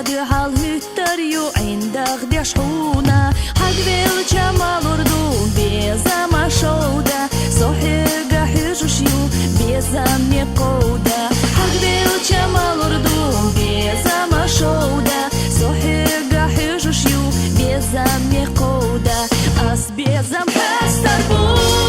hade halvhytter ju عندك دي شحونة حقبل جمال أردون بيزا شودة صحيقة حجوشيو بيزا قودة حقبل جمال أردون بيزا شودة صحيقة حجوشيو بيزا قودة أس بيزا بستربو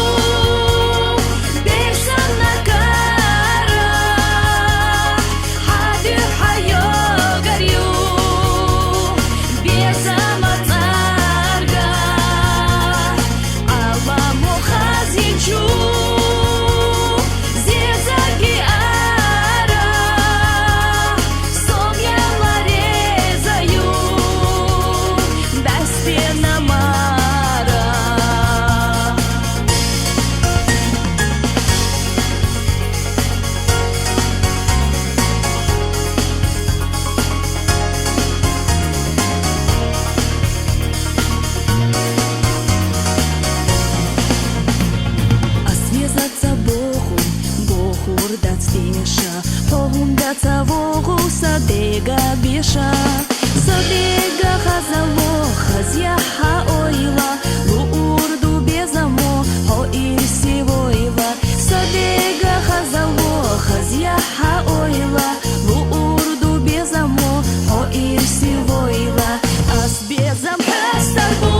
Садега биша, садега хазало, хазяха ойла, луурду безамо, хо ирси войла. Садега хазало, хазяха ойла, луурду безамо, хо ирси войла. Ас безам хастарбу.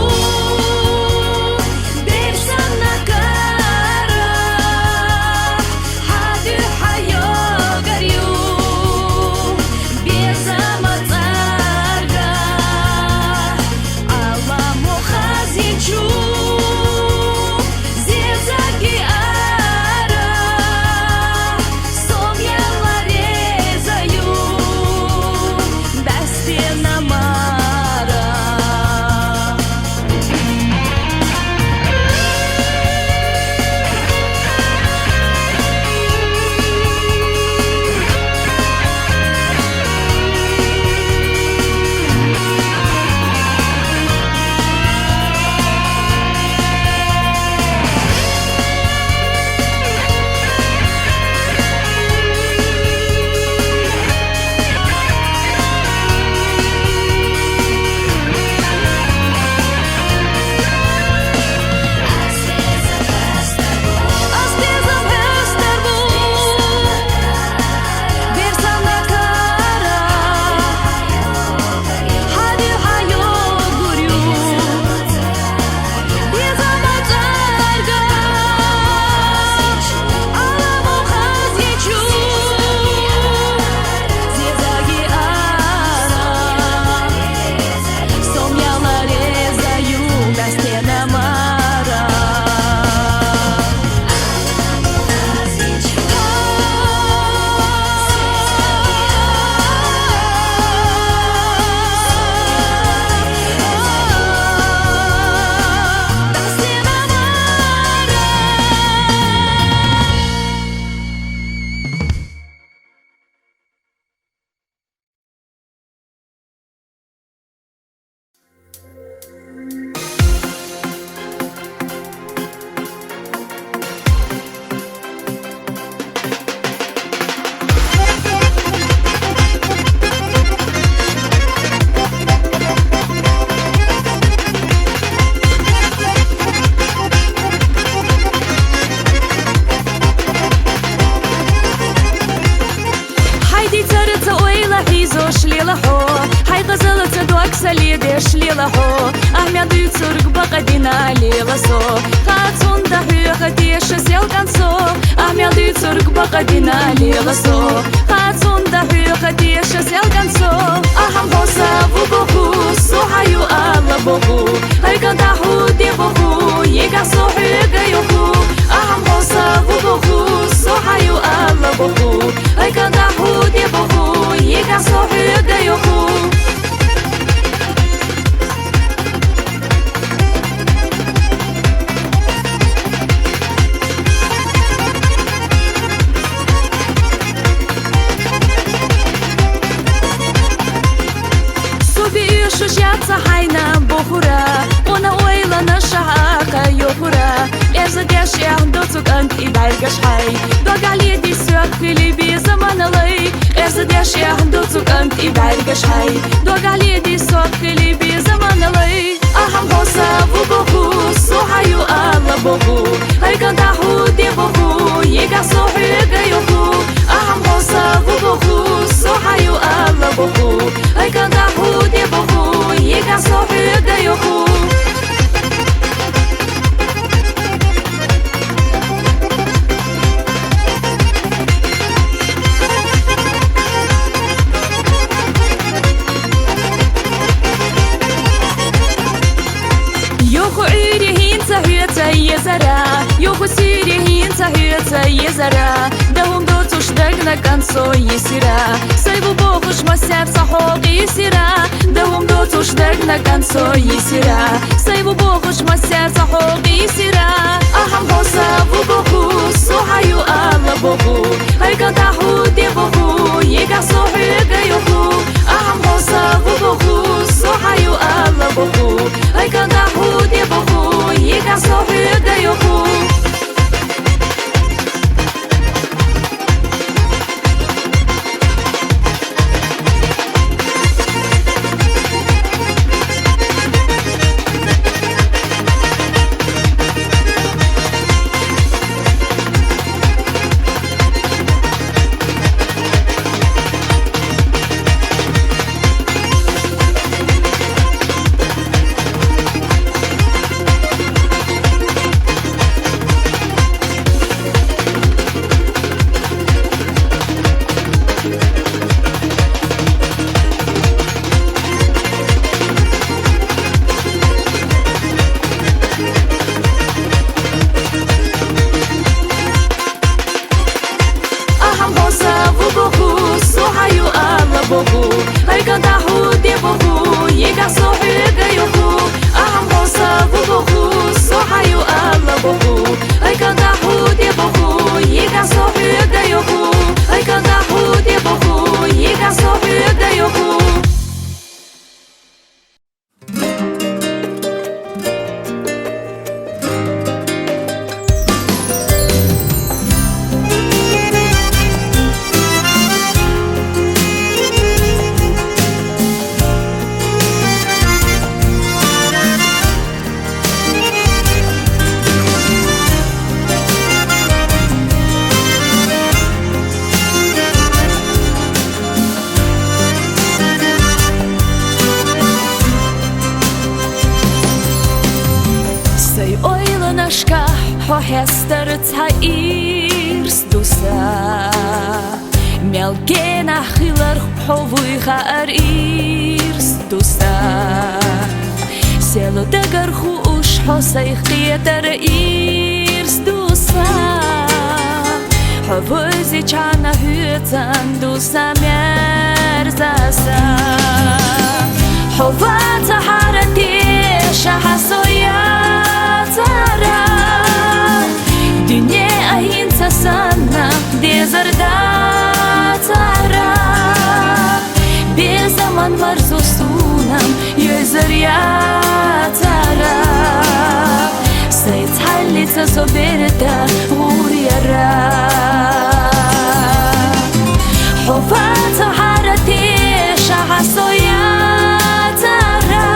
Salide shlila ho Ahmed Yutsurg baqadina lila so Khatsun da hyakha tish zel kanso Ahmed Yutsurg baqadina lila so Khatsun da hyakha tish zel kanso Aham hosa vu bohu Sohayu alla bohu Haykanta hu de bohu Yega sohyga yuhu Aham hosa vu bohu Sohayu alla bohu Haykanta hu de bohu Yega sohyga yuhu Шушятся хайна бухура, она ойла на шака. يخرى ارزدش يهدوتك انت إبارقش حي دوق علي دي سوق في ليبي زمان لي ارزدش يهدوتك انت إبارقش حي دوق علي دي سوق في ليبي زمان لي أهم غصة وبخو صحيو الله بخو هاي كان تحو دي بخو يقع صحي يقيخو أهم غصة وبخو صحيو الله بخو هاي كان تحو دي بخو يقع صحي يقيخو يوخو عيري هين تهيتا يزرا يوخو سيري هين تهيتا يزرا دهم دوتوش دقنا كانسو يسيرا سيبو بوخوش مساب صحوق يسيرا دهم دوتوش دقنا كانسو يسيرا سيبو بوخوش مساب صحوق يسيرا أهم غصة وبوخو صحيو الله بوخو هاي كان تحو دي بوخو يقع صحي يقيخو أهم غصة وبوخو صحيو الله بوخو هاي كان تحو دي بوخو يقع صحي يقيخو هاي كان تحو دي بوخو يقع صحي يقيخو أهم غصة وبوخو صحيو الله بوخو هاي كان تحو دي بوخو يقع صحي يقيخو هاي كان تحو دي بوخو يقع صحي يقيخو Hester irs dusa Melgena khilar xovui khar irs dusa Selo dagar khush hosay khietar irs dusa Havozi chana hytan dusa merzasa Hovata harati shahasoya tara Dünya ayinsa sana dezarda tara Bir zaman var zosunam yüzer ya tara Sayt hallita soberda uryara Hofata harati shahasoya tara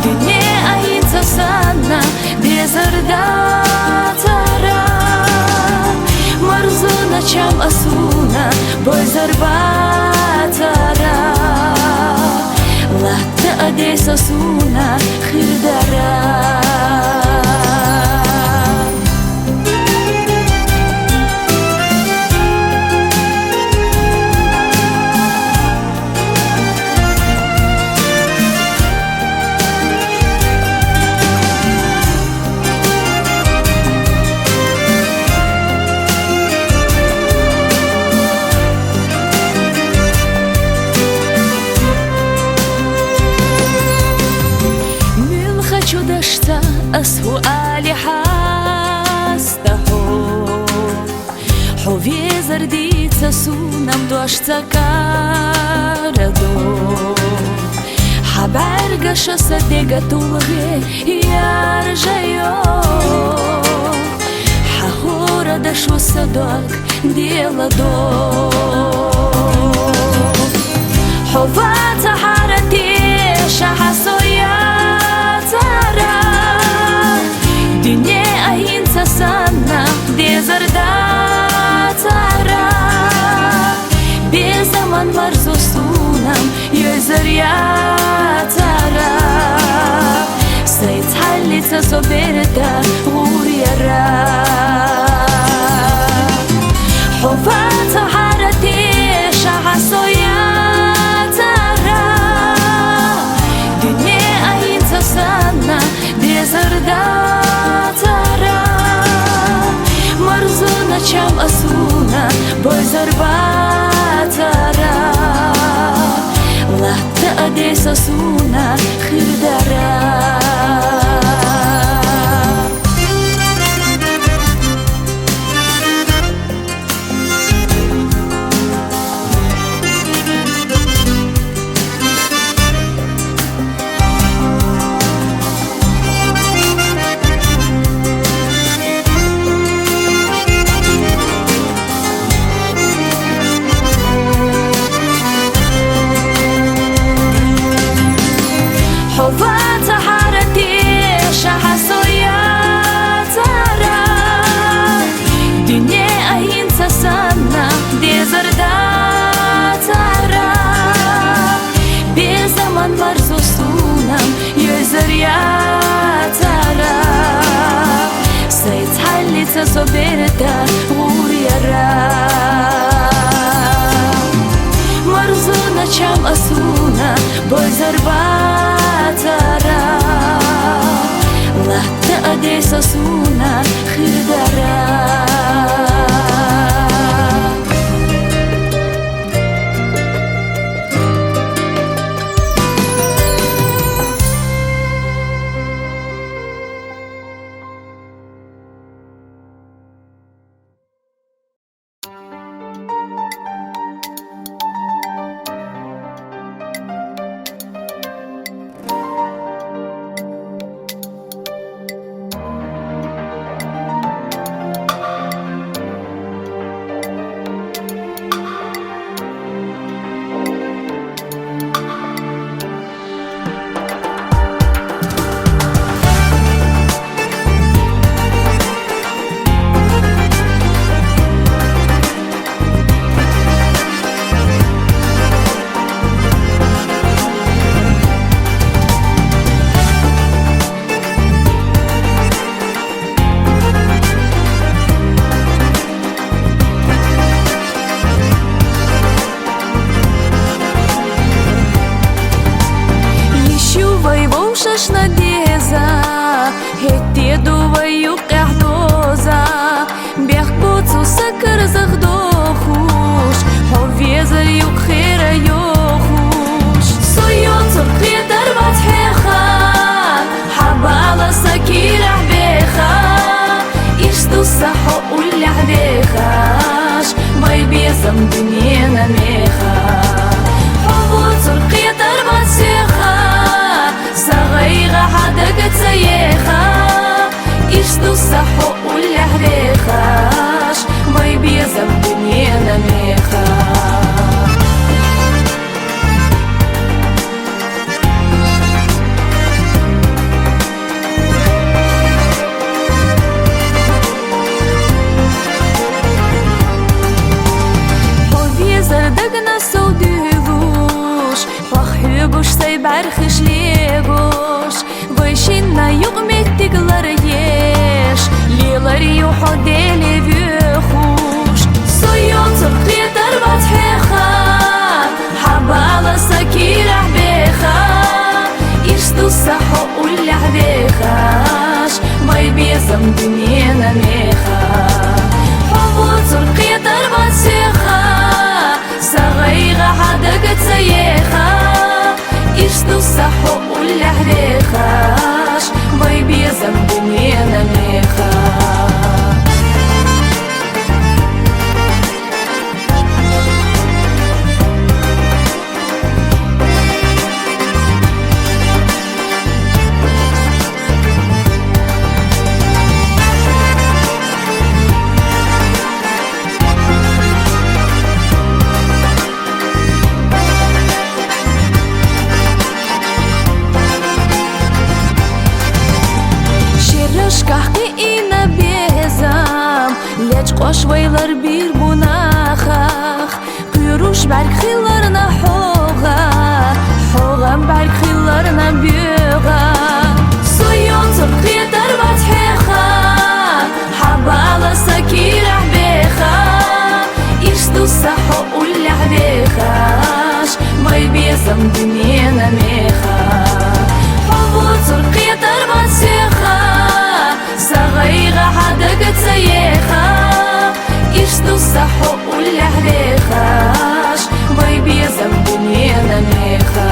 Dünya ayinsa sana dezarda Чам асуна бой зарбатара Латта адес асуна хирдара أسهوالي حاستهو حوفي زرديت سونم دوشتا كاردو حبار صدق شو صدق طولغي يرجعيو حهورة دا شو صدق ديلا دو حوفات حارتي شحسو يا ترى دنيا أهين سسانا دي زردا ترى بزمن مرزو سونام يزر يا ترى سيتحلي تصبرتا غوريرا حوفات حارتي شحسو يا ترى دنيا أهين سسانا دي زردا ترى مرزونا چام أسونا بوي زرباترا لا تأدي سسونا خردرا حوفات حارتي شحسو يا ترى دنيا أهين سسانا دي زردا ترى بزمن مرزو سونام يزر يا ترى سيتحلي تصبرتا غوريرا مرزونا چام أسونا بوي زرباترا لا تأدي سسونا خردرا شش نديزا هتي دوبي وقعدوزا بيخبوت وسكر زغدوخوش حوفيزر يوك خير يوخوش صيوت سرقي دربات حيخا حبالة سكير عبيخا يشتو الصحو قولي عبيخاش باي بيزم دنيانا ميخا حبوت سرقي دربات سيخا صغيرة حدقت سيخة يشتو الصحو قولي حريخاش باي بيزم دنيانا ميخا دقنا سوديغوش وحيبوش سيبعرخش ليغوش ويشينا يغمي تقلر يش ليلر يوحو ديلي بيخوش صيون سرقي دربات حيخا حبالة سكير عبيخا يشتو الصحو قولي عبيخاش باي بيزم دنيانا ميخا حبوت سرقي دربات سيخا صغيرة حدقت سيخة يشتو الصحو قولي حريخاش باي بيزم دنيانا ميخا Qoşvaylar bir bunaqaq Quyruş berk xillarına hoğa Hoğam berk xillarına büğa Soyon turqi darbat hexa Habala sakirah bexa Irstu saho ullah bexash May bezam duniyana mexa Habu turqi darbat sexa Sagayga hadagat sayexa Irstu saho ullah bexash May bezam duniyana mexa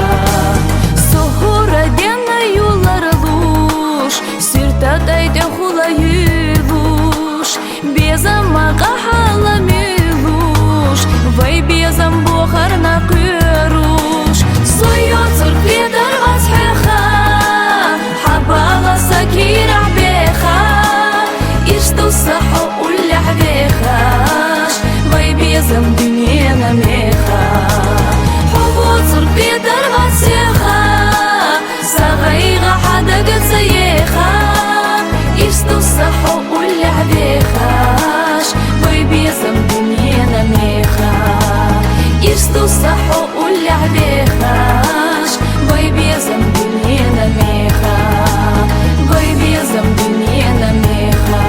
Sohura dena yolları lush Sirta dayda hula yulush Bezam maqa hala milush Vay bezam bukharna qirush Soyon turqi darbat hexa Habala sakirah bexa Irstu saho ullah bexash Vay bezam duniyana mexa Hubu turqi darbat sexa Sagayga hadagat sayexa Irstu saho ullah bexash Vay bezam duniyana mexa Irstu saho ullah bexash Vay bezam duniyana mexa Vay bezam duniyana mexa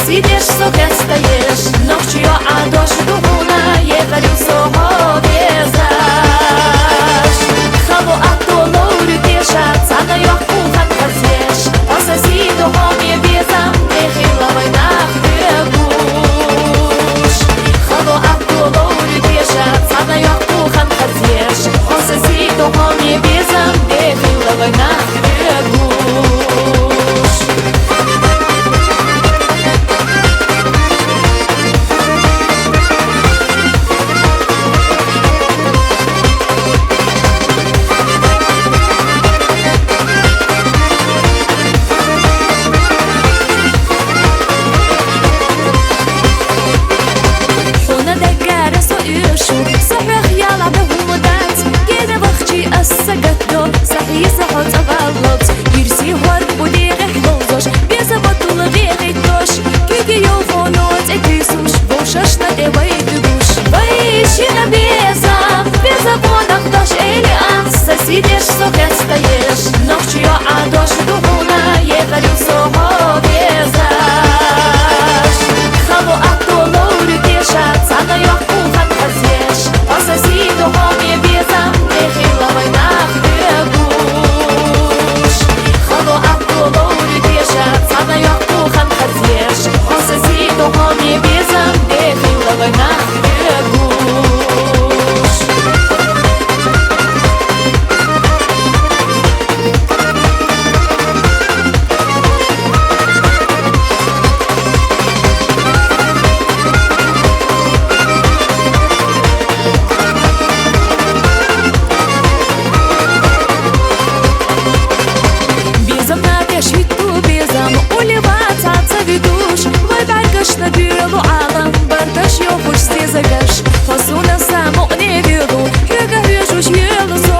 Сидишь, сука, стоишь Ночью, а дождь дугуна Ехали сого безаш Хаву атолу рютешат Сана yok пухан хазеш О соседу хоме безам Нехила война хвегуш Хаву атолу рютешат Сана yok пухан хазеш О соседу хоме безам Нехила война хвегуш Сидишь, сука, стоишь Ночью, а дождь дугуна Ехали сого безаш Хаву атолу рютешат Сана yok пухан хазеш О соседу хоме безам Нехила война хвегуш Хаву атолу рютешат Сана yok пухан хазеш О соседу хоме безам Нехила война хвегуш Набиралу алам, бардаш ёхуш сезагаш Фасуна саму не вилу, хюга хюжуш елузо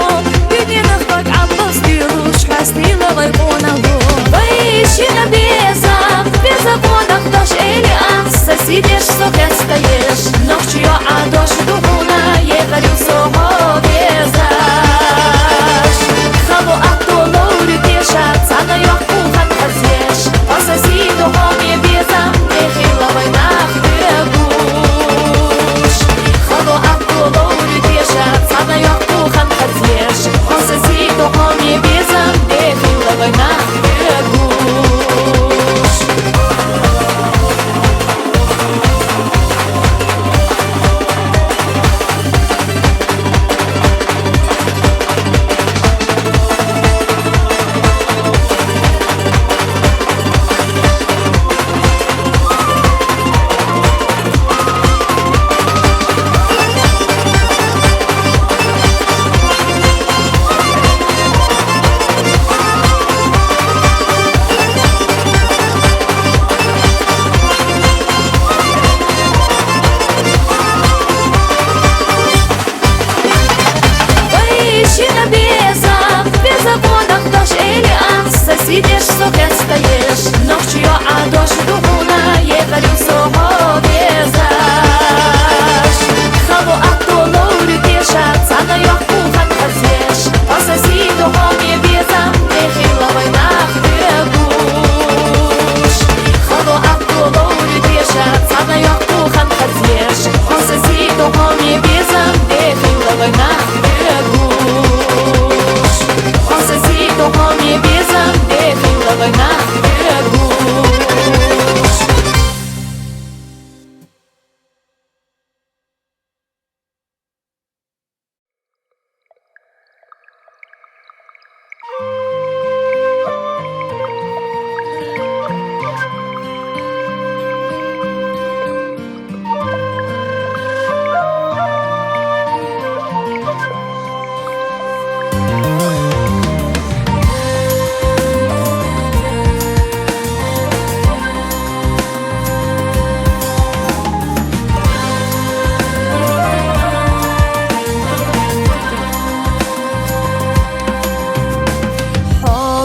Бюдненах бак аббас дилуш, хаснила вайбонагу Ваищина безам, безабонах даш эли анс Сидишь, сука, стоишь, ночью, а дождь дугуна Ехали сого безаш Хаву атолу рютешат, сана yok пухан хазеш О соседу хоме безам Нехила война хвегуш Стоишь, сука, стоишь, ночью, а дождь дуна, ехали в Сохо везаш. Хаву актулу пешат, цана ёхку хат хазеш, по соседу хоме безам, нехила война хвегуш. Хаву актулу пешат, цана ёхку хат хазеш, по соседу хоме безам, нехила война хвегуш. По соседу хоме безам, нехила война хвегуш.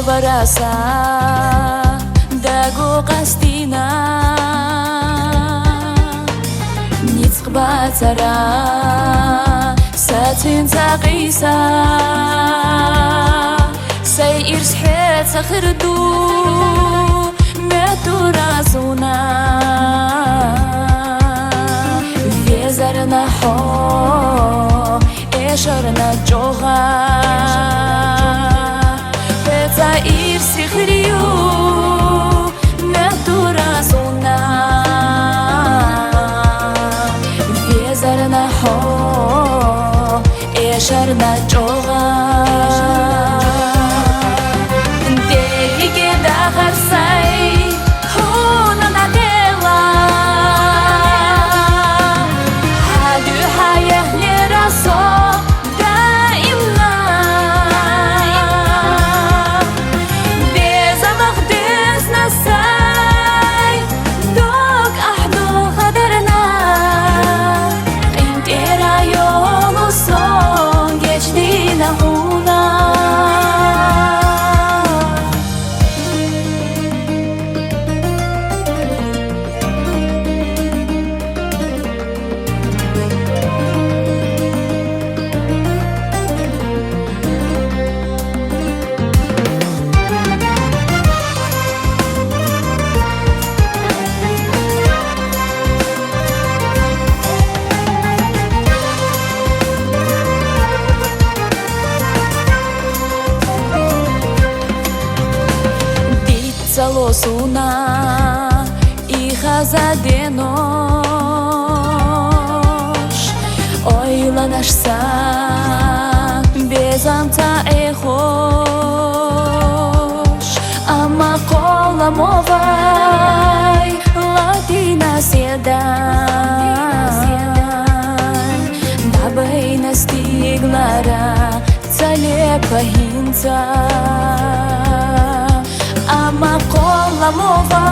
Barasa dago qastina nitsq batsara satin taqisa say irshat sakhirdu meturazuna vezarna ho esharna joha Zair sikhriyu meturazuna vezarna ho esharna joga dege dagar say hona nadela hadu hayah leraso Suna hija zadenosh oylanashsa bezamta ekhosh ama qolamovay latina sedan dabayna stiglara цалепа hinza Ama qolamovay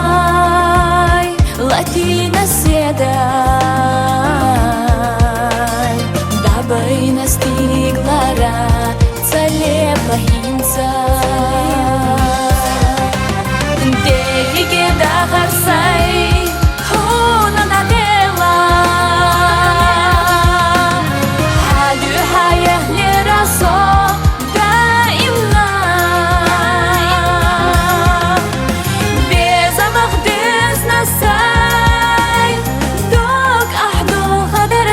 latina sedan dabayna stiglara цалепа hinza dege dagar say hona nadela hadu hayah leraso say dog ahdo khadar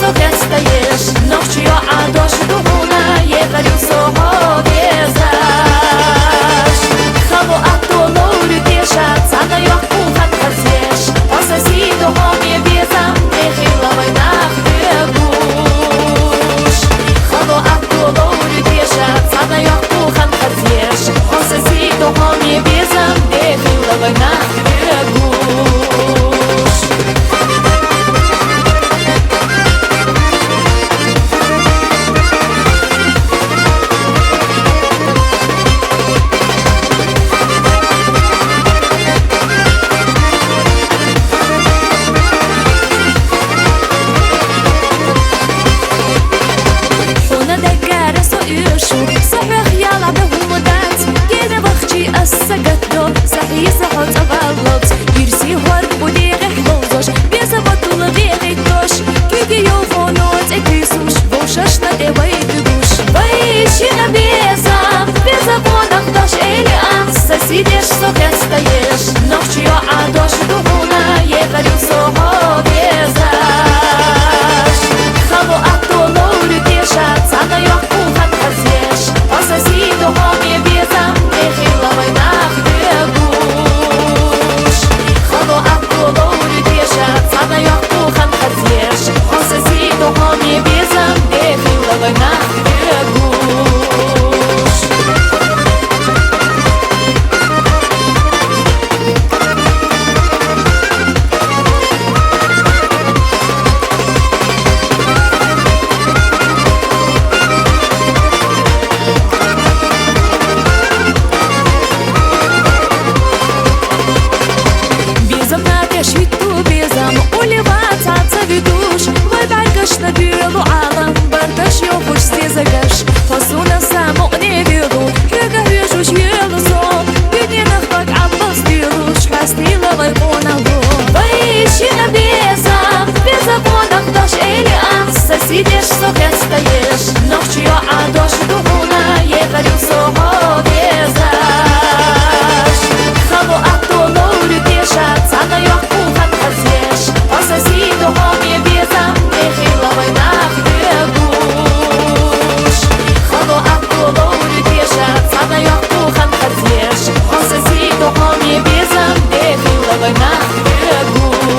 сухет стоишь, ночью, а дождь дугуна, ехали сухо везаш. Хаву атолору дешат, цана яху хан хазеш, осаси духоме безам, нехиловой нахбегуш. Хаву атолору дешат, цана яху хан хазеш, осаси духоме безам, нехиловой нахбегуш. صحيح يلا بهمودات كده بختي السجدو صحيح صحت غلط يرسي هرب وديغ حلوزش بيزبط لغيغي توش كيكي يوفونوت اكيسوش بوشش ندوي تبوش بايشي نبيزا بيزبونك دوش إلي أنسا سيديش سوكت ستايش نوشي عدوش دهونا يغريو سوهو بيزاش خلو أطولو رديشات سانا يحكو خان خزيش осаси духоме безам, нехиловой нахбегуш. Хало атолору дешат, цана яху хан хазеш, осаси духоме безам, нехиловой нахбегуш. نبيلو عالم بردش يوفوش سيزاقش فصونا سامو نبيلو يقه يجوش يلزو بيني نخبك عباس ديروش حاسني لغيقونا لو بايشي نبيزا بيزا بونك دوش إلي أنسا سيديش سوكت ستايش نوشي عدوش دهونا يغريو سوهو بيزاش خلو أطولورو ديشات цана яху хан хазеш осаси духоме безам нехиловой нахбегуш. Хало атолору дешат, цана яху хан хазеш осаси духоме безам нехиловой нахбегуш.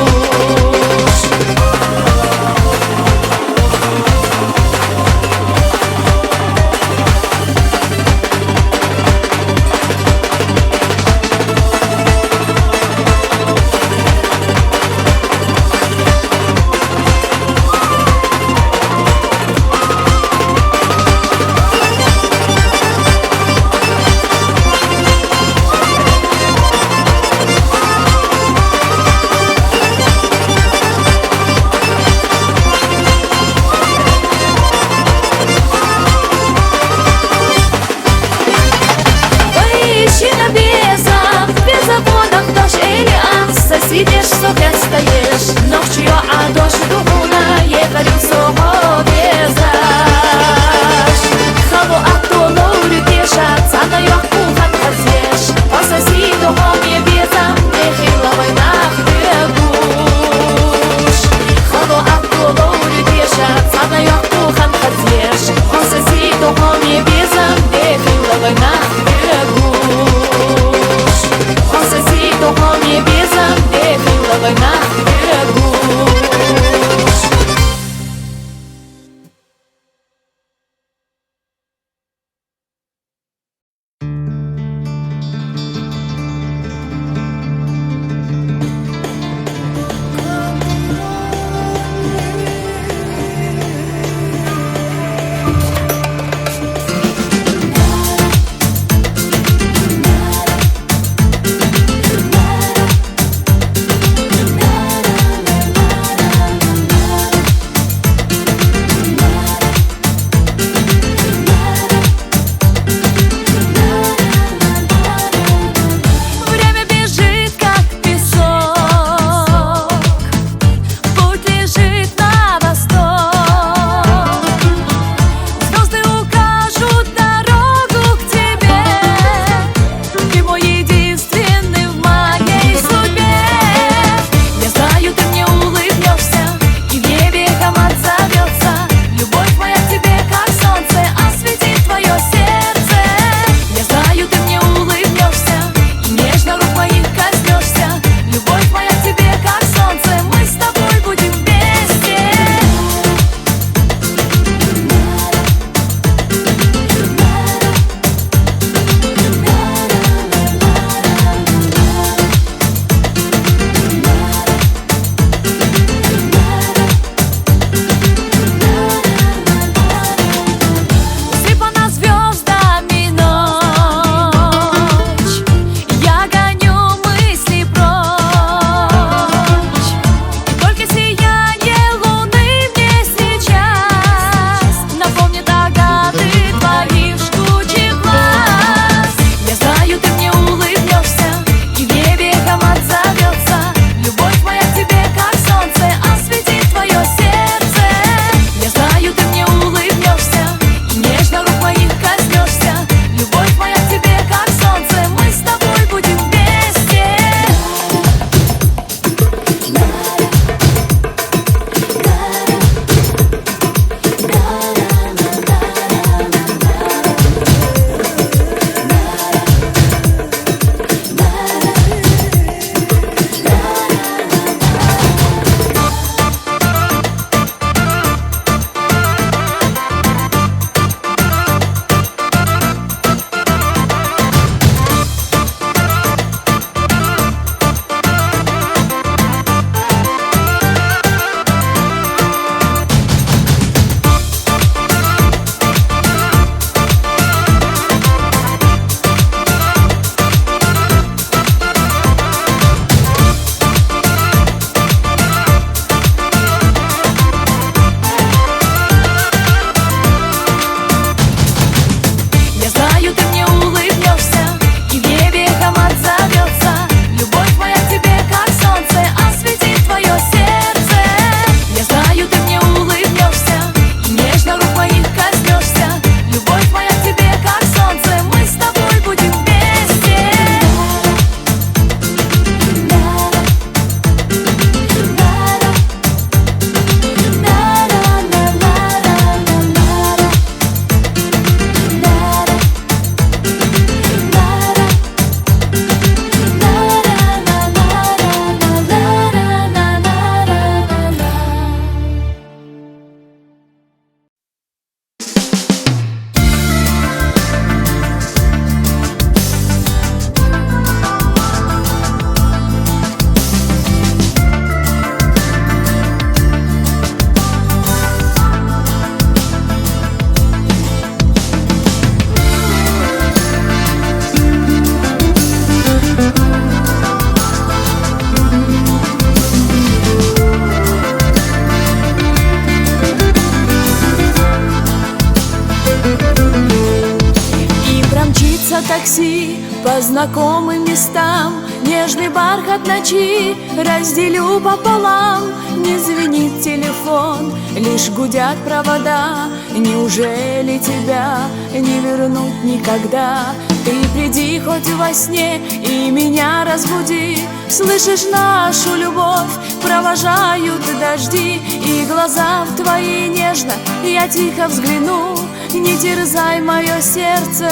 такси по знакомым местам. Нежный бархат ночи разделю пополам. Не звенит телефон, лишь гудят провода. Неужели тебя не вернуть никогда? Ты приди хоть во сне и меня разбуди. Слышишь, нашу любовь провожают дожди, и глаза в твои нежно я тихо взгляну. Не терзай мое сердце,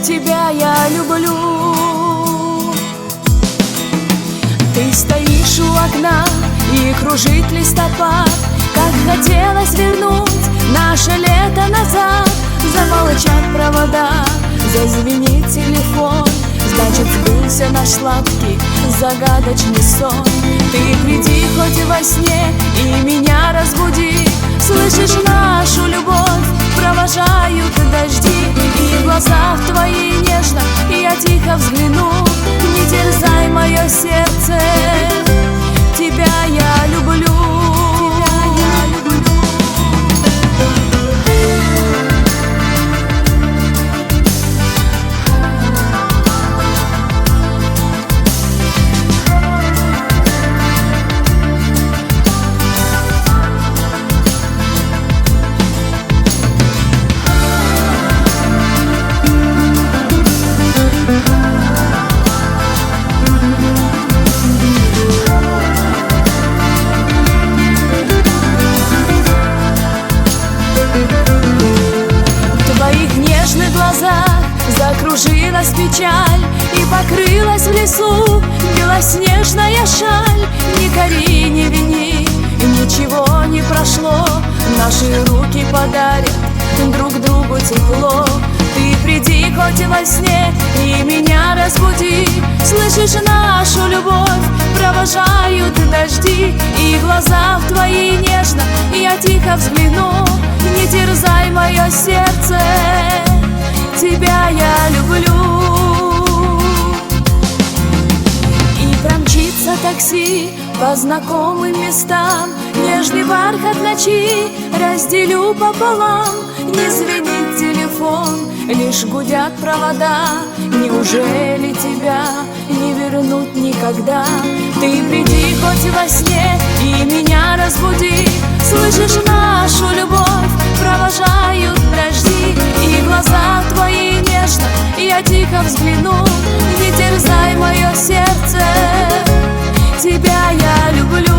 тебя я люблю. Ты стоишь у окна и кружит листопад. Как хотелось вернуть наше лето назад. Замолчат провода, зазвенит телефон. Значит, сбылся наш сладкий загадочный сон. Ты приди хоть во сне и меня разбуди. Слышишь, нашу любовь провожают дожди, и глаза в твои нежно я тихо взгляну. Не терзай мое сердце, тебя я люблю. Закружилась печаль и покрылась в лесу белоснежная шаль. Ни кори, ни вини, ничего не прошло. Наши руки подарят друг другу тепло. Ты приди хоть во сне и меня разбуди. Слышишь, нашу любовь провожают дожди, и глаза в твои нежно я тихо взгляну. Не терзай мое сердце, тебя я люблю. И промчится такси по знакомым местам. Нежный бархат ночи разделю пополам. Не звенит телефон, лишь гудят провода. Неужели тебя не вернуть никогда? Ты приди хоть во сне и меня разбуди. Слышишь, нашу любовь провожают дожди, и глаза твои нежно я тихо взгляну. Не терзай мое сердце, тебя я люблю.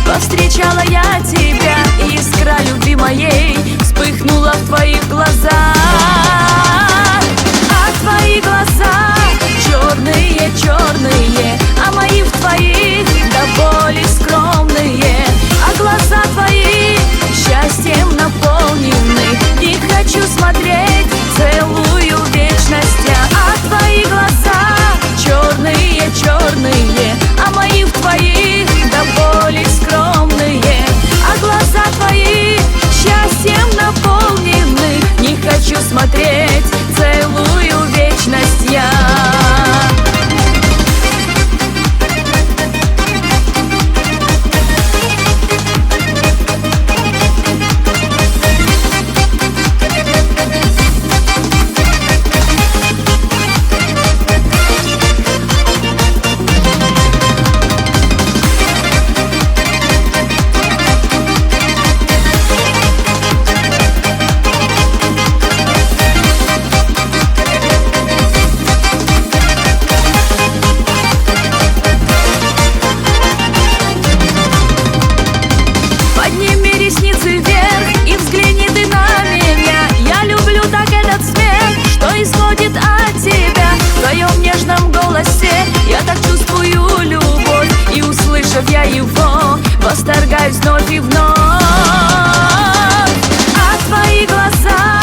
Повстречала я тебя, и искра любви моей вспыхнула в твоих глазах. А твои глаза черные, а мои в твоих до боли скромные. А глаза твои счастьем наполнены, не хочу смотреть целую вечность. А твои глаза черные, а мои в твоих до боли скромные. А глаза твои счастьем наполнены, не хочу увлекаюсь вновь и вновь. А твои глаза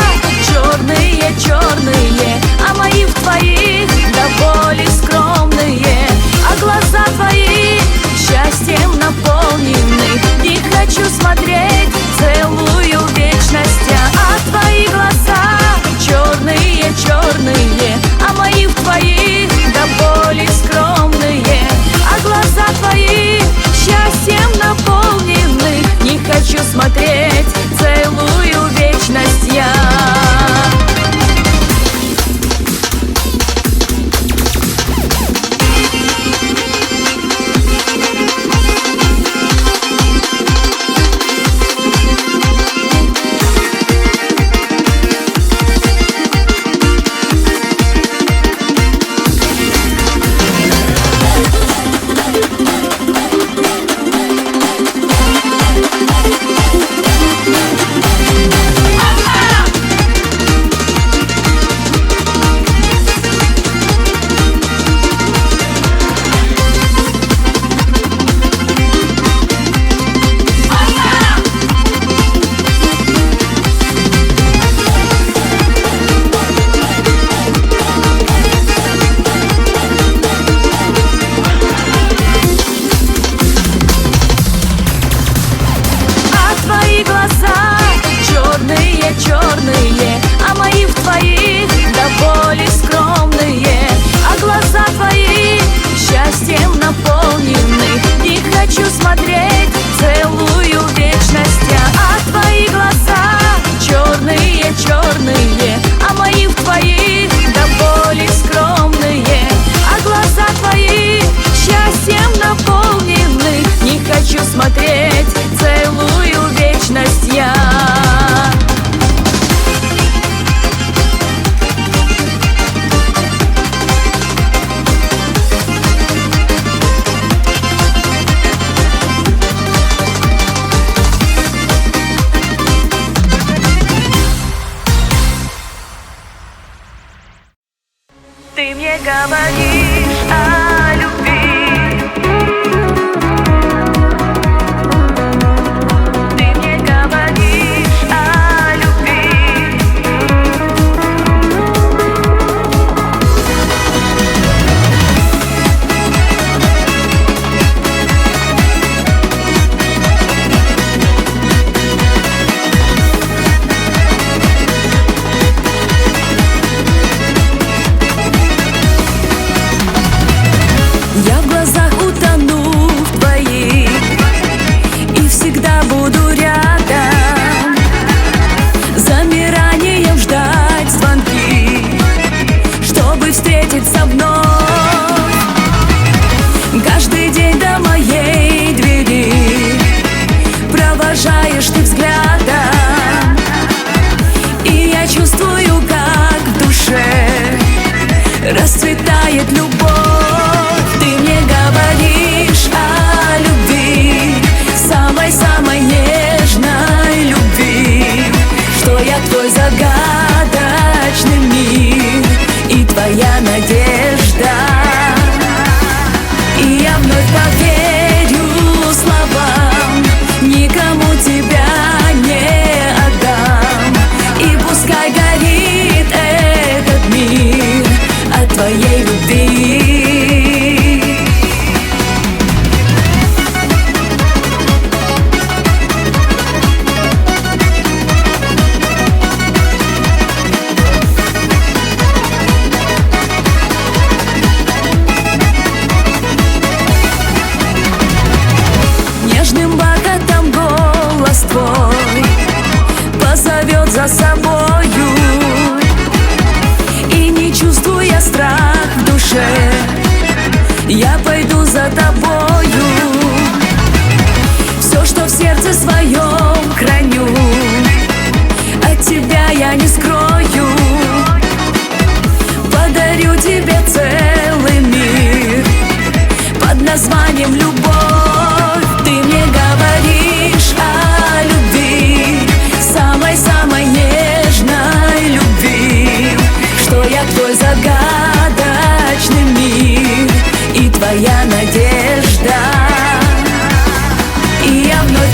черные, а мои в твоих до боли скромные. А глаза твои счастьем наполнены, не хочу смотреть целую вечность. А твои глаза черные, а мои в твоих до боли скромные. А глаза твои счастьем наполнены, не хочу смотреть целую вечность я. Черные, а мои в твоих до боли скромные. А глаза твои счастьем наполнены, не хочу смотреть целую вечность. А твои глаза черные, а мои в твоих до боли скромные. А глаза твои счастьем наполнены, не хочу смотреть целую вечность я. Ты мне говоришь о любви, ты мне говоришь о любви. Я в глазах утону в твоих и всегда буду рядом, замиранием ждать звонки, чтобы встретиться вновь. Каждый день до моей двери провожаешь ты взглядом, и я чувствую, как в душе расцветает любовь. Ты мне говоришь о любви, самой-самой нежной.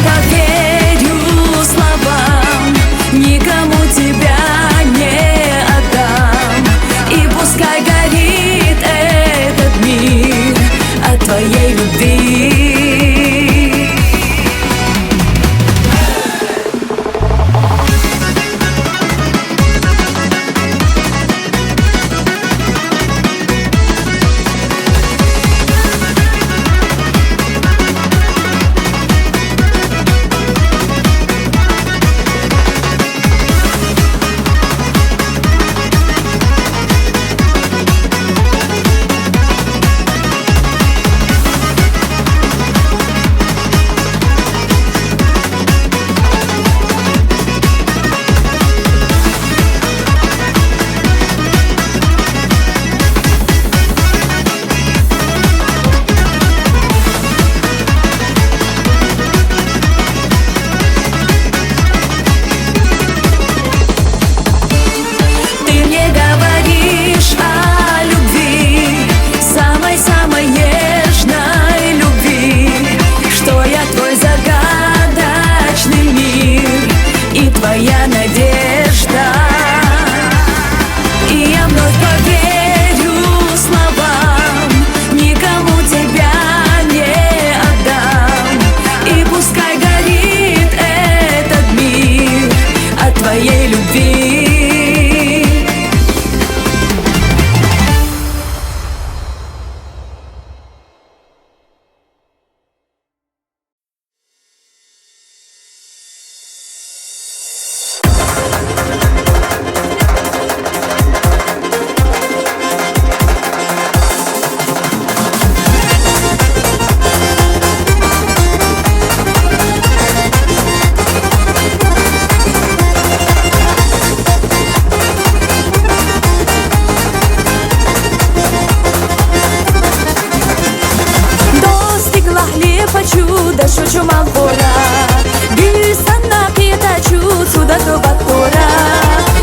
поверю словам, никому тебя не отдам. И пускай горит этот мир от твоей любви. Твоя надежда, и я вновь поверю словам, никому тебя не отдам. И пускай горит этот мир от твоей любви. Чудо шучу малхора, бюсанна питачу суда тубатора.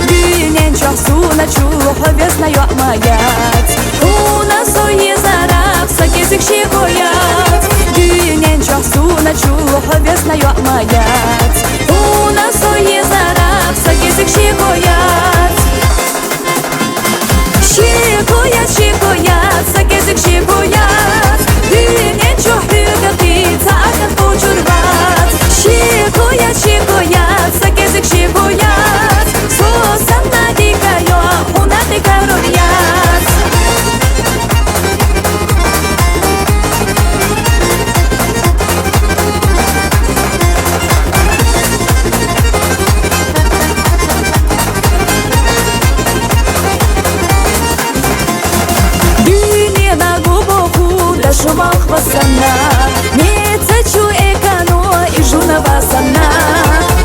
Бюнен чахсу начу хобесна йоамаят, уна сое зараб сакезик шигоят. Бюнен чахсу начу хобесна йоамаят, уна сое зараб сакезик шигоят. Шигоят, шигоят, сакезик шигоят. Бюнен чах Цагат почурват, шикоят, шикоят, сакезик шикоят. Сосанна дикайо, хунаты карорят. Дюне на глубоку, да шумал хвасана. Цачу экано и жуна васана.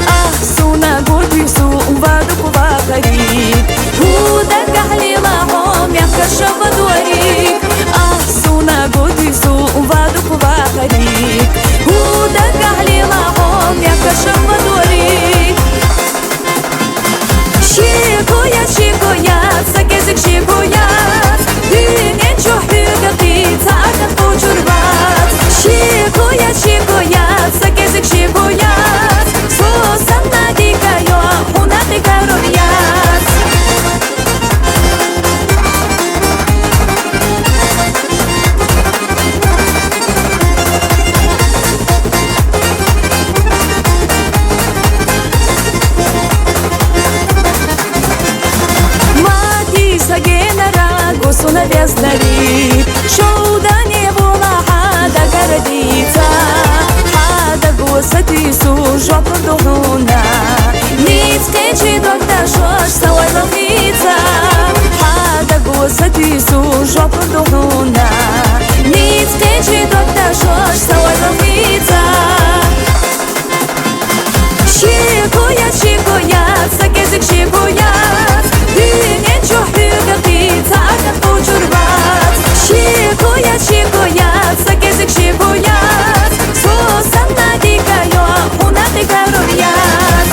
Ах, суна гордюсу уваду кувахарик. Уда кахлила хом, мягко шаба дворик. Ах, суна гордюсу уваду кувахарик. Уда кахлила хом, мягко шаба дворик. Шикоят, шикоят, сакезик шикоят. Бюнен чохюга птица, акат почурват. Шикоят, шикоят, сакезик шикоят. Сосанна дикайо, хунаты карорят. Мати сагенара, госуна вяздари. Шоуда не вола хада городица. Хада госатису жопу духуна. Ниц кечи докта шош сауай лохица. Хада госатису жопу духуна. Ниц кечи докта шош сауай лохица. Шикоят, шикоят, сакезик шикоят. Бюнен чохюга птица, акат почурват. Шикоят, шикоят, сакезик шикоят. Сосанна дикайо, хунаты карорят.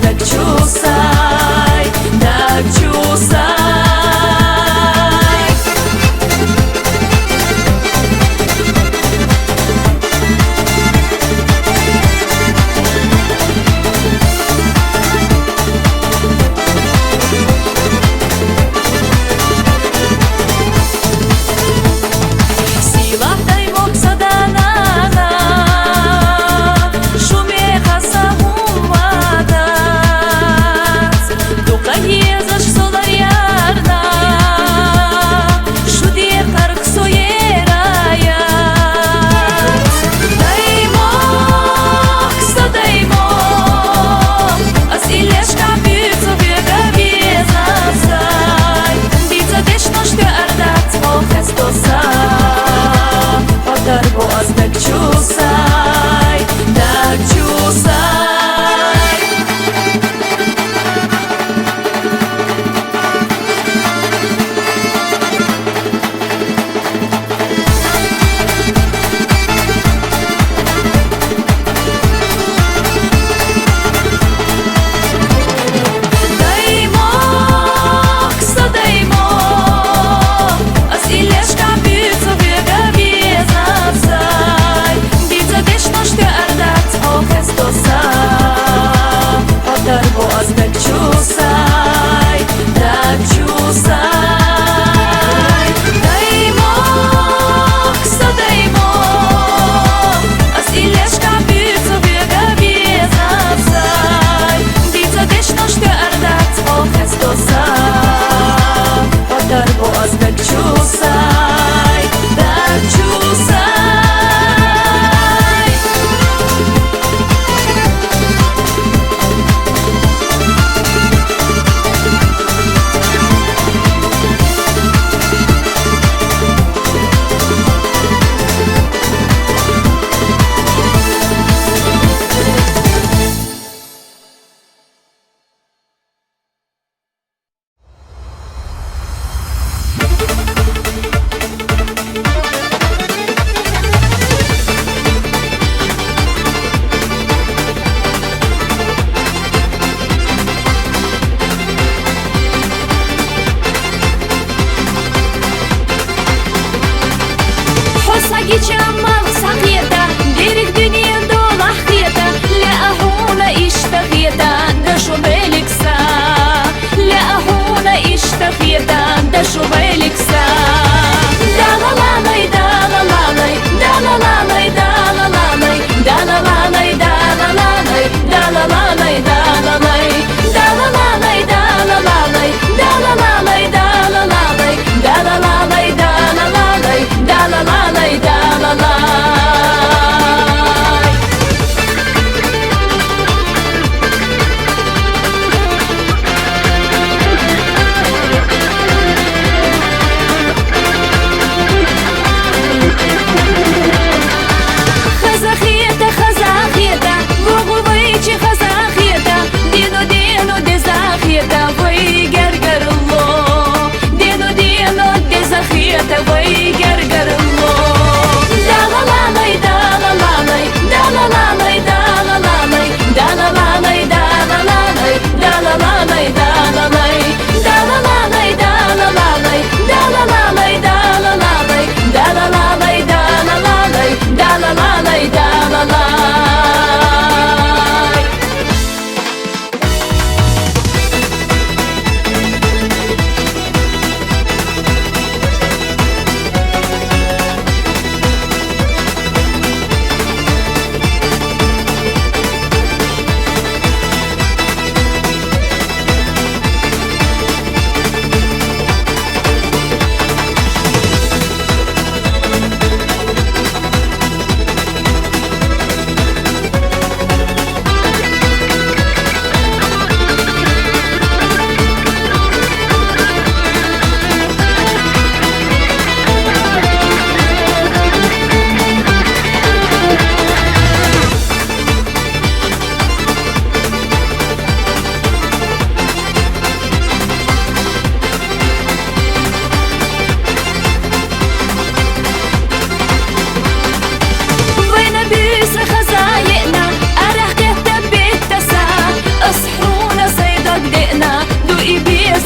так чусай, так чусай.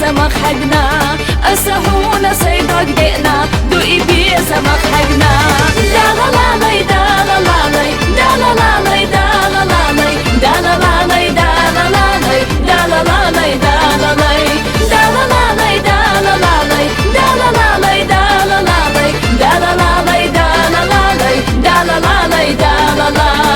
سمك حقنا السهونة صيدك دقنا دوقي بيه سمك حقنا دالا لالي دالا لالي دالا لالي دالا لالي دالا لالي دالا لالي دالا لالي دالا لالي دالا لالي دالا لالي دالا لالي دالا لالي دالا لالي دالا لالي دالا لالي دالا لالي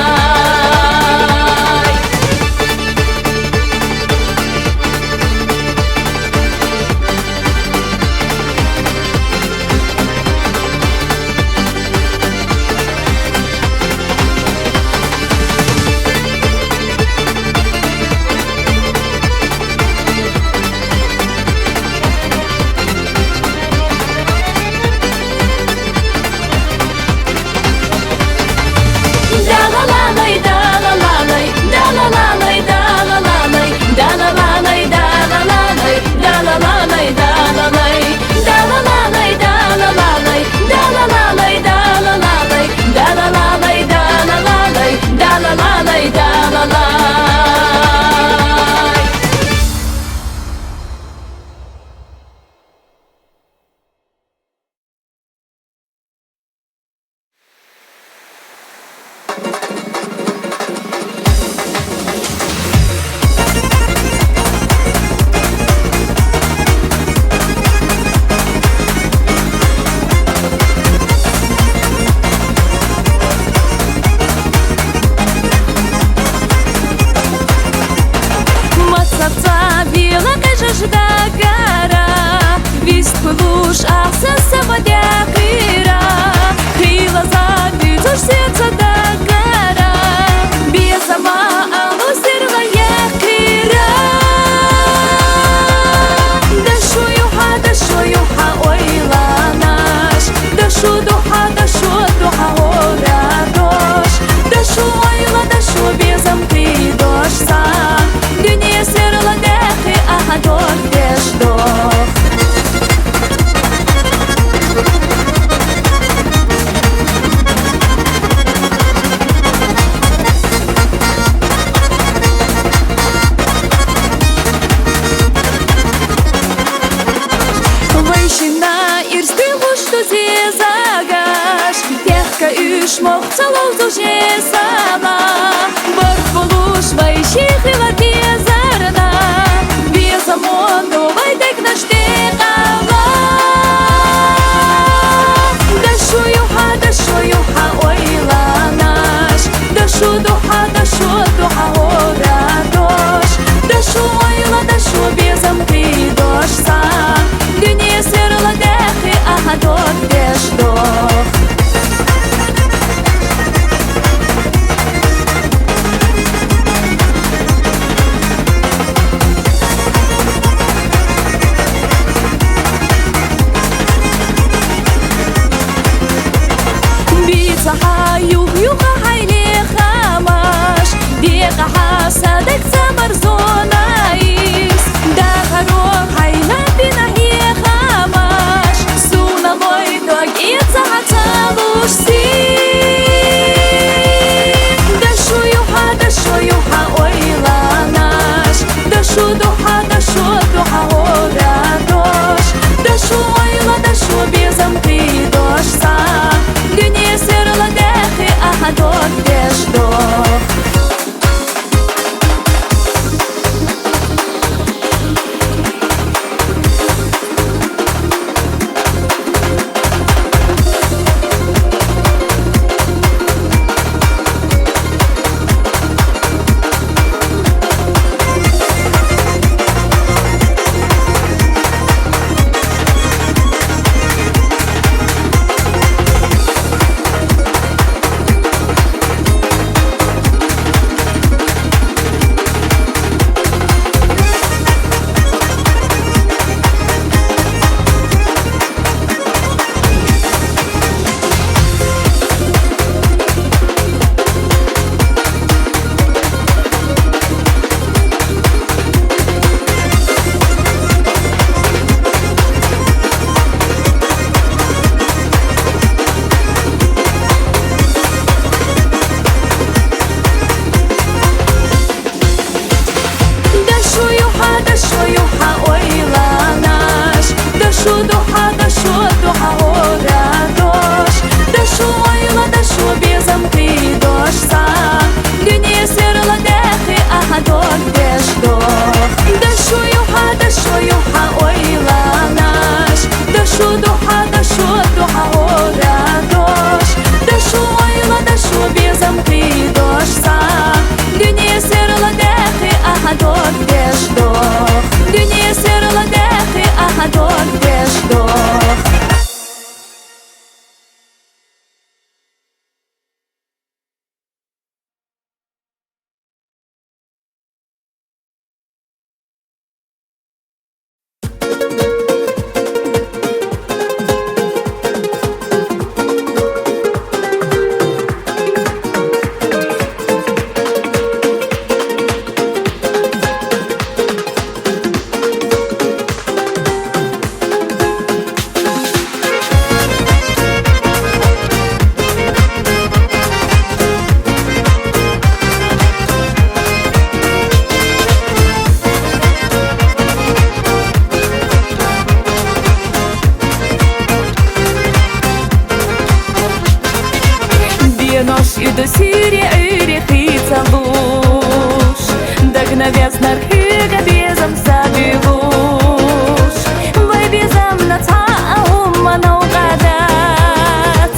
Бега безом забегуш Вай безом на цаум манаугадат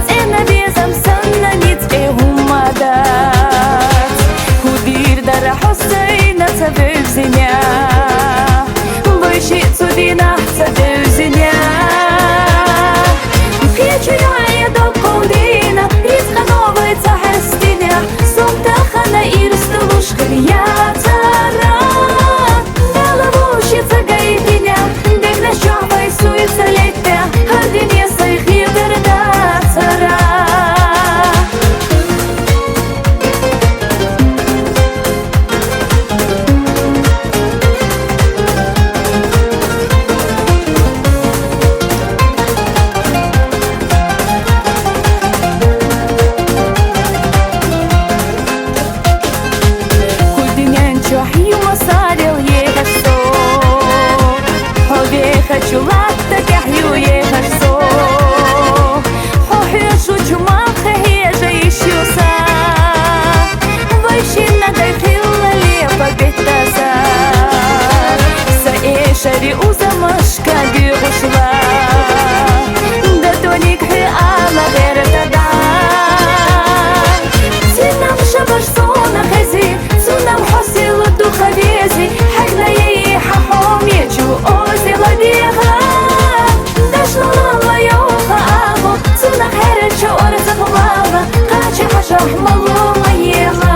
Цена безом санна ниц эгумадат Худир дара Хусейна цабев зиня Выше цудина цабев зиня Кечу я до колдина Ризка новая цахастиня Сумта хана ирстулуш хрия цара Головушица гаитиня Дегна шофай суица летя Хардине сайхи дерда цара Хочу латта кахью ехать-со Хохешу чумаха хежа ищуса Вайшина дайхилла лепа беттаса Саэшари узамашка гюгушла Да тоник хэ ала гэртада Цинам шабаш сона хэзи Цунам хосилу духа вези Хагна ей хахом ечу ози ладиха Дашла лала йоха агу Цуна хэрчу орза хулава Качи хашах малума еха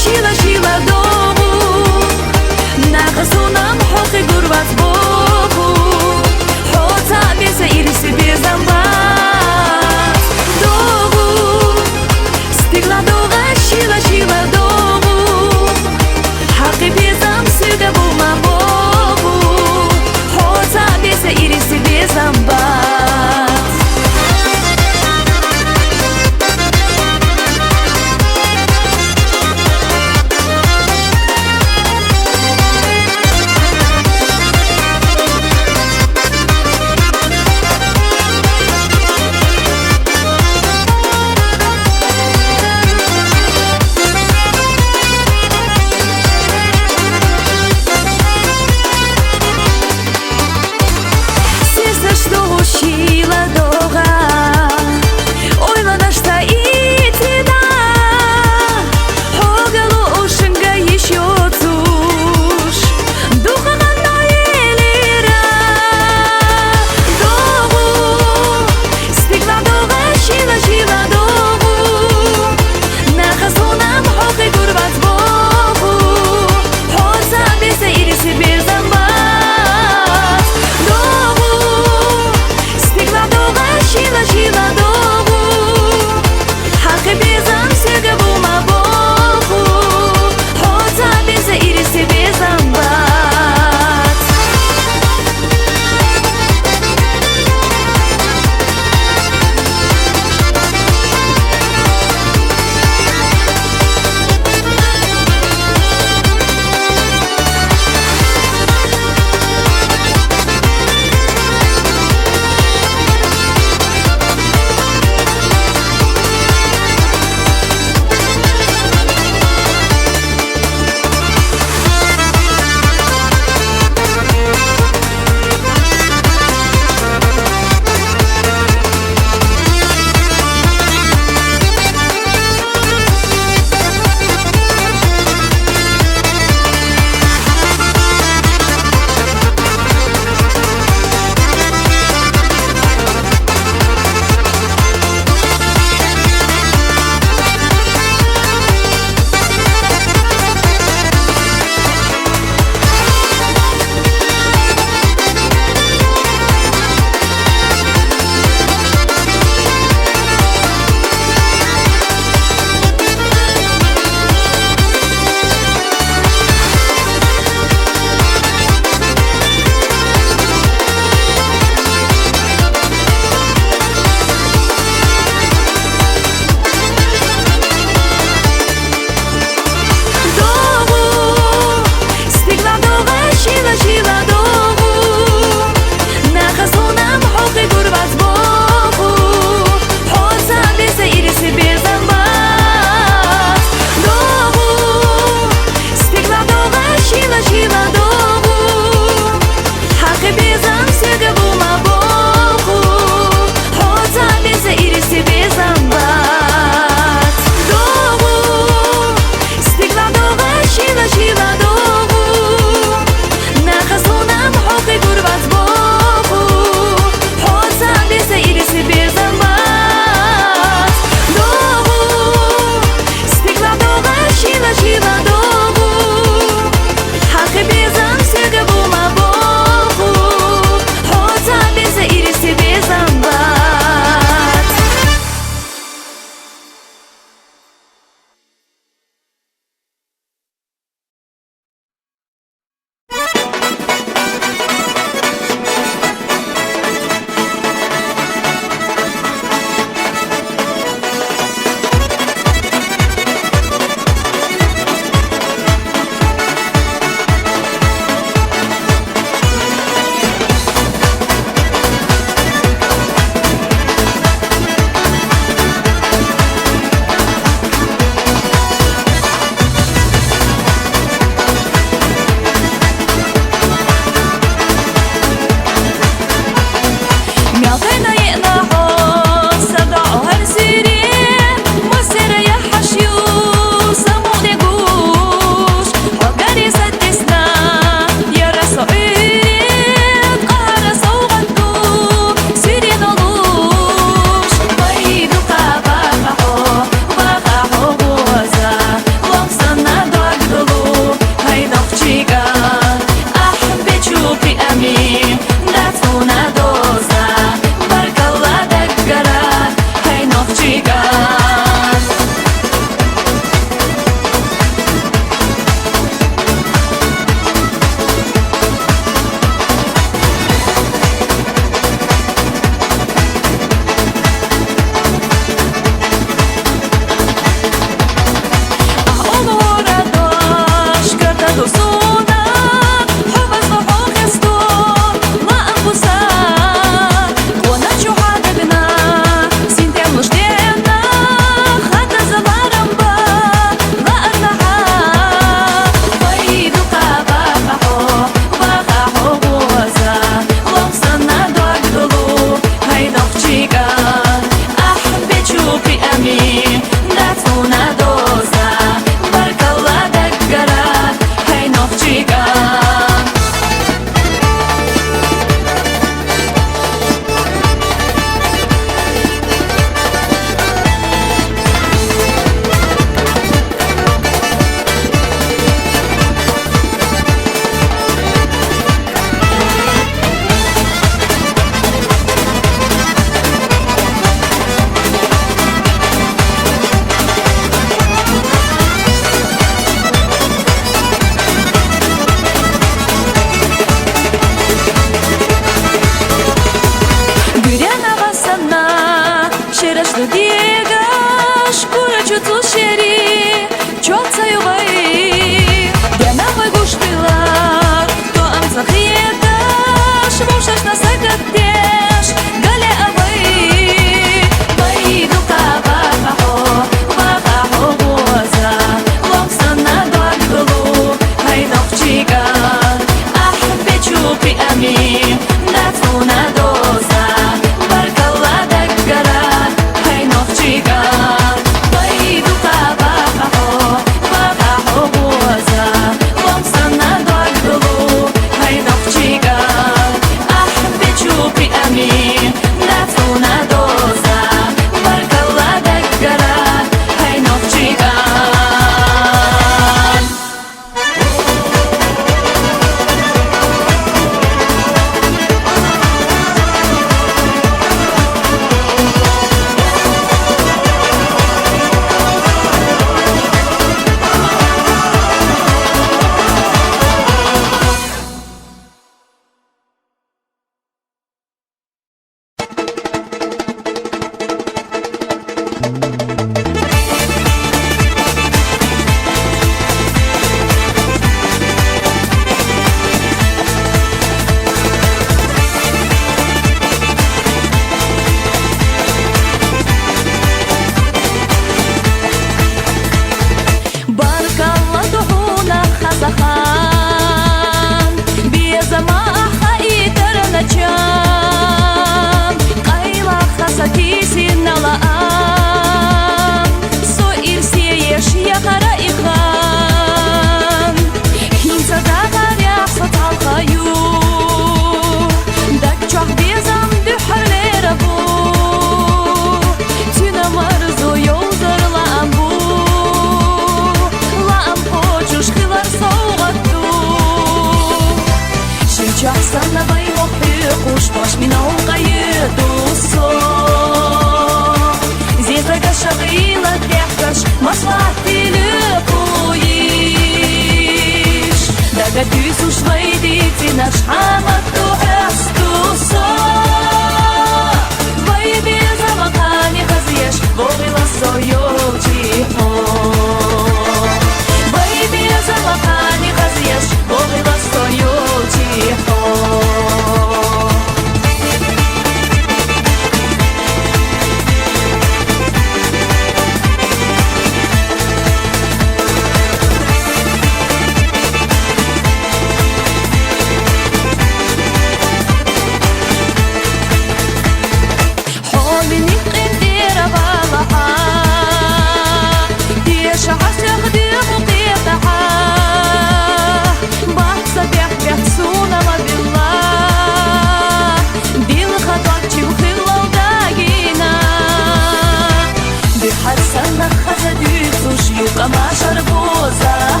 حسنك خزديك وشيوك ما شربوزها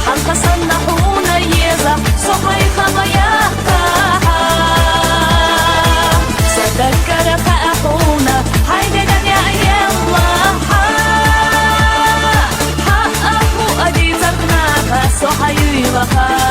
حال حسن حونا يزا صحي خمياكا ستذكرك أحونا هيدا يا الله حقه أدي زرناك صحي وخا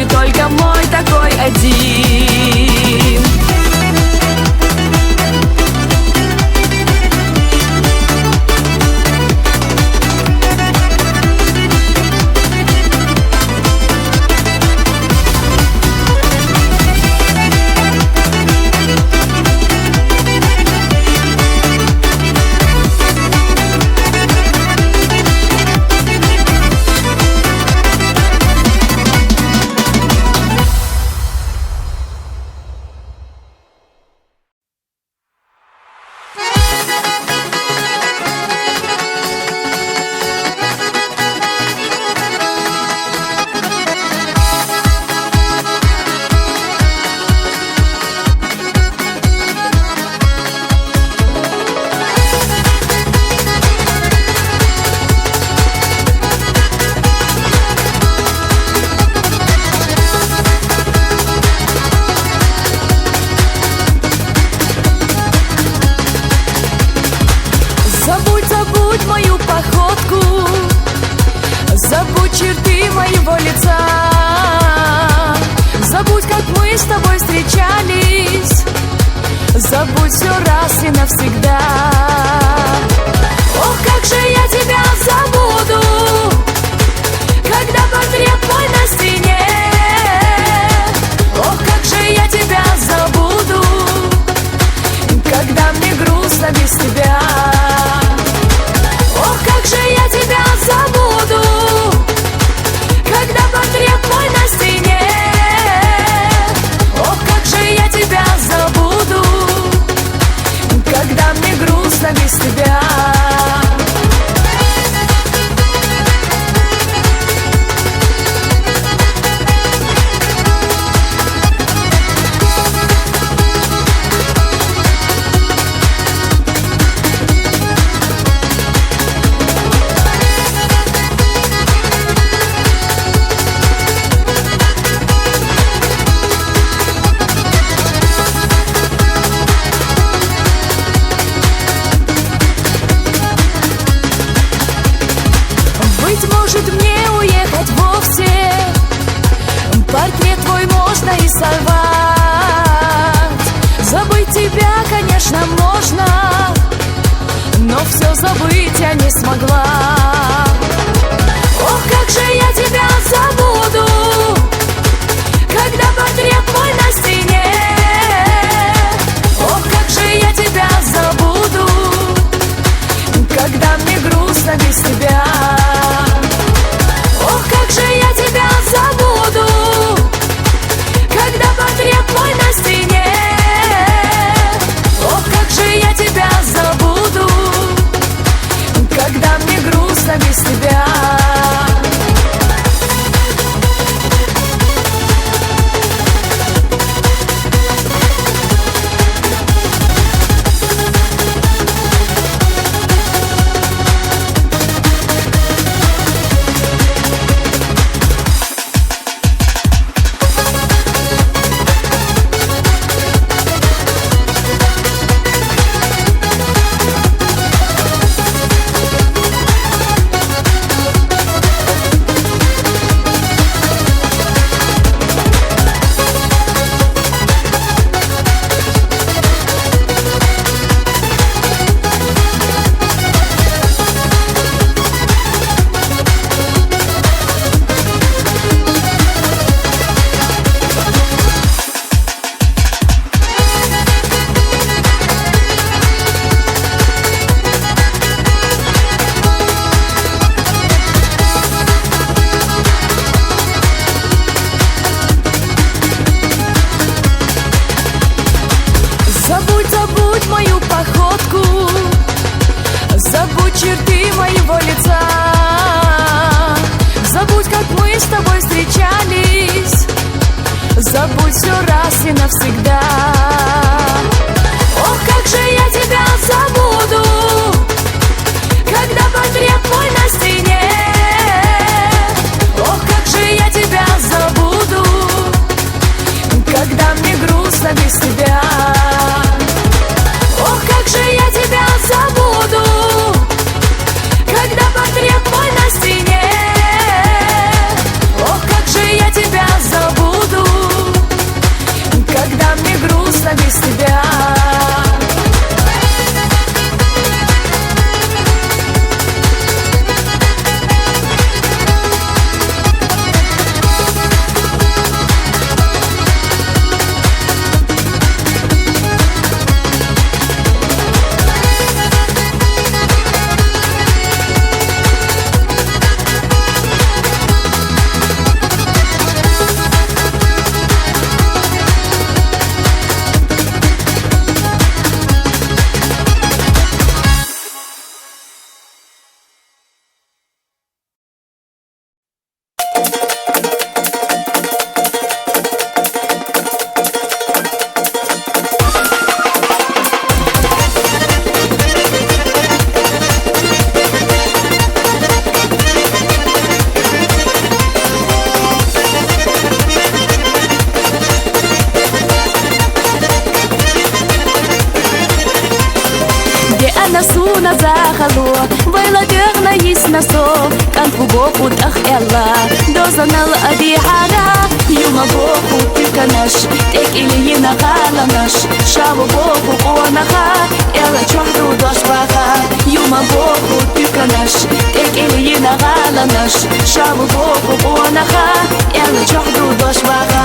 ты только мой такой один. Забудь мою походку, забудь черты моего лица, забудь, как мы с тобой встречались, забудь все раз и навсегда. Ох, как же я тебя забуду, когда портрет мой на стене. Ох, как же я тебя забуду, когда мне грустно без тебя. Ох, как же я тебя забуду, когда портрет мой на стене. Ох, как же я тебя забуду, когда мне грустно без тебя. Может мне уехать вовсе, портрет твой можно и сорвать. Забыть тебя, конечно, можно, но все забыть я не смогла. Ох, как же я тебя забуду, когда портрет мой на стене. Ох, как же я тебя забуду, когда мне грустно без тебя. Ох, как же я тебя забуду, когда портрет мой на стене. Ох, как же я тебя забуду, когда мне грустно без тебя. Забудь мою походку, забудь черты моего лица, забудь, как мы с тобой встречались, забудь все раз и навсегда. Ох, как же я тебя забуду, когда портрет мой на стене. Ох, как же я тебя забуду, когда мне грустно без тебя. Ох, как же я тебя забуду, когда портрет мой на стене. Ох, как же я тебя забуду, суна захало, вайла дерна ясна со, канку боку тах элла, дозанал ади хара, юма боку тика наш, тек или ина хала наш, шаву боку онаха, элла чохду дошваха, юма боку тика наш, тек или ина хала наш, шаву боку онаха, элла чохду дошваха.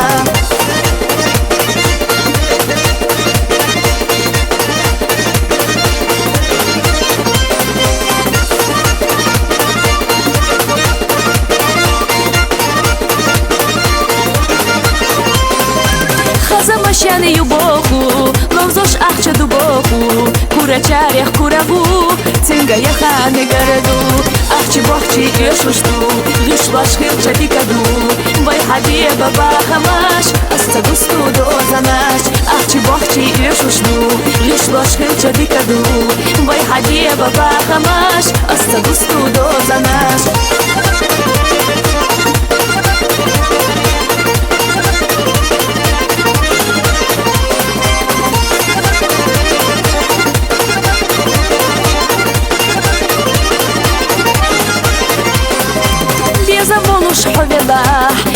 Замашяны юбоку, ловзош ахча дубоку, кура чарех кураву, цинга яханы городу, ахчи бохчи ешушту, лишваш хилча дикаду, вай хади баба хамаш, астагусту дозанаш, ахчи бохчи ешушту, лишваш хилча дикаду, вай хади баба хамаш, астагусту дозанаш.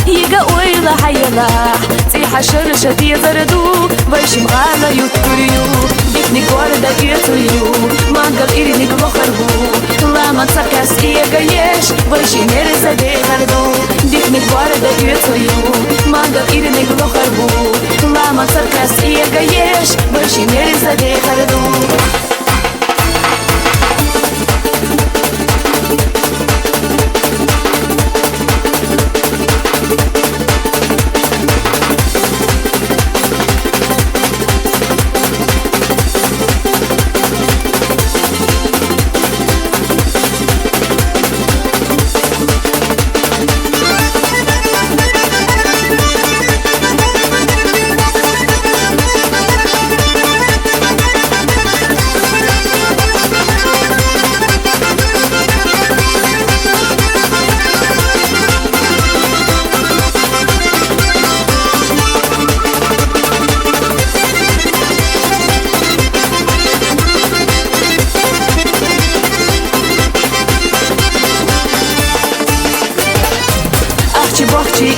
يجا ويلا حيلا تي حشر شتي زردو باش مغالا يتكريو بيكني قواردا يتريو ما قال إيرني بمخربو لا ما تسكس إيجا يش باش نرزا دي غردو بيكني قواردا يتريو ما قال إيرني بمخربو لا ما تسكس إيجا يش باش نرزا دي غردو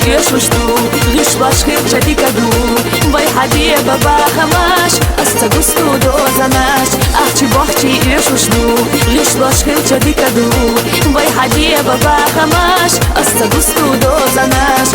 يشوشتو ليش باش خير شدي كدو باي حدي بابا خماش استغستو دوزناش احكي بحكي يشوشتو ليش باش خير شدي كدو باي حدي بابا خماش استغستو دوزناش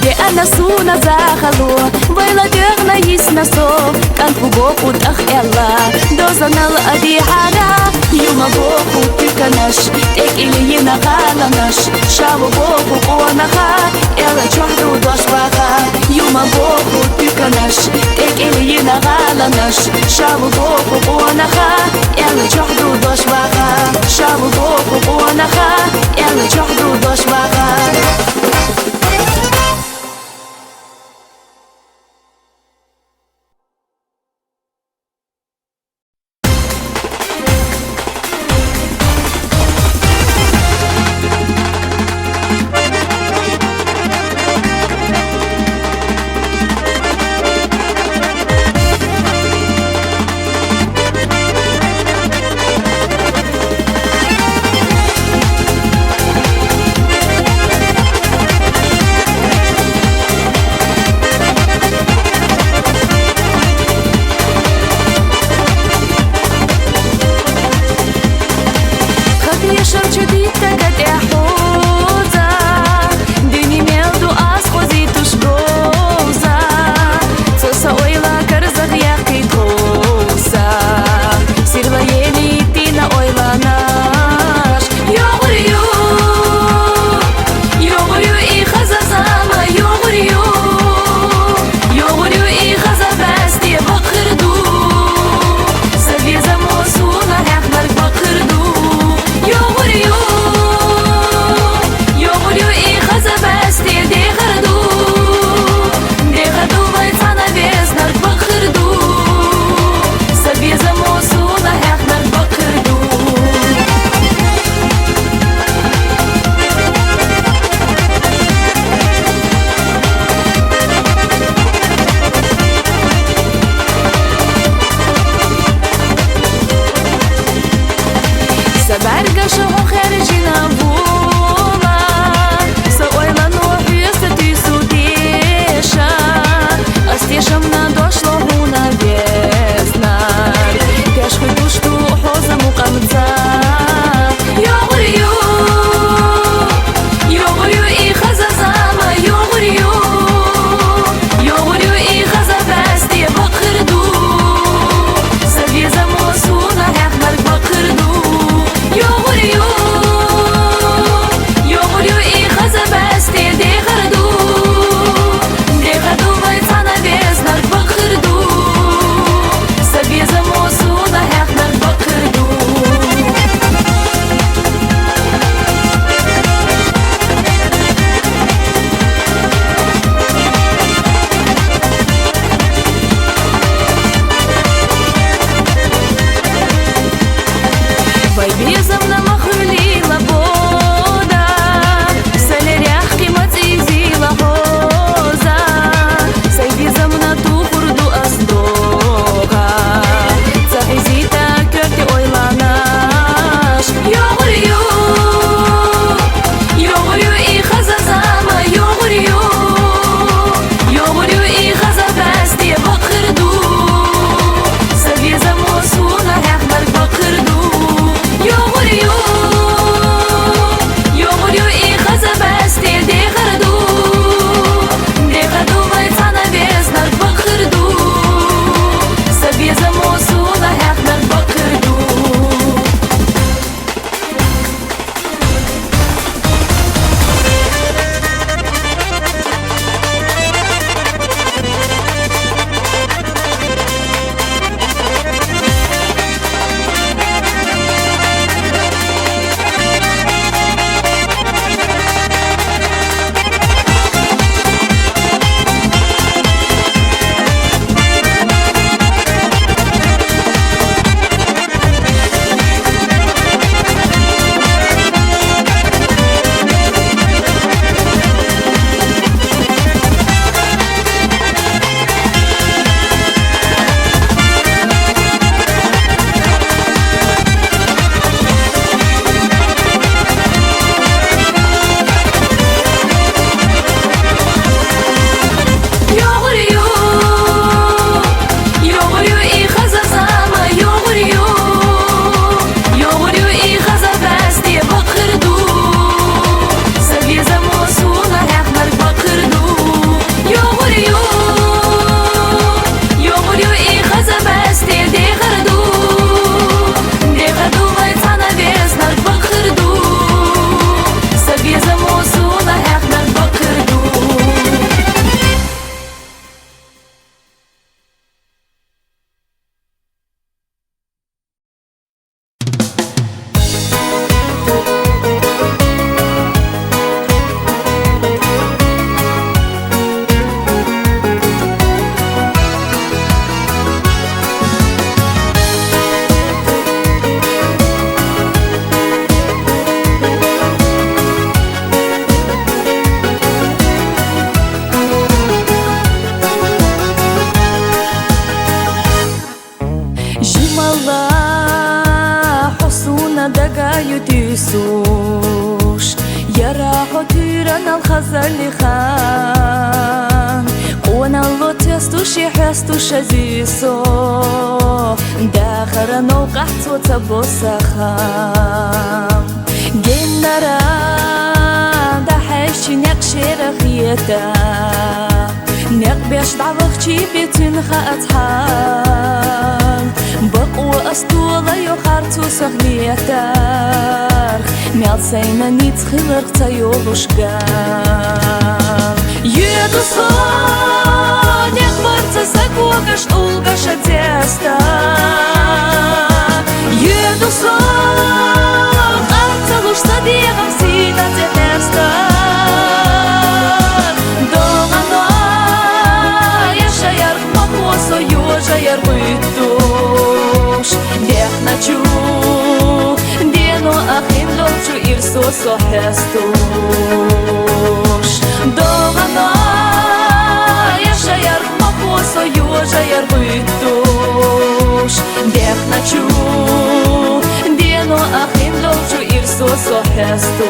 دي انا سونا زاخلو بايلا ديرنا يسنا سو كان بوكو تخ يلا دوزنال ادي حالا يوما بوكو تكناش تك или ينغالناش شابو بوكو قونخا يلا جوحدو دوشباخا يوما بوكو تكناش تك или ينغالناش شابو بوكو قونخا يلا جوحدو دوشباخا شابو بوكو قونخا يلا جوحدو دوشباخا سوش يرى خطيرنا الخزل خان قونا الله تستوشي حستوش زيسو داخر نوقع تبو سخام جنرا دحش نقشر خيتا نقبش دعوخشي بيتن خاتحال بقوة أسطولة يخارتو سخليتار ميالسينا نيتخلر تيولوشقال يدو صان يخبرت ساكوغش أولغش تيستا يدو صان أرتلوش صديقم سينا تيستا دوغانا يشاير مقوصو يوجاير ويتوش ديخناچو دينو أخين لوچو إرسو سوحستوش دوغانا يشاير مقوصو يوجاير ويتوش ديخناچو دينو أخين لوچو إرسو سوحستوش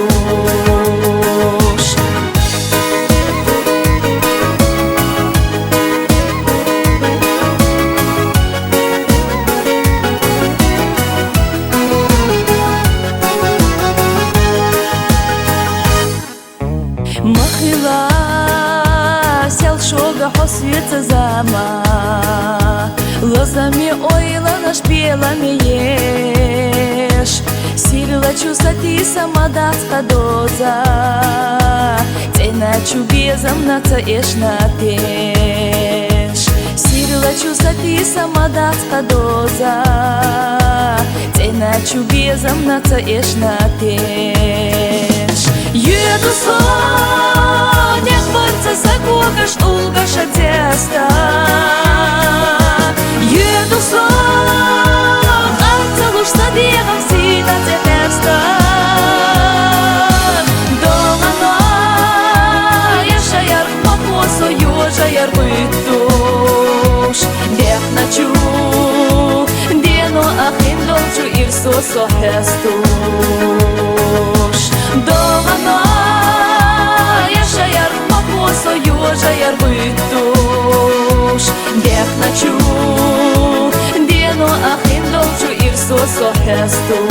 مخيلا سيل شوغا حسيت زاما لازمي ойланаш пелами еш сирилачу сати самадатска доза ценачу безам наца еш натеш сирилачу сати самадатска доза ценачу безам наца еш натеш Еду сон, як борца сакогаш улгаша теста Еду сон, арцалуш садегам сина теста Доғана, яшаяр мақосо ёжаяр быттуш Дехначу, дено ахин лолчу ирсо сохестуш Доғана, яшаяр мақосо ёжаяр быттуш Дехначу, дено ахин лолчу ирсо сохестуш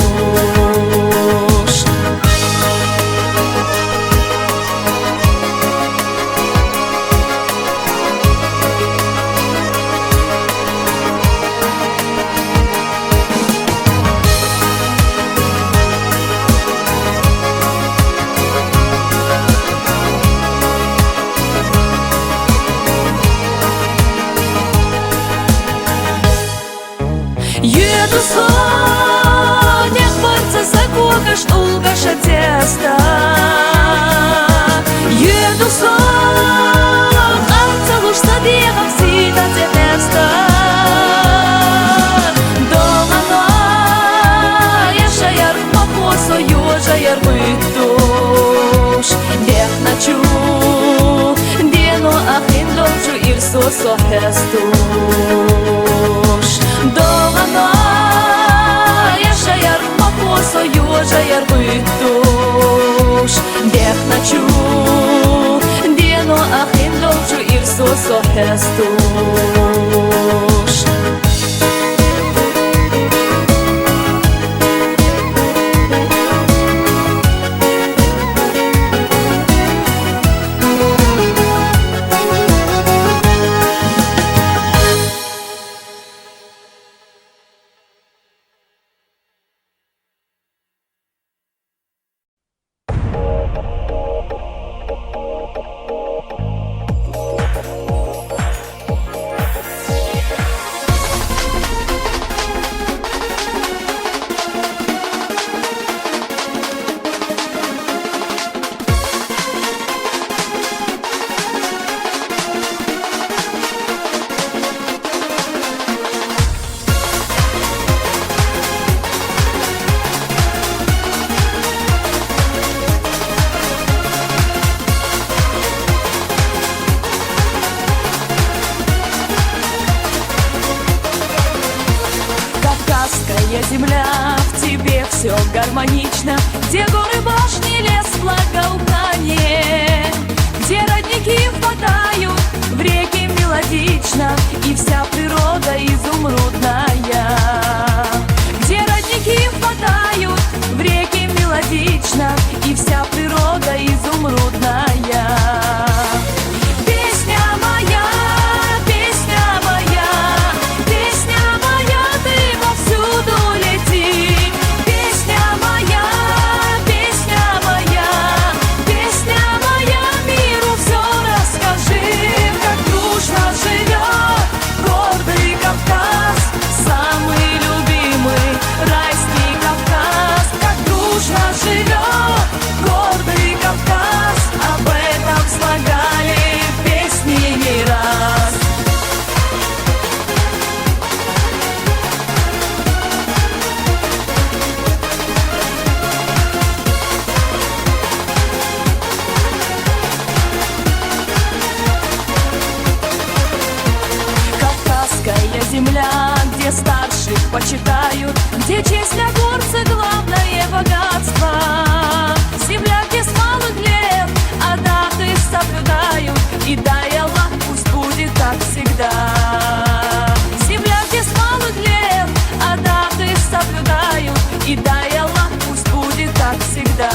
Еду сон, як борца сакогаш улгаша теста Еду сон, арцалуш садегам сина теста Доғана, яшаяр мақосо ёжаяр быттуш Дехначу, дено ахин лолчу ирсо сохестуш Доғана, яшаяр мақосо ёжаяр быттуш Дехначу, дено ахин лолчу ирсо сохестуш земля, в тебе все гармонично. где горы, башни, лес, благоухание, где родники впадают в реки мелодично, и вся природа изумрудная. Где родники впадают в реки мелодично, и вся природа изумрудная. Песня моя, песня моя, песня моя, ты повсюду лети. Песня моя, песня моя, песня моя, миру все расскажи, как дружно живет гордый Кавказ, самый любимый райский Кавказ. Как дружно живет гордый Кавказ, об этом слагали песни не раз. Кавказская земля, где старших почитают, где честь для горца главное богатство. Земля, где с малых лет адаты соблюдают, и дай Аллах, пусть будет так всегда. Земля, где с малых лет адаты соблюдают, и дай Аллах, пусть будет так всегда.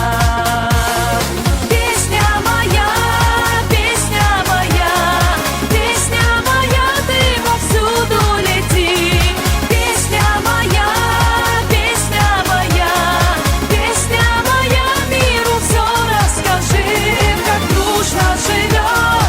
Песня моя, песня моя, песня моя, ты повсюду лети. Песня моя, песня моя, песня моя, миру все расскажи, как дружно живет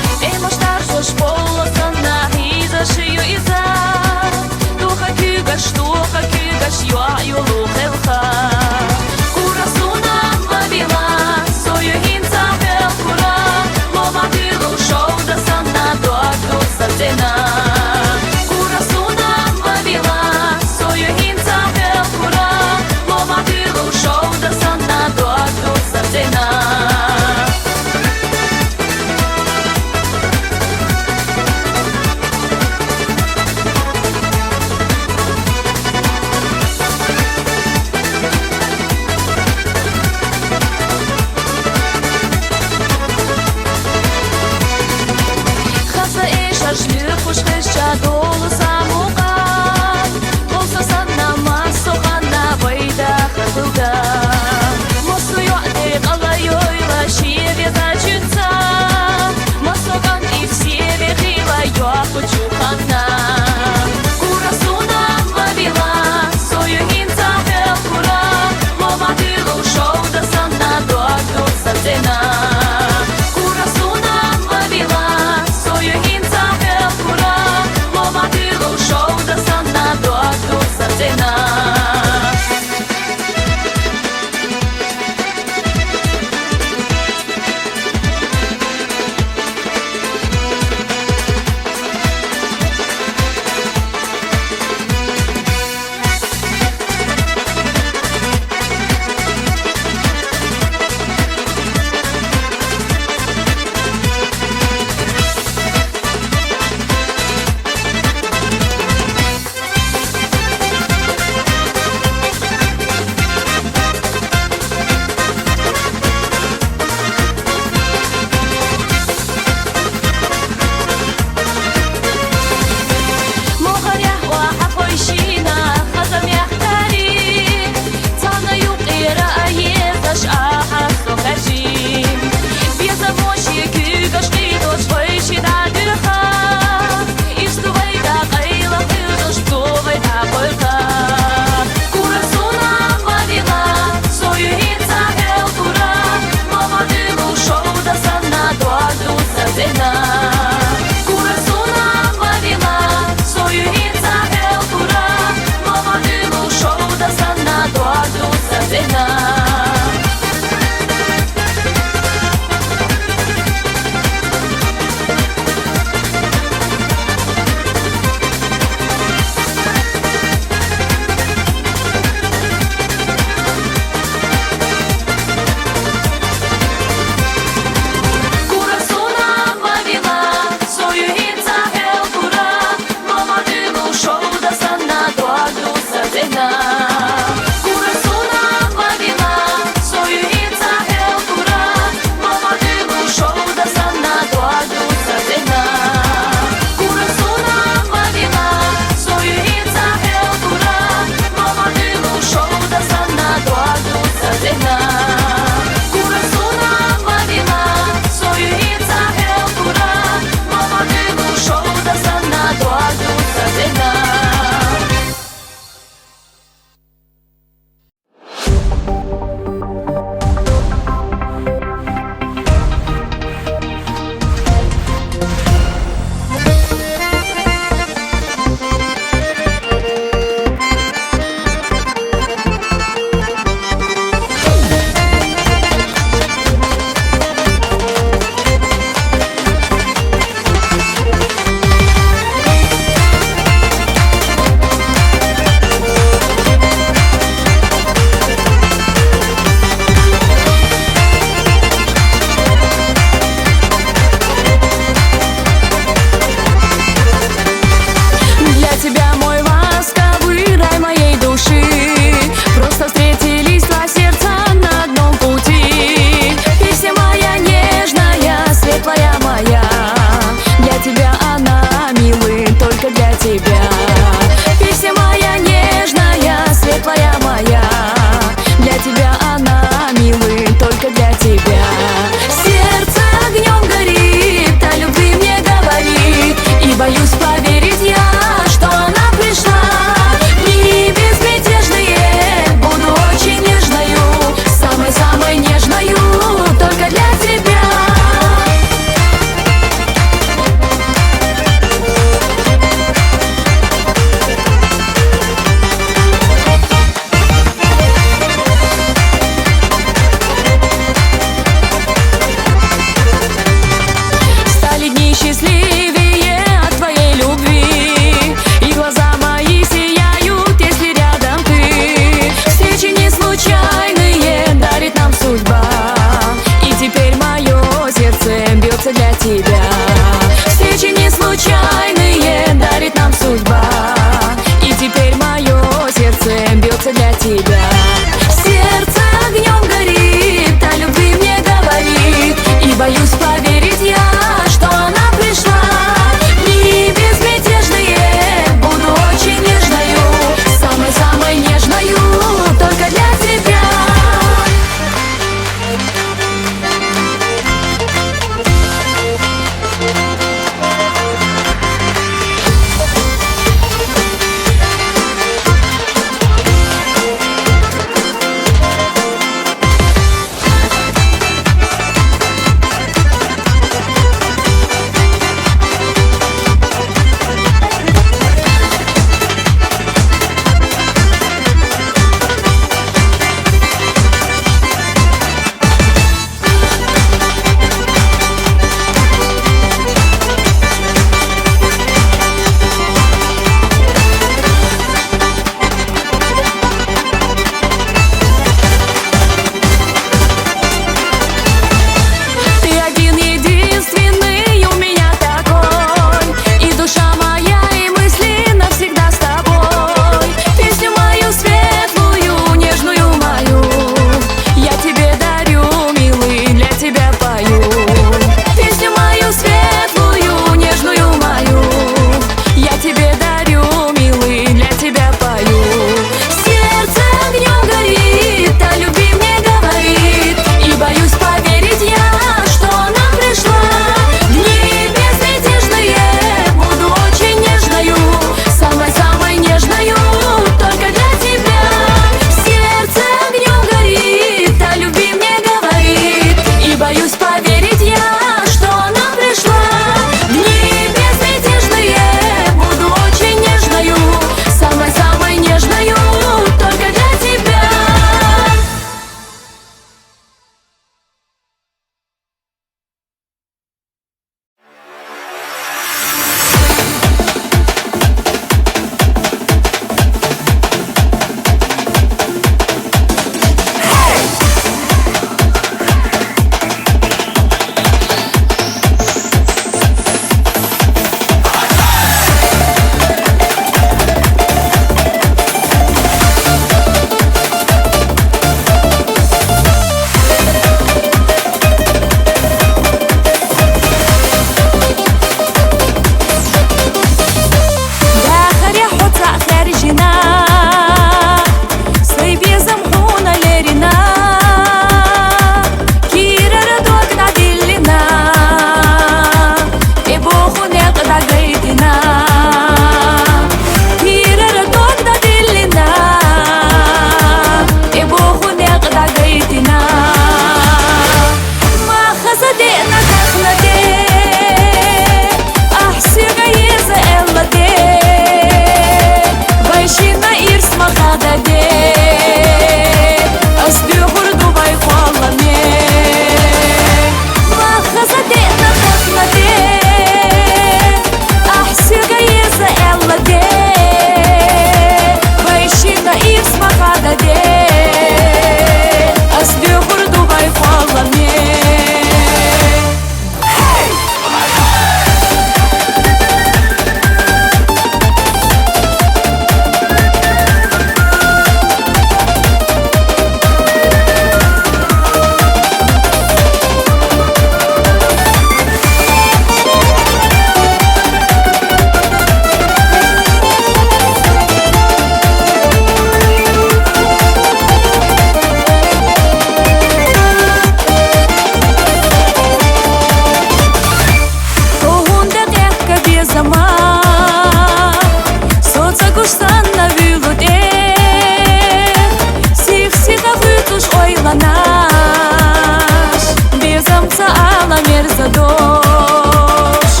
ала мерза дождь.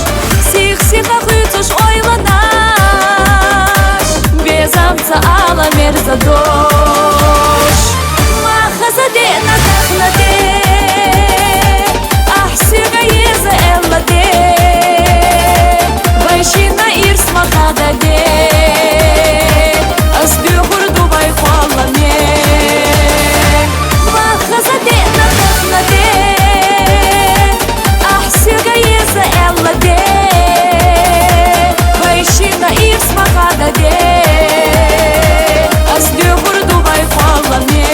Сих-сиха хыцуш ойланаш, безамца ала мерза дождь. Махазаде натахнаде, ахсига еза элладе, вайшина ирс махададе, асбю хурду вайхуаламе. Махазаде натахнаде, ахсига еза элладе, вайшина ирс махададе, асбю хурду вайхуаламе.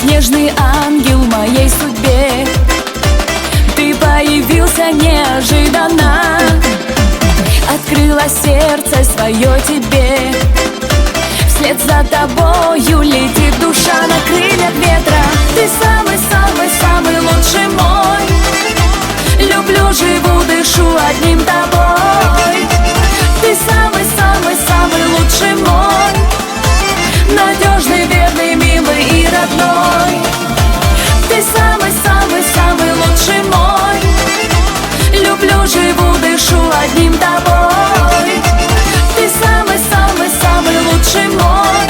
Нежный ангел в моей судьбе, ты появился неожиданно, открыла сердце свое тебе. Вслед за тобою летит душа на крыльях ветра. Ты самый-самый-самый лучший мой. Люблю, живу, дышу одним тобой. Ты самый-самый-самый лучший мой. Надежный, верный, милый и родной. Ты самый-самый-самый лучший мой. Люблю, живу, дышу одним тобой. Ты самый-самый-самый лучший мой.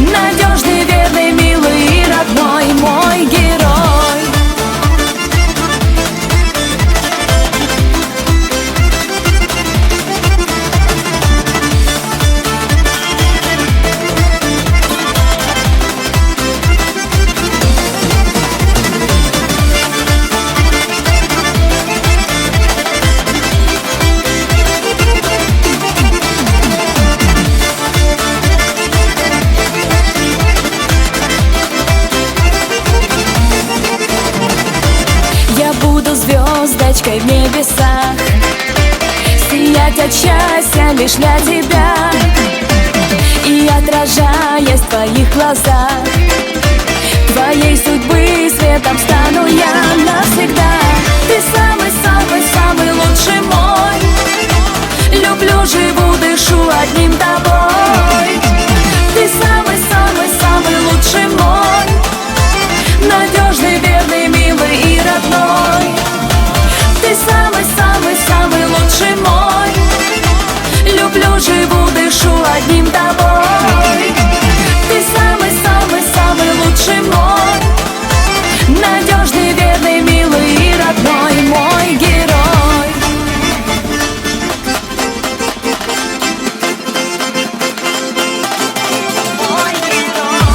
Надежный, верный, милый и родной, мой герой. счастья лишь для тебя. И отражаясь в твоих глазах, твоей судьбы светом стану я навсегда. Ты самый-самый-самый лучший мой. Люблю, живу, дышу одним тобой. Ты самый-самый-самый лучший мой. Надежный, верный, милый и родной. Ты самый-самый-самый лучший мой. Люблю, живу, дышу одним тобой. Ты самый-самый-самый лучший мой. Надежный, верный, милый и родной, мой герой. Мой герой.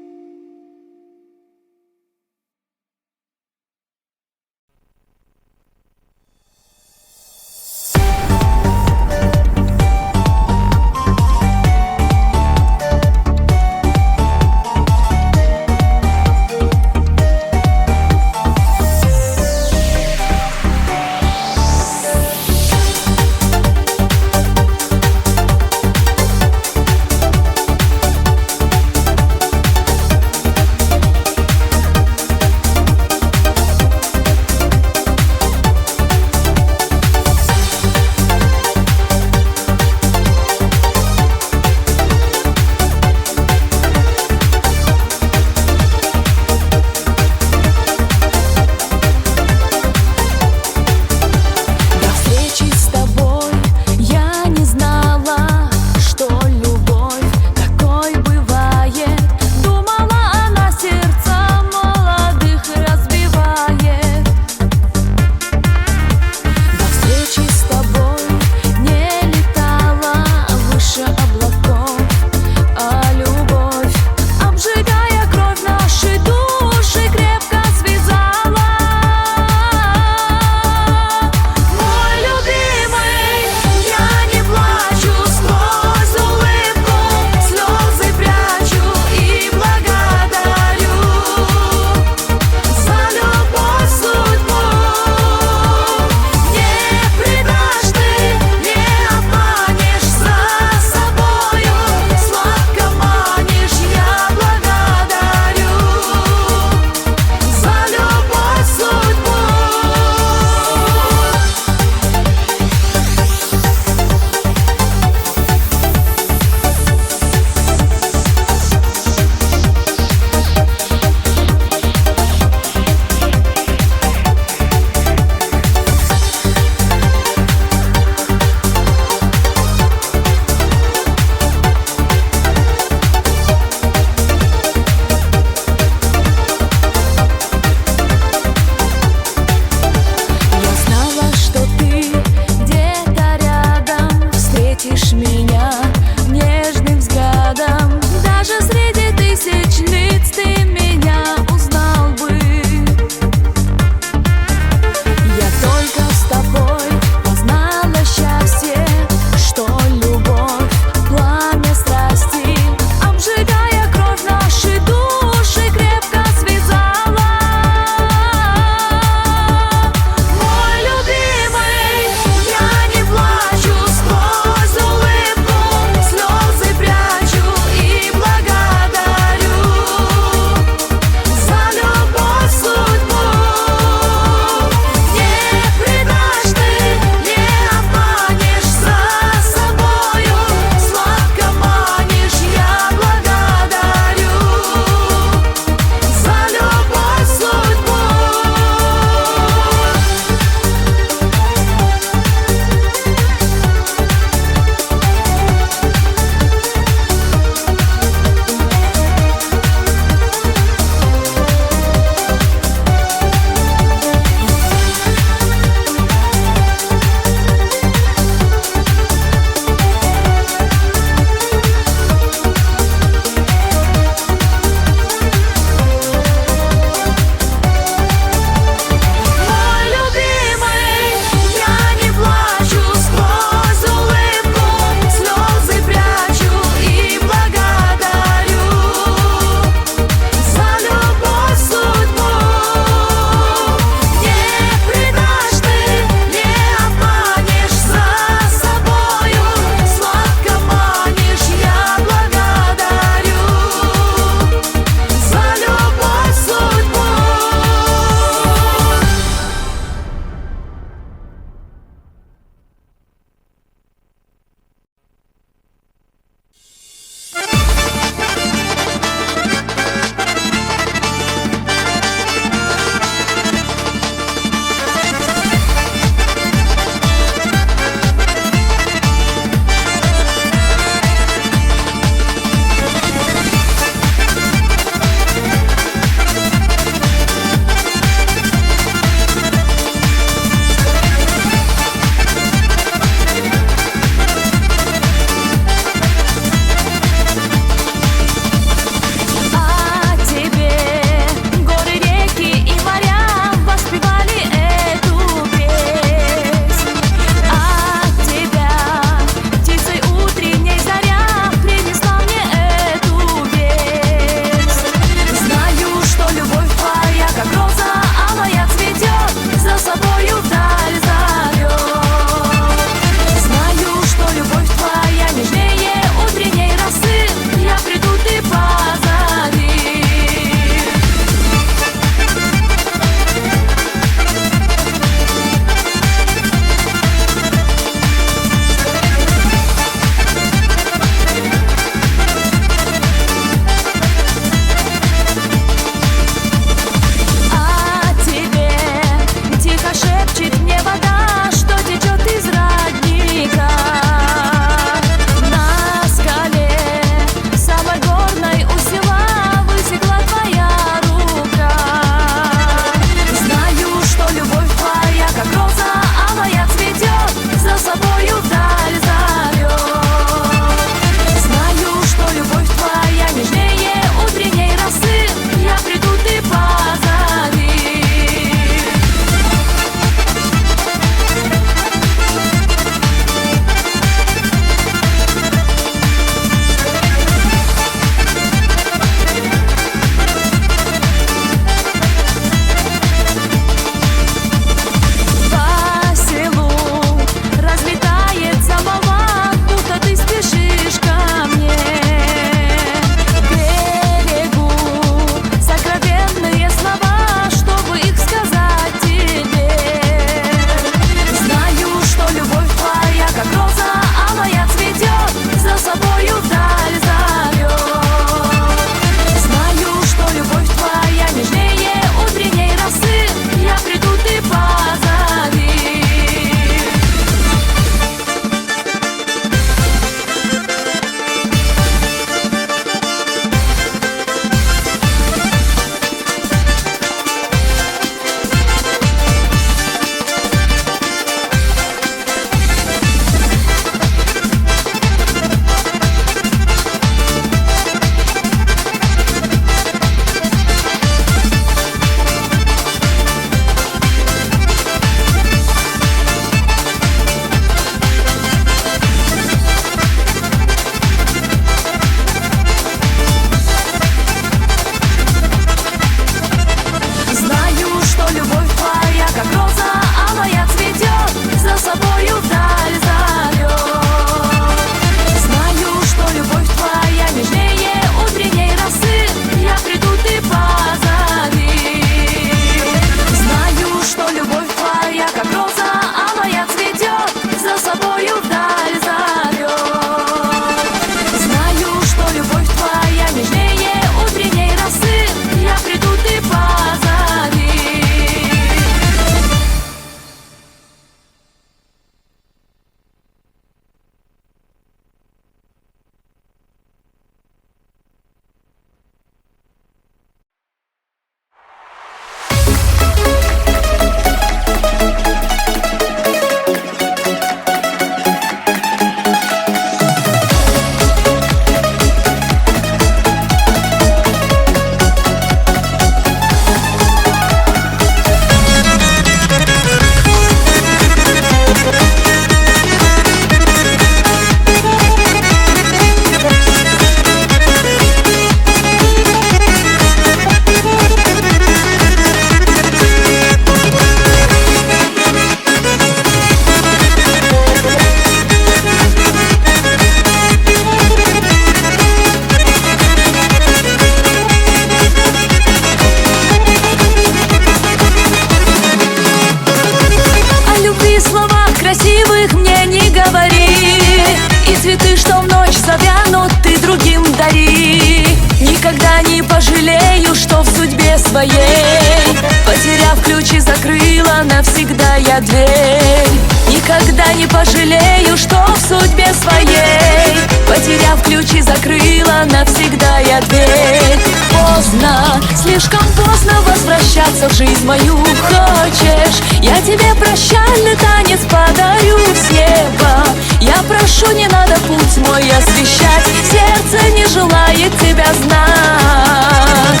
моя дверь. Никогда не пожалею, что в судьбе своей, потеряв ключи, закрыла навсегда я дверь. Поздно, слишком поздно возвращаться в жизнь мою. Хочешь, я тебе прощальный танец подарю с неба? Я прошу, не надо путь мой освещать, сердце не желает тебя знать.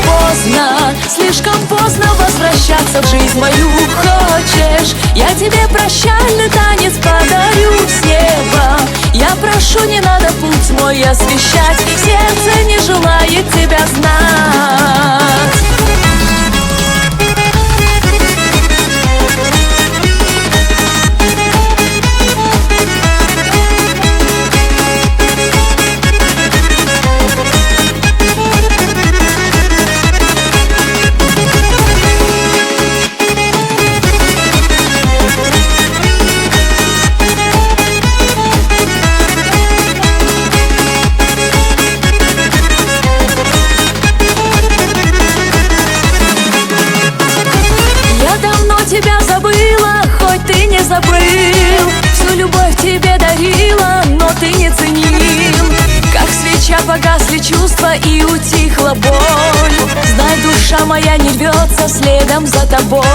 Поздно, слишком поздно возвращаться в жизнь мою. Хочешь, я тебе прощальный танец подарю с неба? Я прошу, не надо путь мой освещать, сердце не желает тебя знать. Тебя забыла, хоть ты не забыл. Всю любовь тебе дарила, но ты не ценил. Как свеча погасли чувства и утихла боль. Знай, душа моя не рвется следом за тобой.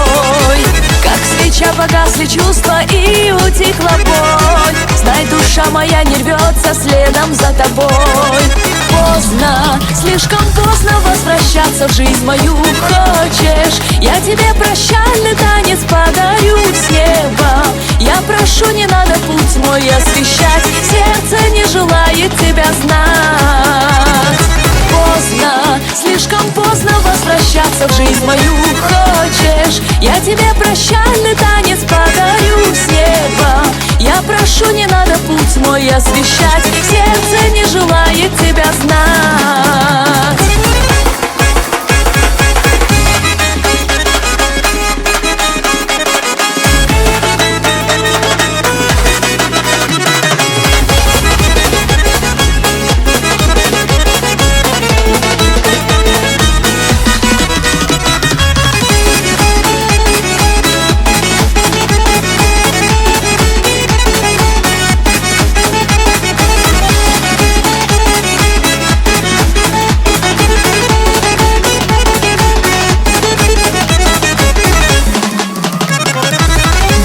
Как свеча погасли чувства и утихла боль. Знай, душа моя не рвется следом за тобой. Поздно, слишком поздно возвращаться в жизнь мою. Хочешь, я тебе прощальный танец подарю с неба? Я прошу, не надо путь мой освещать, сердце не желает тебя знать. Поздно, слишком поздно возвращаться в жизнь мою. Хочешь, я тебе прощальный танец подарю с неба? Я прошу, не надо путь мой освещать, сердце не желает тебя знать.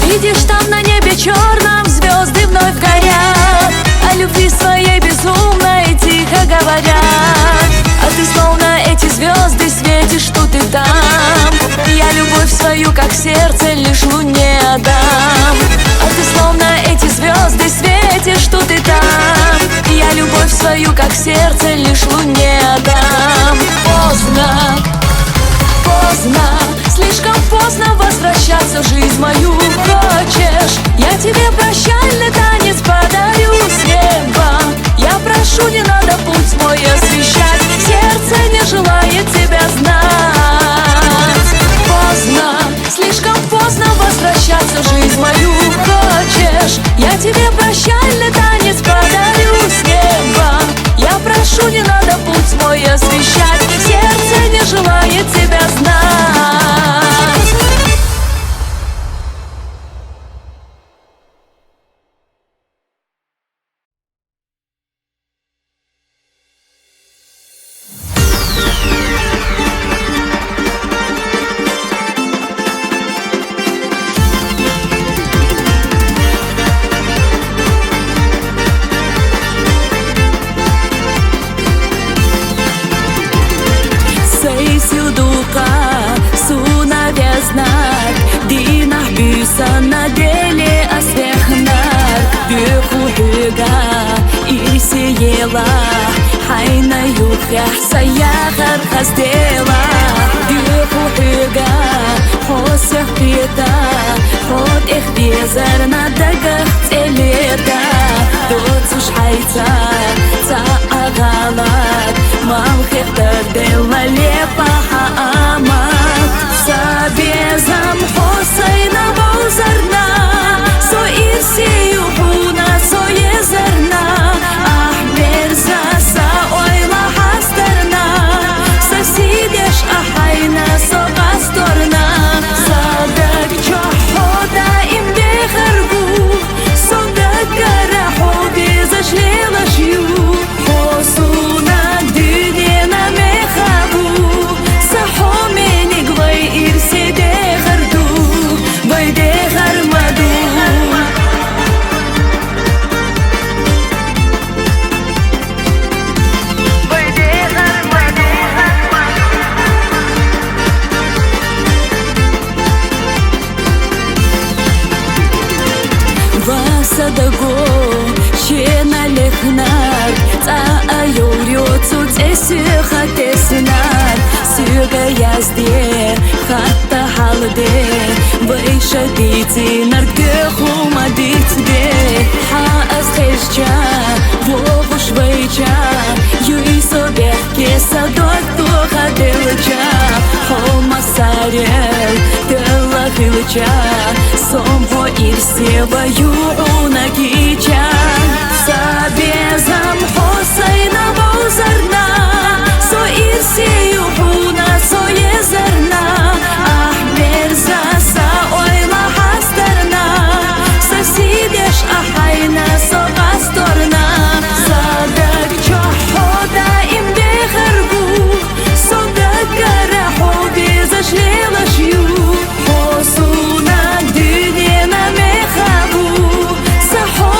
Видишь, там на небе черном звезды вновь горят, о любви своей безумной тихо говорят. А ты словно эти звезды светишь тут и там. Я любовь свою, как сердце, лишь луне отдам. А ты словно эти звезды светишь тут и там. Я любовь свою, как сердце, лишь луне отдам. Поздно, поздно, слишком поздно возвращаться в жизнь мою. Хочешь, я тебе прощальный танец подарю с неба? Я прошу, не надо путь мой освещать, сердце не желает тебя знать. Поздно, слишком поздно возвращаться в жизнь мою. Хочешь, я тебе прощальный танец подарю с неба? Я прошу, не надо путь мой освещать, сердце не желает тебя знать. На деле освехнар бюхуга и сиела хайна юхя саяхар хаздела бюхуга хосех пита ход их безар на дагах целета доцуш хайца ца агалат мамхехтар дела лепа хаамат сабезам хосайна баузарна со ирсию хуна со езарна ахмерза са ойла хастарна сосидеш ахайна со гасторна садак чохода دي ويشا ديتي نرجخو ما ديت دي حاس خشجا ووش ويجا يويسو بيحكي صدوك توخا دلجا حوما ساريل دلا خلجا صومبو إرسيبا يوعونا كيجا سابيزام حسينا بوزرنا سو إرسي يوعونا سو يزرنا أحمرزا ساويلا حسترنا سسيدش أحينا سو غسترنا صدق جحودا إم بخربو صدق رحو بيزش ليلشيو حسونا دنينا مخابو صحو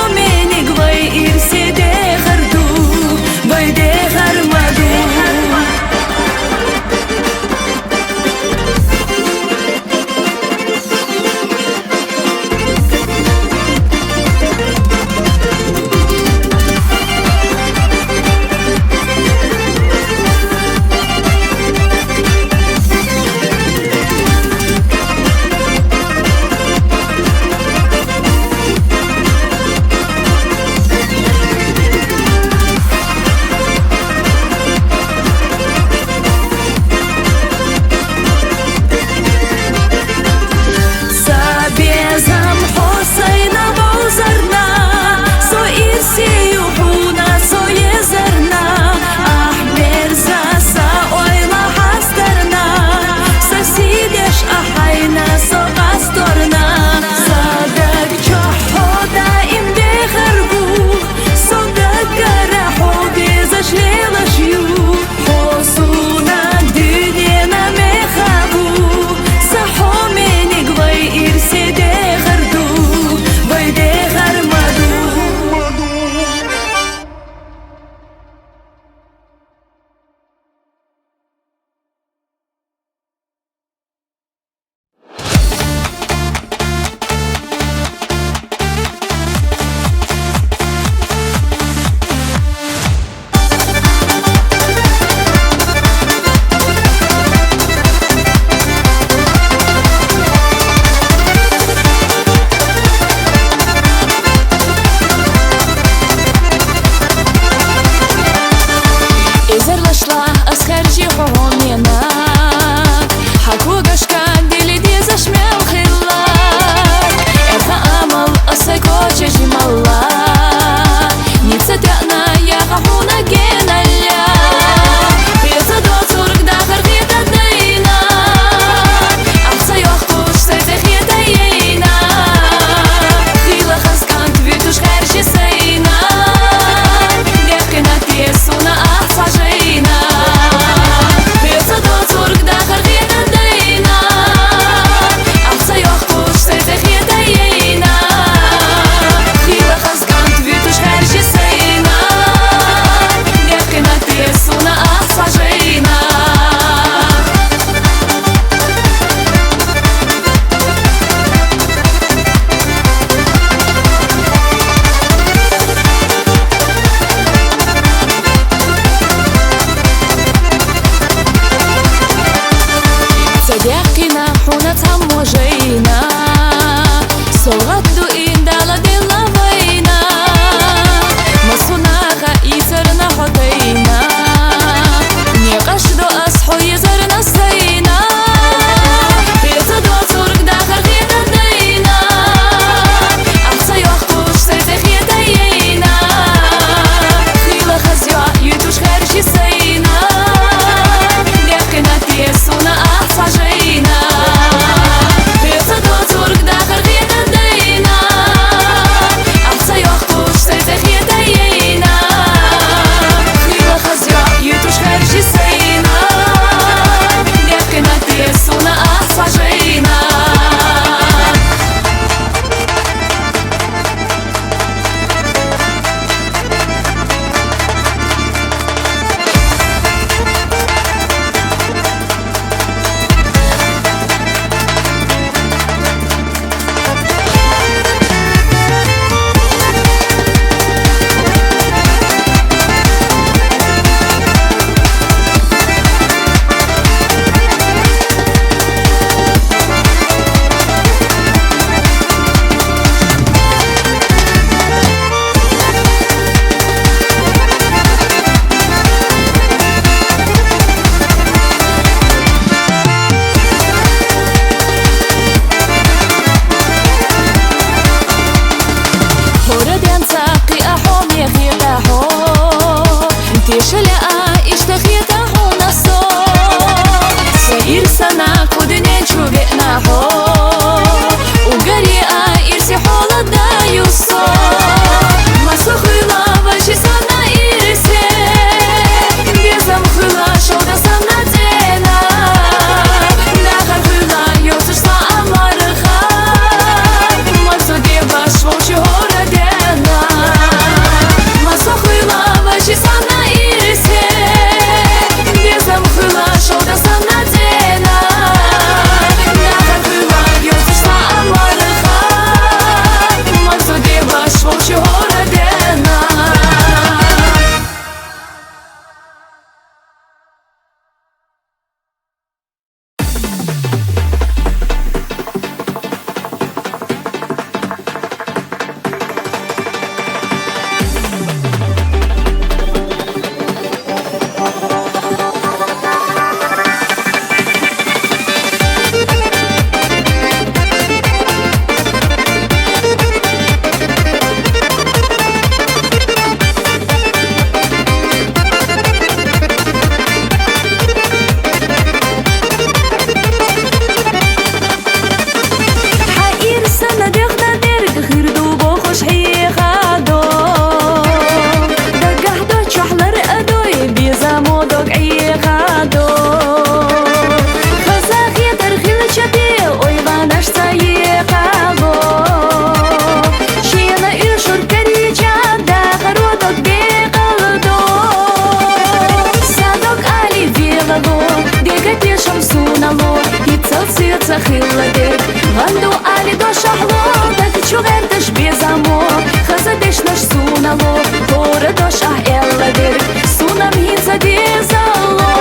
خيلدك غندو علي دو شهلو دك چوغردش بيزامو خزدش نش سونالو تور دو شه элладер сунам хинца дезало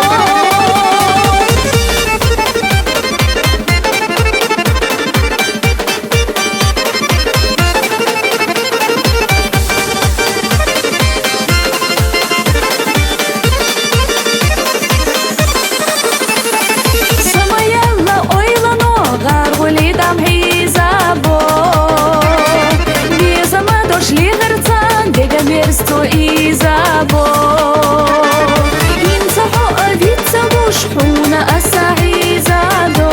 Мерсто и забо Инцахо авица лушхуна асахи задо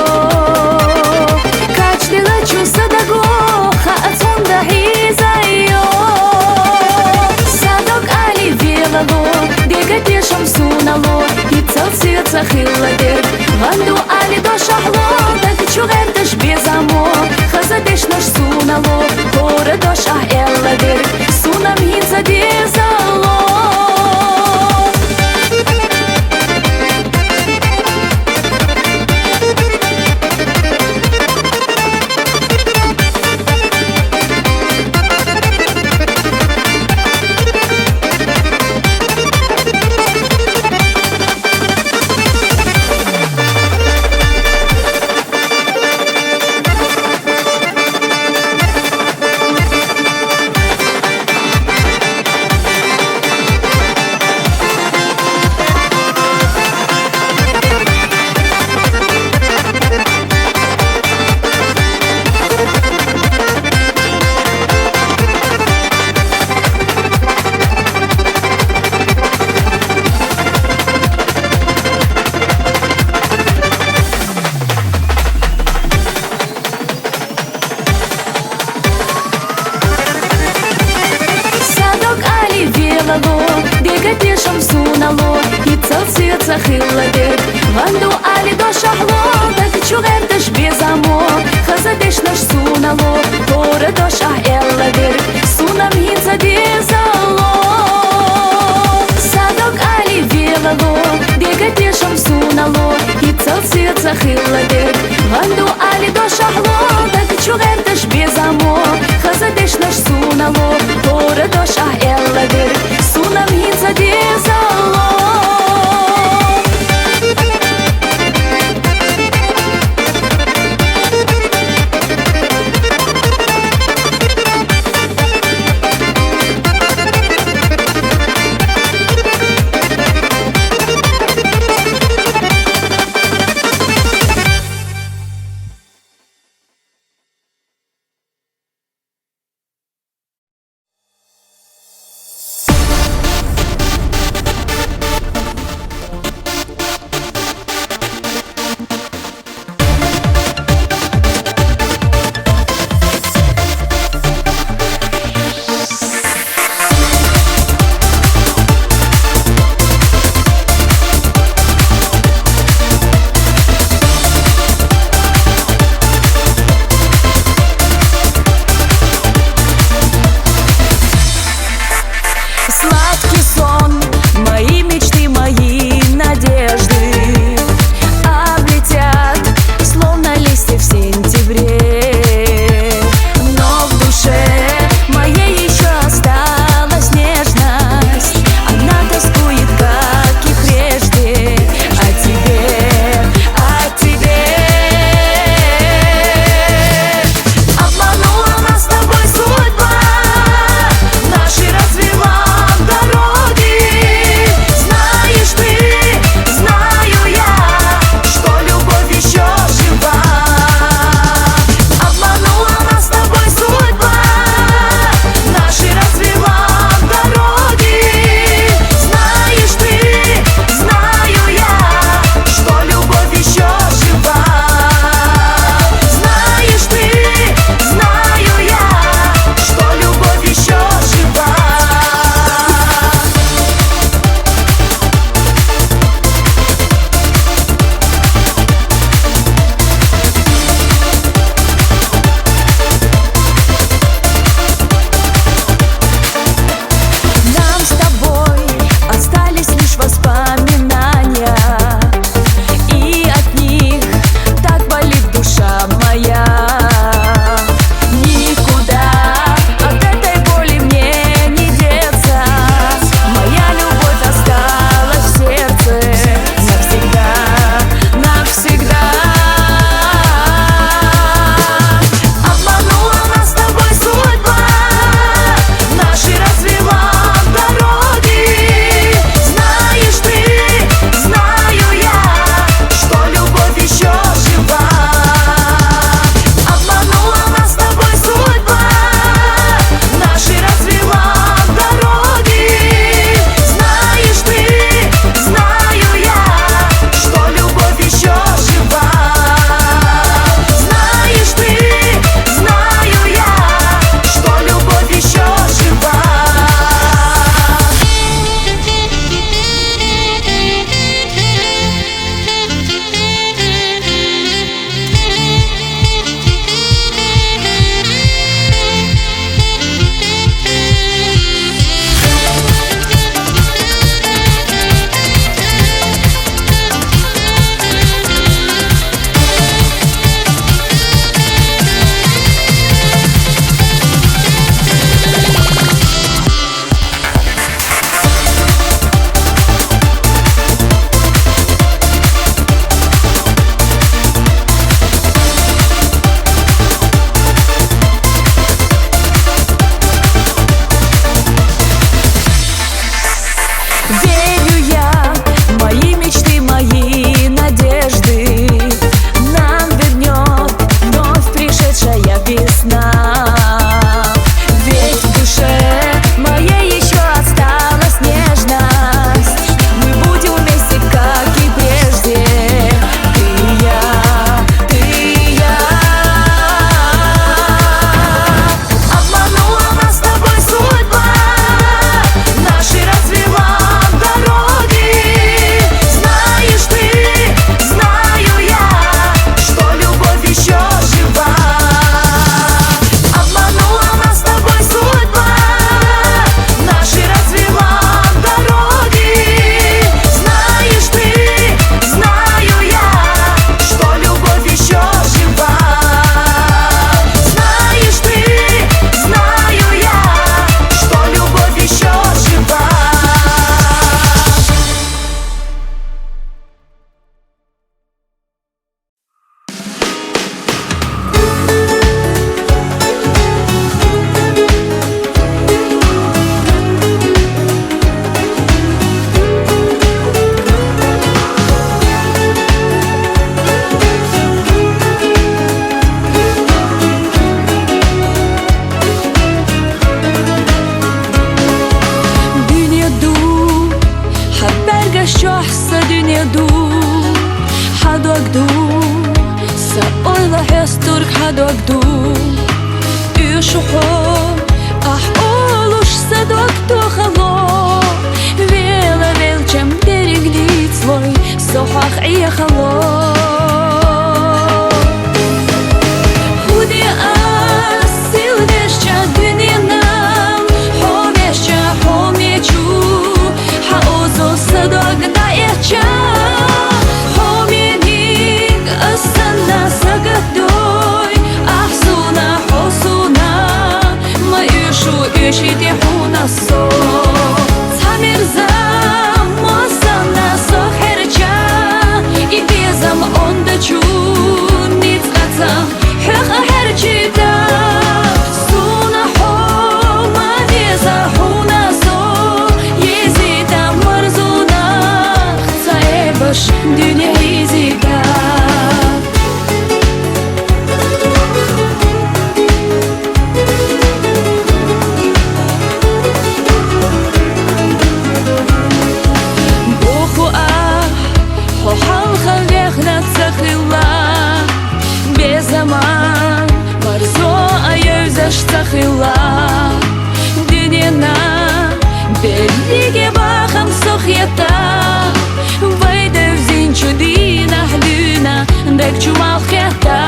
Качдела чуса даго хаацон дахи зайо Садок али велало Дега пешам сунало Ицал сердца хилладер Ганду али до шахло Так чугердеш безамо Хазадеш наш сунало Тора до шах элладер Сунам хинца дезало Дега пешам сунало Ицал сердца хилладер Ганду али до шахло Так чугердеш безамо Хазадеш наш сунало Тора до шах элладер Сунам хинца дезало Садок али велало Дега пешам сунало Ицал сердца хилладер Ганду али до шахло Так чугердеш безамо Хазадеш наш сунало Тора до шах элладер Сунам хинца дезало dünyadu hadogdu sa oyla hesturk hadogdu Üşuho ah oluş sadogdu halo Vela velcem deriglit svoj sohach iya halo Дюнена белиге бахам сохята Вайда взин чудина хдюна Дек чумал хета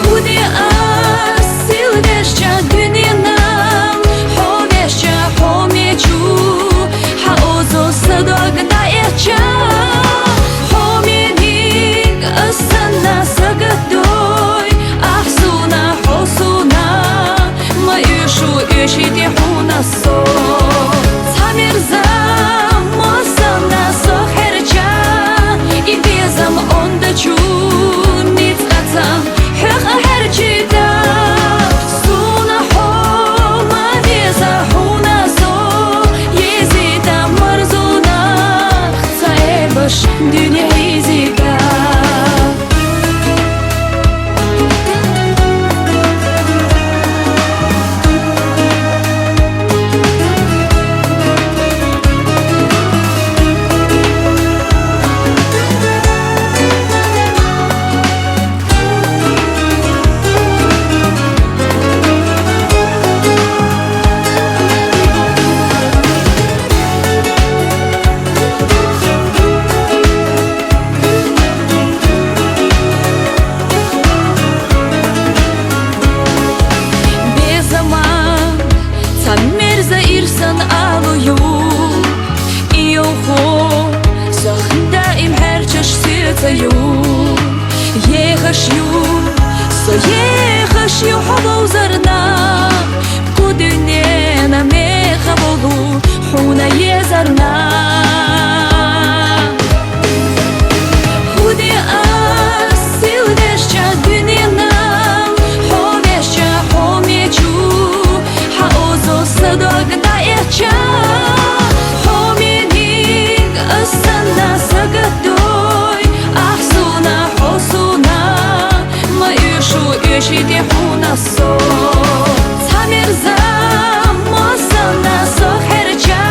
Худи асил веща дюнена Хо веща хо мечу Ха озо садок да яча Хо меник асана сагату Üşüdü huna so Tamirza Mosana so herca I bezam onda çun Nic atsam Hıqa hercida Suna homa Veza huna so Yezida marzuna Hsa ebaş Dünya izida Ехаш ю хаву зарна Кудюне на меха болу Хуна езарна Худи асил веща дюнена Хо веща хо мечу Ха озо садок да яча Хо меник асана сагатуй Ахсуна хосуна Üşüdü huna so Tamirza Mosana so herca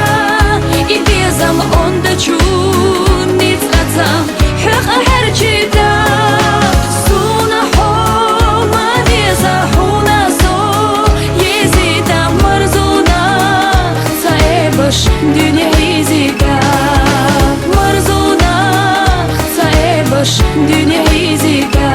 I bezam onda çun Nic atsam Hıqa hercida Suna homa Veza huna so Yezida marzuna Hsa ebaş Dünya izida Marzuna Hsa ebaş Dünya izida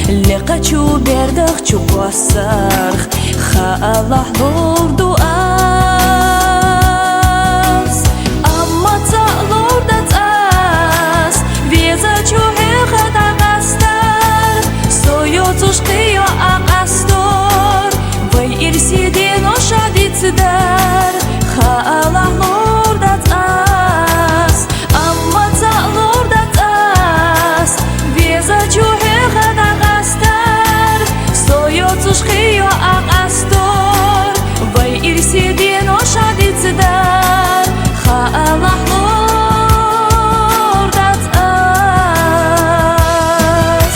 Лека чу бердах чу басарх Allah lordu as Amma ca lorda as Vieza čuhe khada gastar Soyo cushqiyo aqastor Vay irsidin o shaditsidar Allah lorda as Amma ca lorda as Vieza čuhe khada gastar Soyo cushqiyo aqastor Vay irsidin o shaditsidar Allah lorda as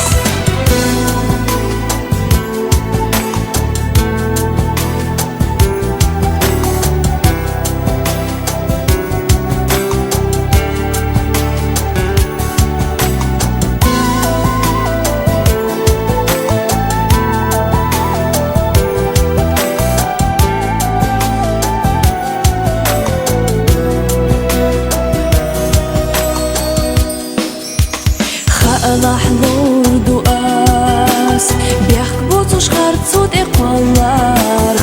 Allah lordu as Bях bocuş hartsut eqallar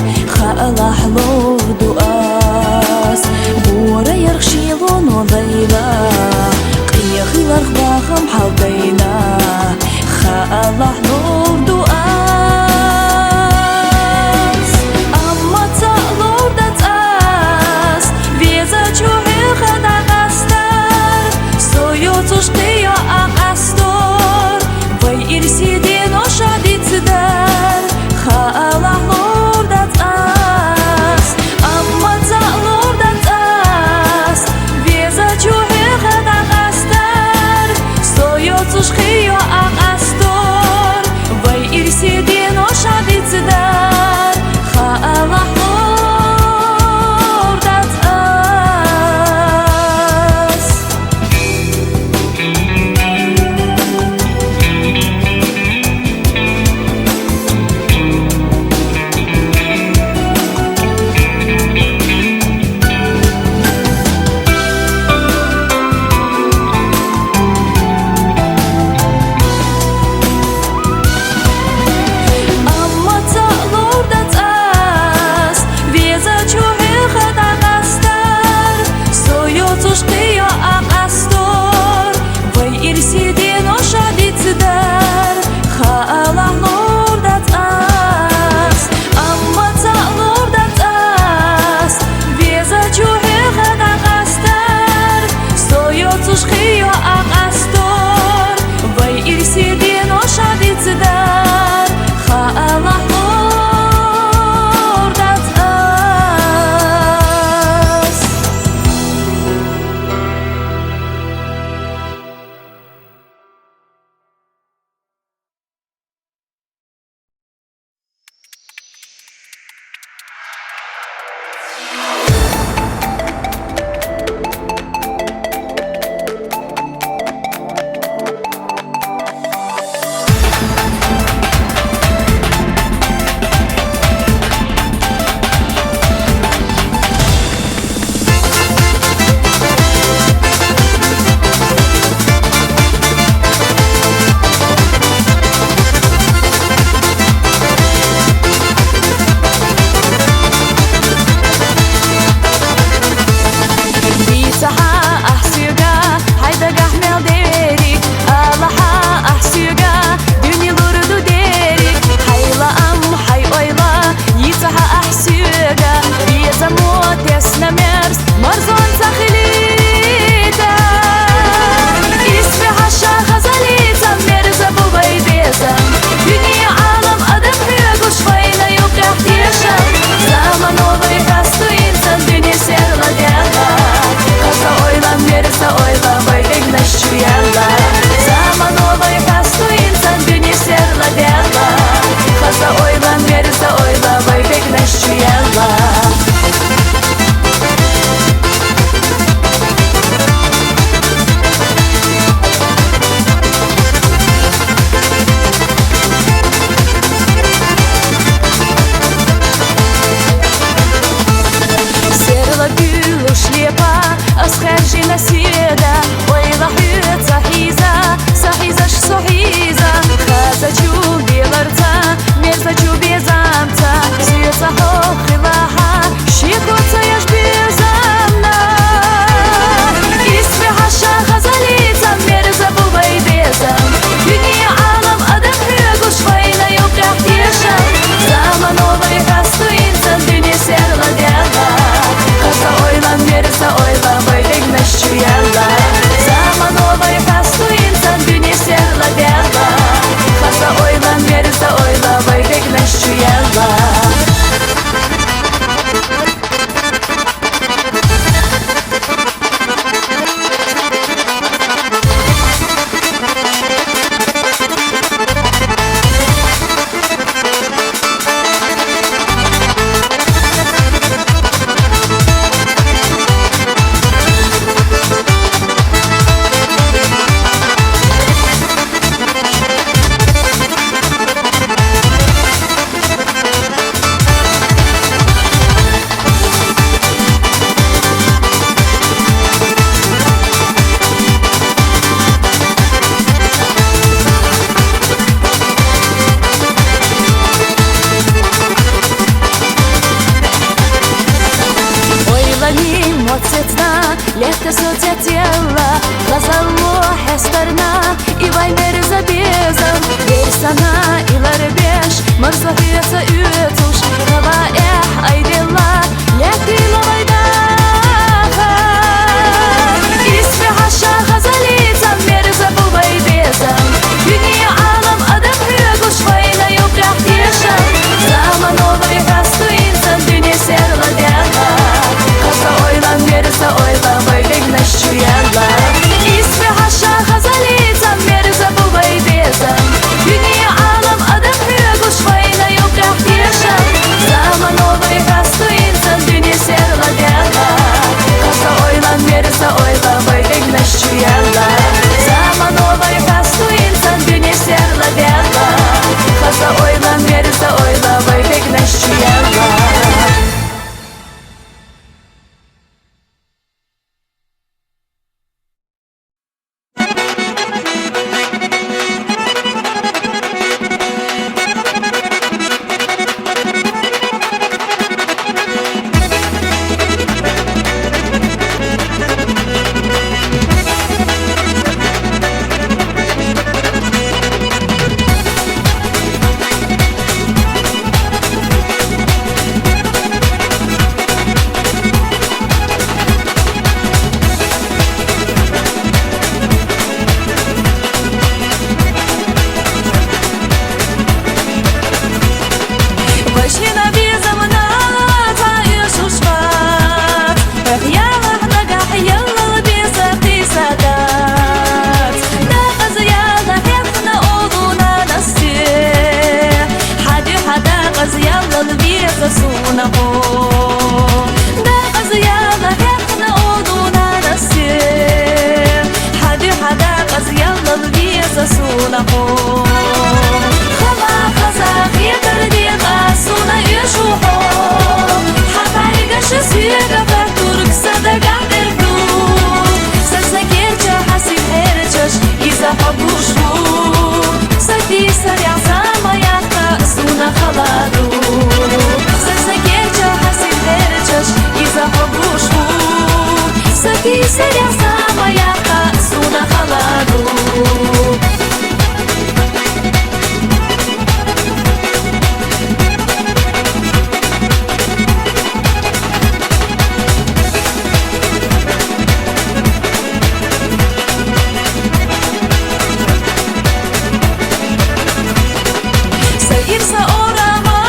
Allah lordu as Bora yarxshilon odayla Qiyakhilar xbaqam haldayla Allah lordu as Amma ca lorda as Vieza čuhe khada gastar Soyo cushqiyo aqastor Vay irsidin o shaditsidar Allah lorda as серия самая хасуна халаду. Серия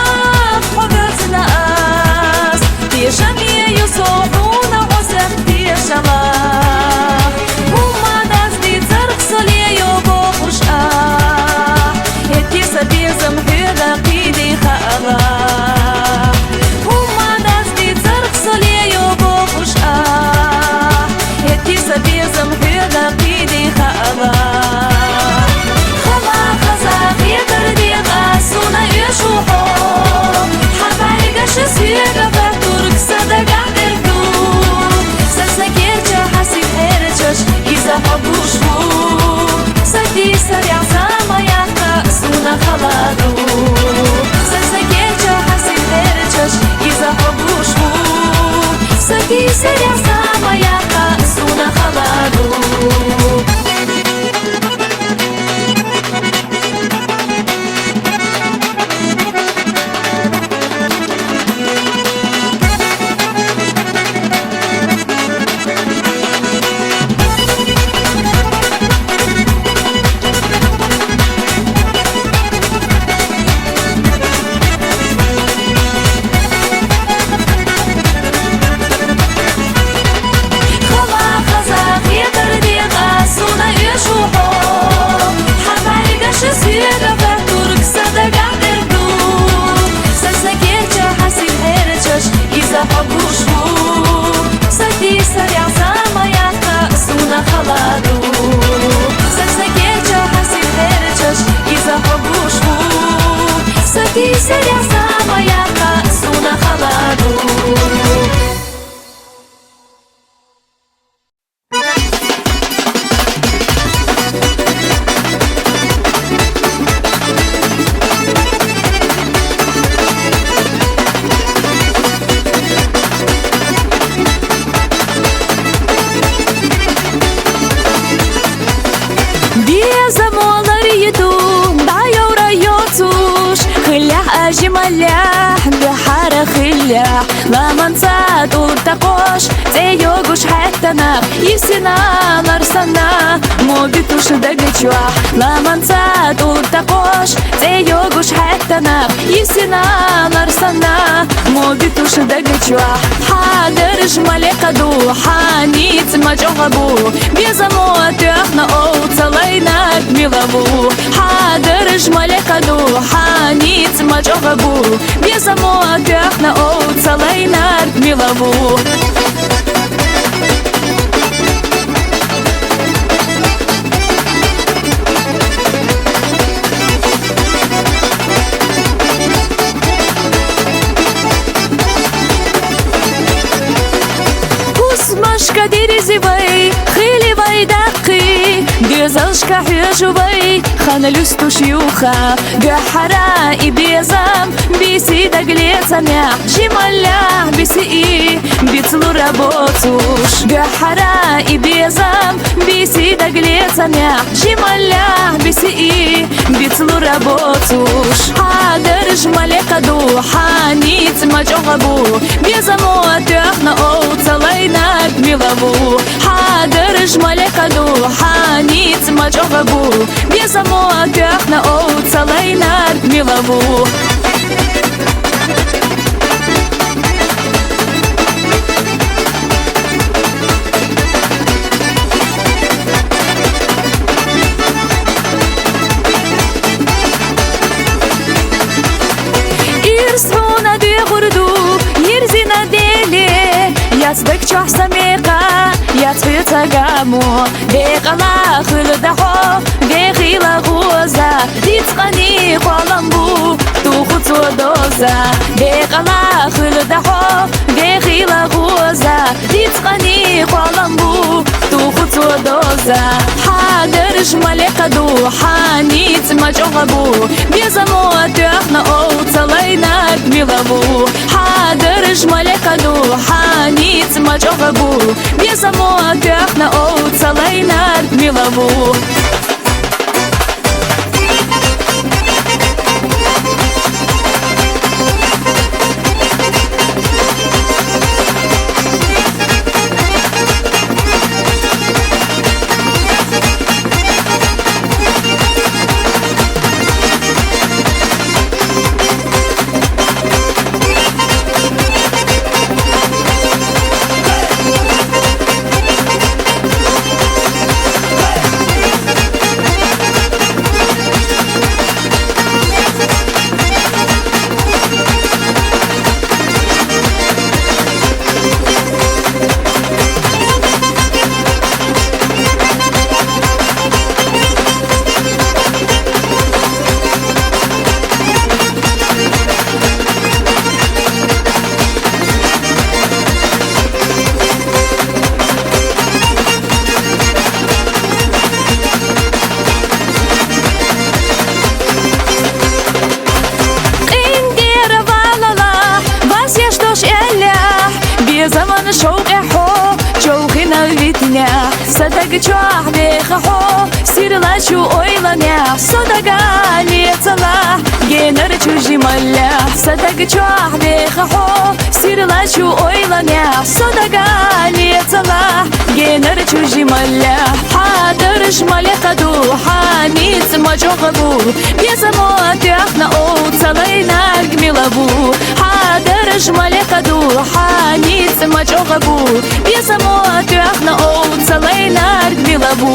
самая хасуна халаду. Серия самая хасуна халаду. جمالح بحر خلح لا منسى تقوش تيوغوش حتى نا يسنا نرسنا مو بيتوش دقشوا لا منسى تقوش تيوغوش حتى نا يسنا نرسنا مو بيتوش دقشوا حاضر جمالي قدو حانيت مجوغبو بيزموت احنا او تلينا ميلابو حاضر جمالي قدو حانيت مجوغبو بيزموت احنا او تلينا ميلابو Машка дерезевой, хилевой дакы, безалшка хюжувой, ханалюсту шюха, гахара и безам, биси доглецамя, жималя биси и бицлу работуш, гахара и безам, биси доглецамя, жималя биси и бицлу работуш, хадер жмале каду, ханит мачогабу, безамот яхна оуцалайна ميلابو حاضر جمالي قدو حانيت مجوغبو بيزموت احنا او تلينا ميلابو Ирсуна дэ гурду ерзина дели Яцбек чох самека, яцвица гаму Бекала хылдахо, бехила гуза Дицкани холамбу, туху цудоза Бекала хылдахо, бехила гуза Дицкани холамбу, туху цудоза Хадер жмале каду, ханит мачогабу Безамот яхна оу цалайна милабу Хадер жмале каду, ханит مجغبو بيزمو تخنا او تسالينا ميلابو زمان شوق حو جوخنا الفتنة صدق جوح بخو سير لا شو اويلانيا صدق علي صلاح جينر تجي ملا صدق جوح بخو سير لا شو اويلانيا صدق علي صلاح جينر تجي ملا حاضر جمال قدو حانيت ما جوغبو بيزموت احنا او صلينا جميلابو حاضر جمال قدو حانيت ما جوغبو بيزموت احنا او صلينا جميلابو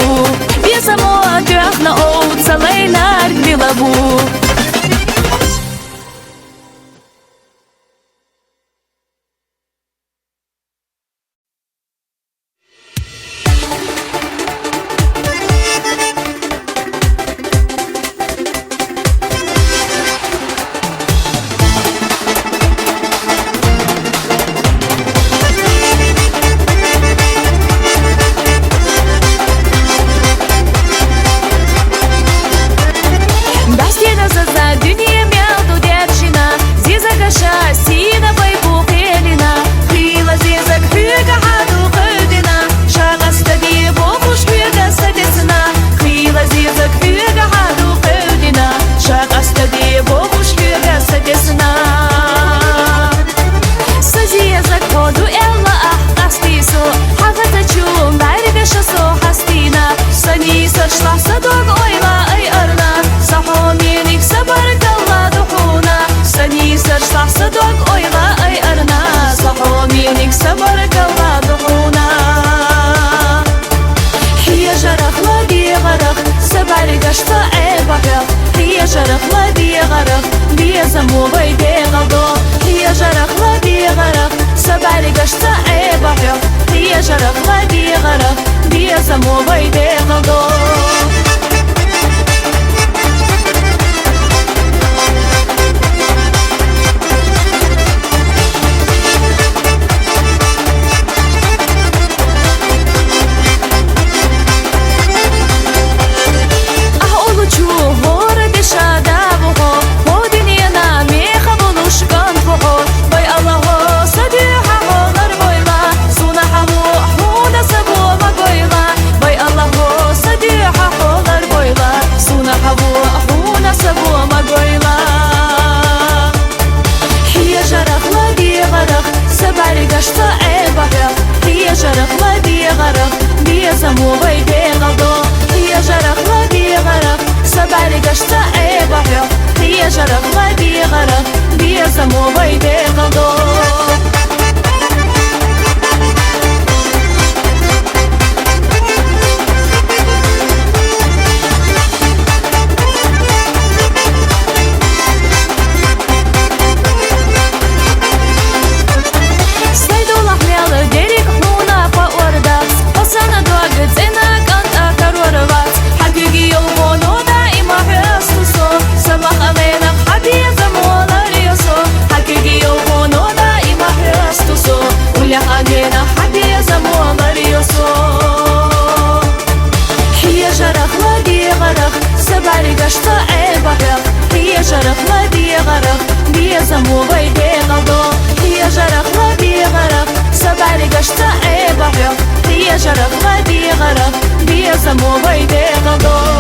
بيزموت احنا او صلينا جميلابو زمو بيدي غلطو هي جرخ لدي غرق سبعلي قشتا عيبا هي جرخ لدي غرق دي زمو بيدي غلطو زمو بيدي غلطو هي جرخ لدي غرق سبعلي قشتا عيبا هي جرخ لدي غرق دي زمو بيدي غلطو я замовай де калдо.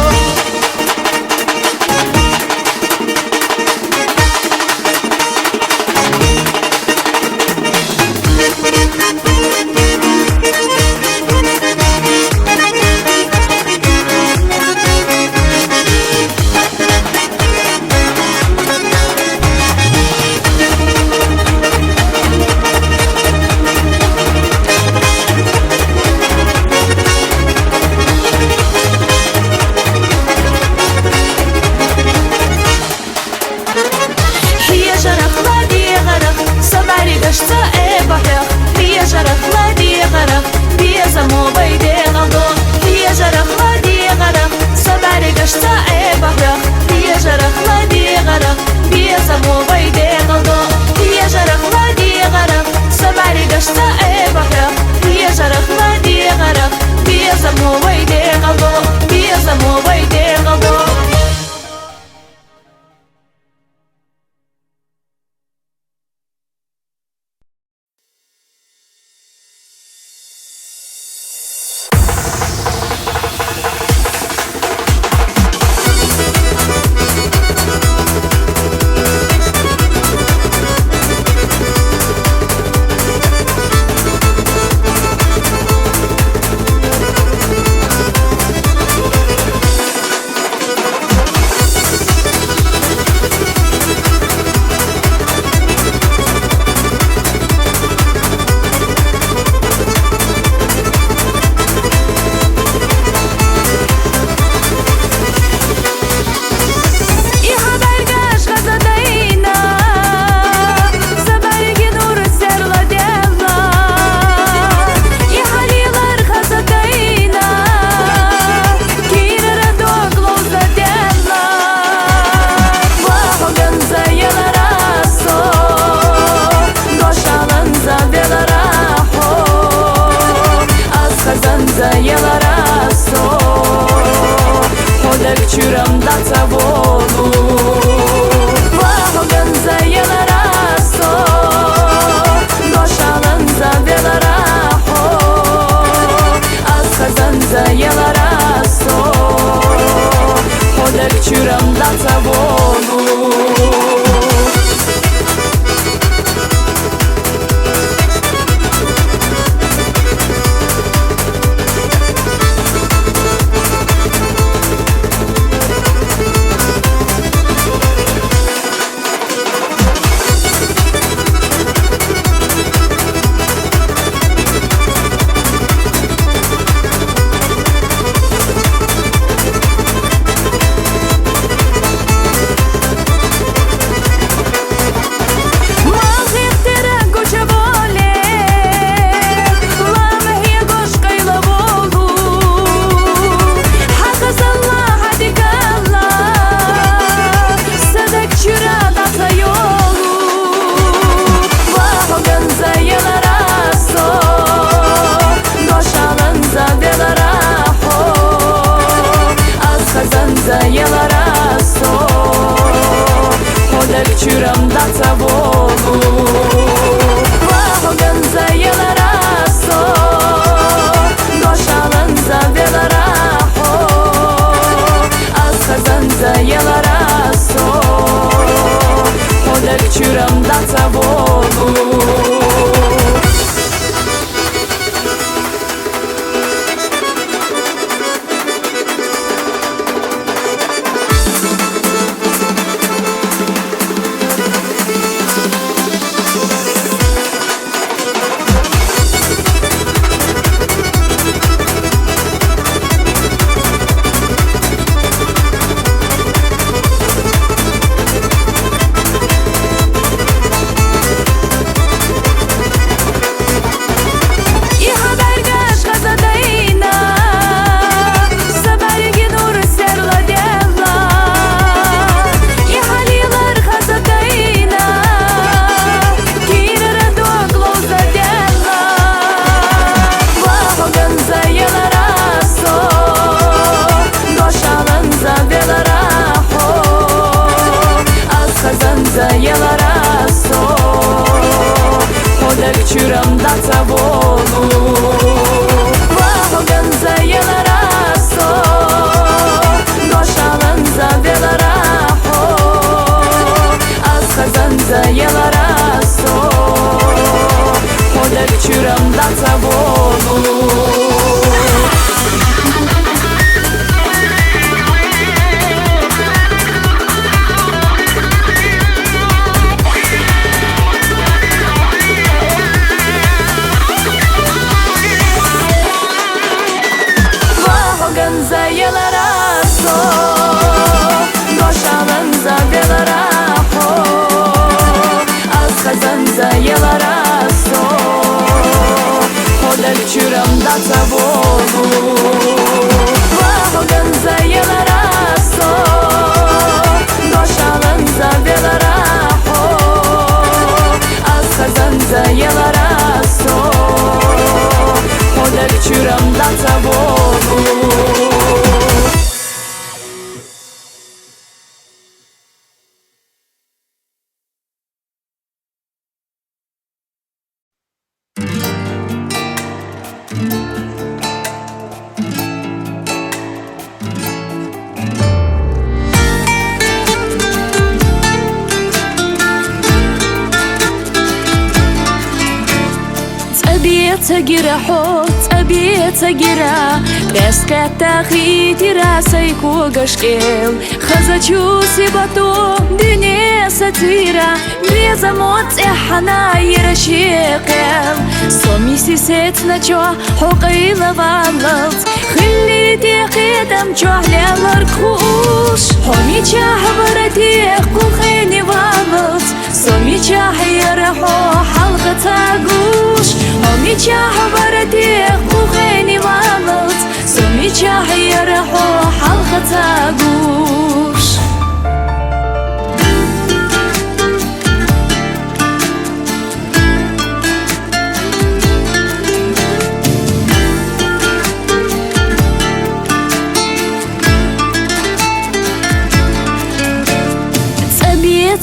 تجرا حوت أبي تجرا بسكتا خيتي راسي كوغشكيل خزачу سيباتو دنيا ستيرا بيزموت إحنا يرشيقل صومي سيسيت نجو حقي لغالط خليتي قدم جوهلي الركوش حومي جاه برديق كوخيني والط صومي جاه يرحو حلقة تاقوش حومي جاه برديق كوخيني والط صومي جاه يرحو حلقة تاقوش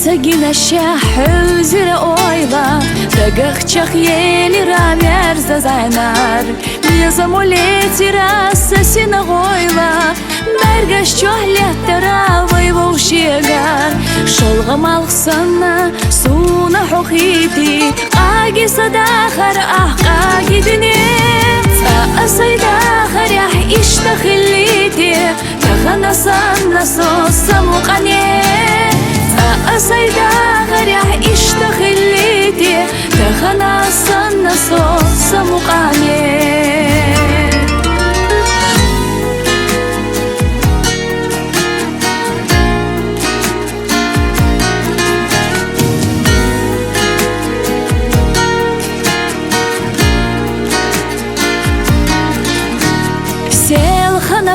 تجينا الشاح وزر أويلا دقخ يلي رامير زازانار بيزموليتي راس سينغويلا مرقش جوهلي تراوي وشيغار شلغ مالخصنا سونا حقيتي قاقي صداخر قاقي دنيت أصيد آخر يح إشتخليتي تخنا صنا صوصا مقنيت أصيدا غريح إشتخليتي تخنا صنا صوص مقاني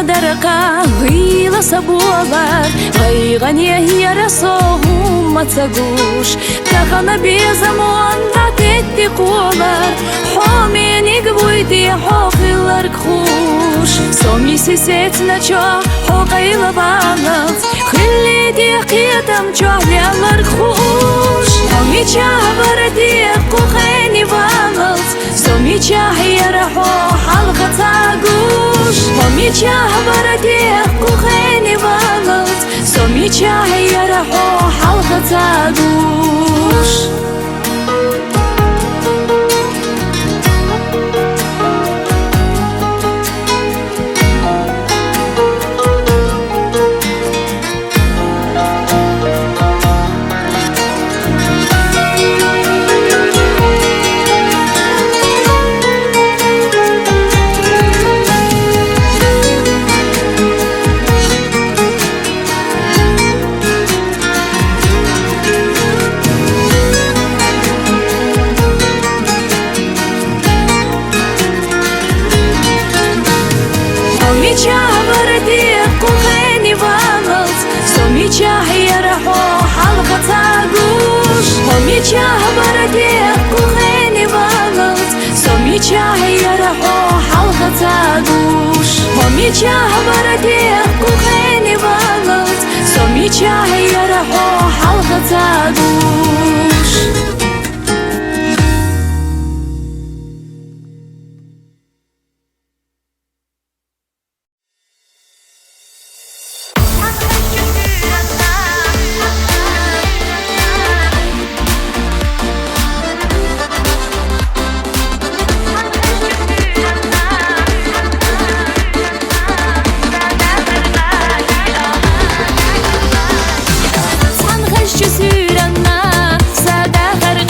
درقا غيلا صبوبر غيغني هي رسوهم ما تسقوش تخنا بيزمون تعتدي قوبر حوميني قبويتي حوقي لركخوش صومي سيسيتنا جوا حوقي لبانت خليتي قيتم جوهلي لركخوش حومي جاه بردي قوخيني بانت صومي جاه يرحو حلقة تاقوش حومي جاه بردي قوخيني بانت صومي جاه يرحو حلقة تاقوش جاه برديق كوخيني بالط صومي جاه يرحو حلقة تاقوش حومي جاه برديق كوخيني بالط صومي جاه يرحو حلقة تاقوش سادة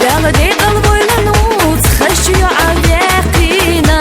Dela de qalboylanut, xashyo avaqina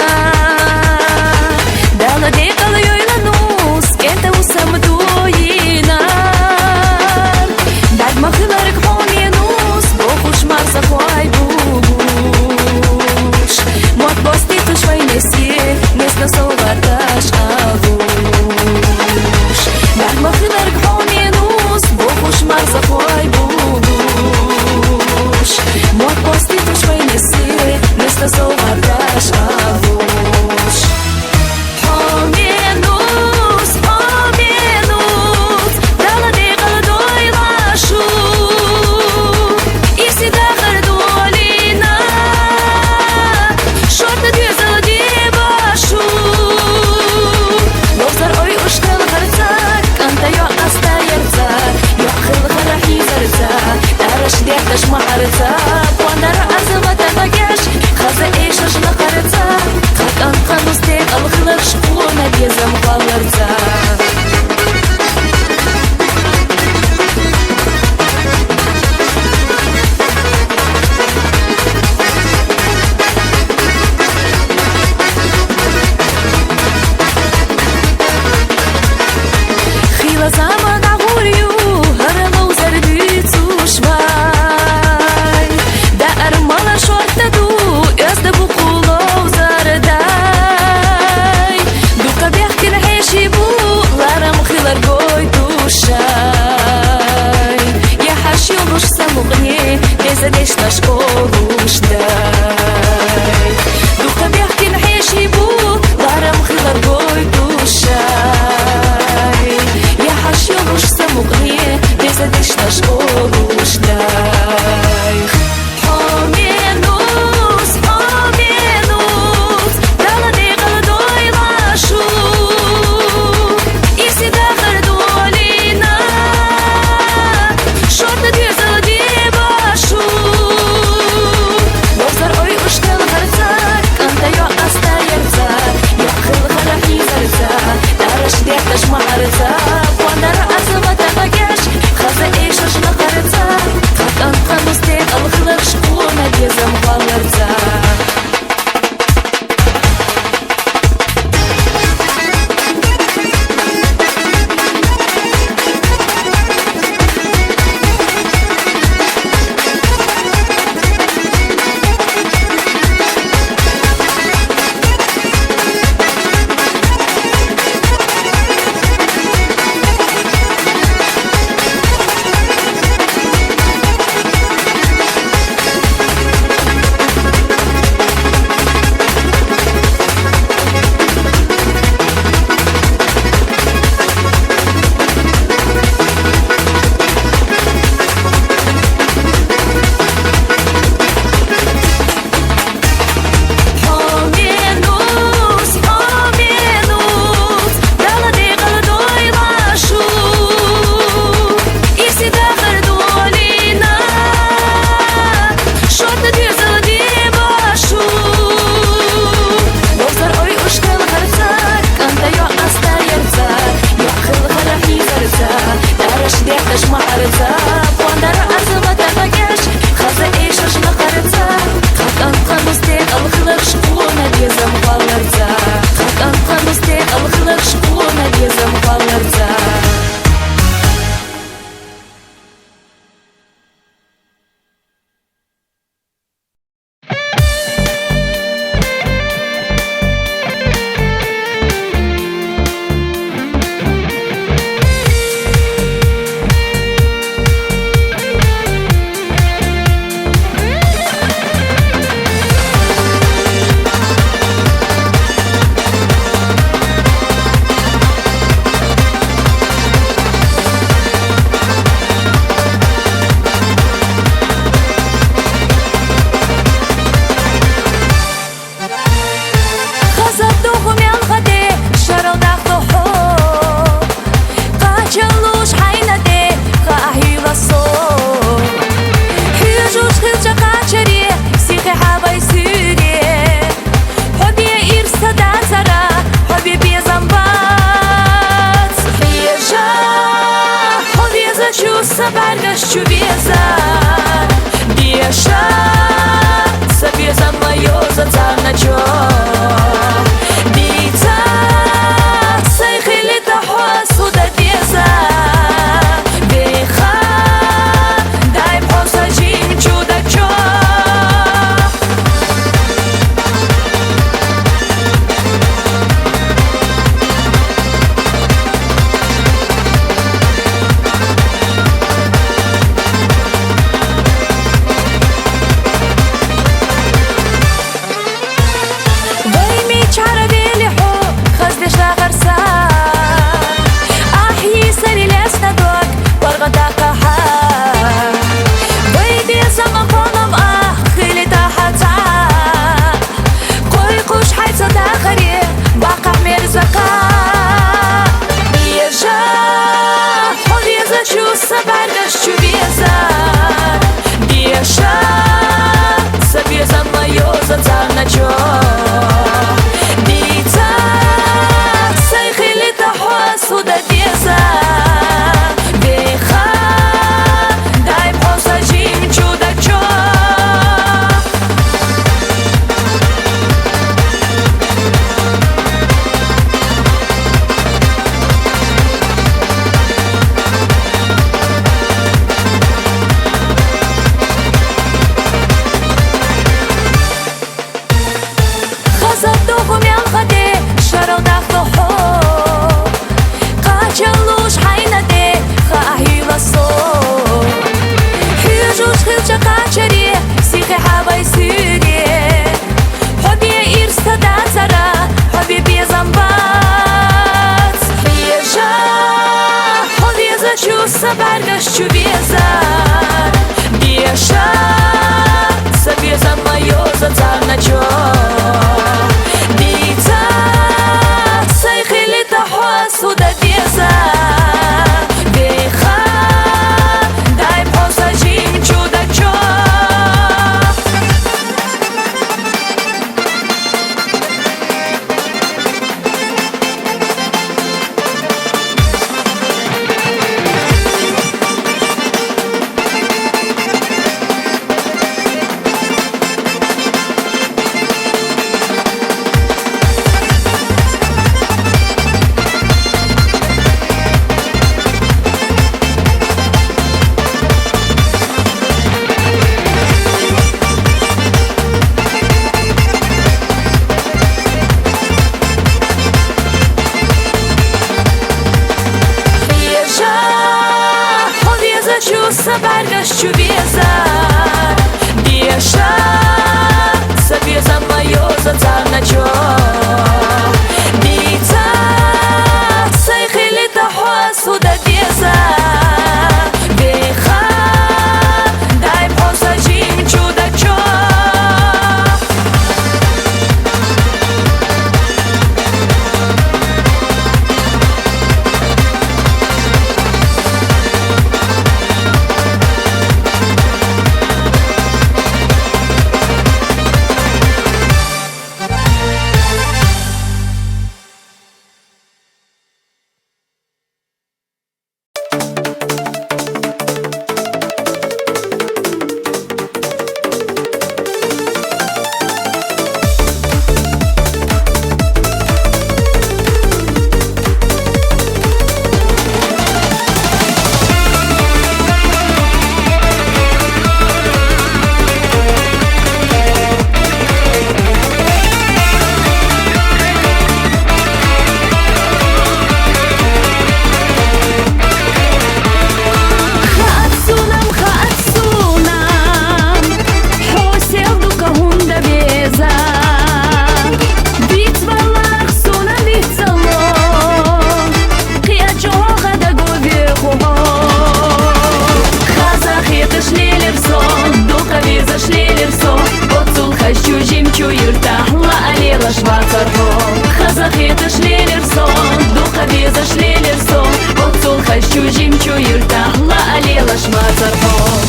шлелер сон, духове зашлелер сон, отцул хочу жимчу юрта, ла алела шмацархом.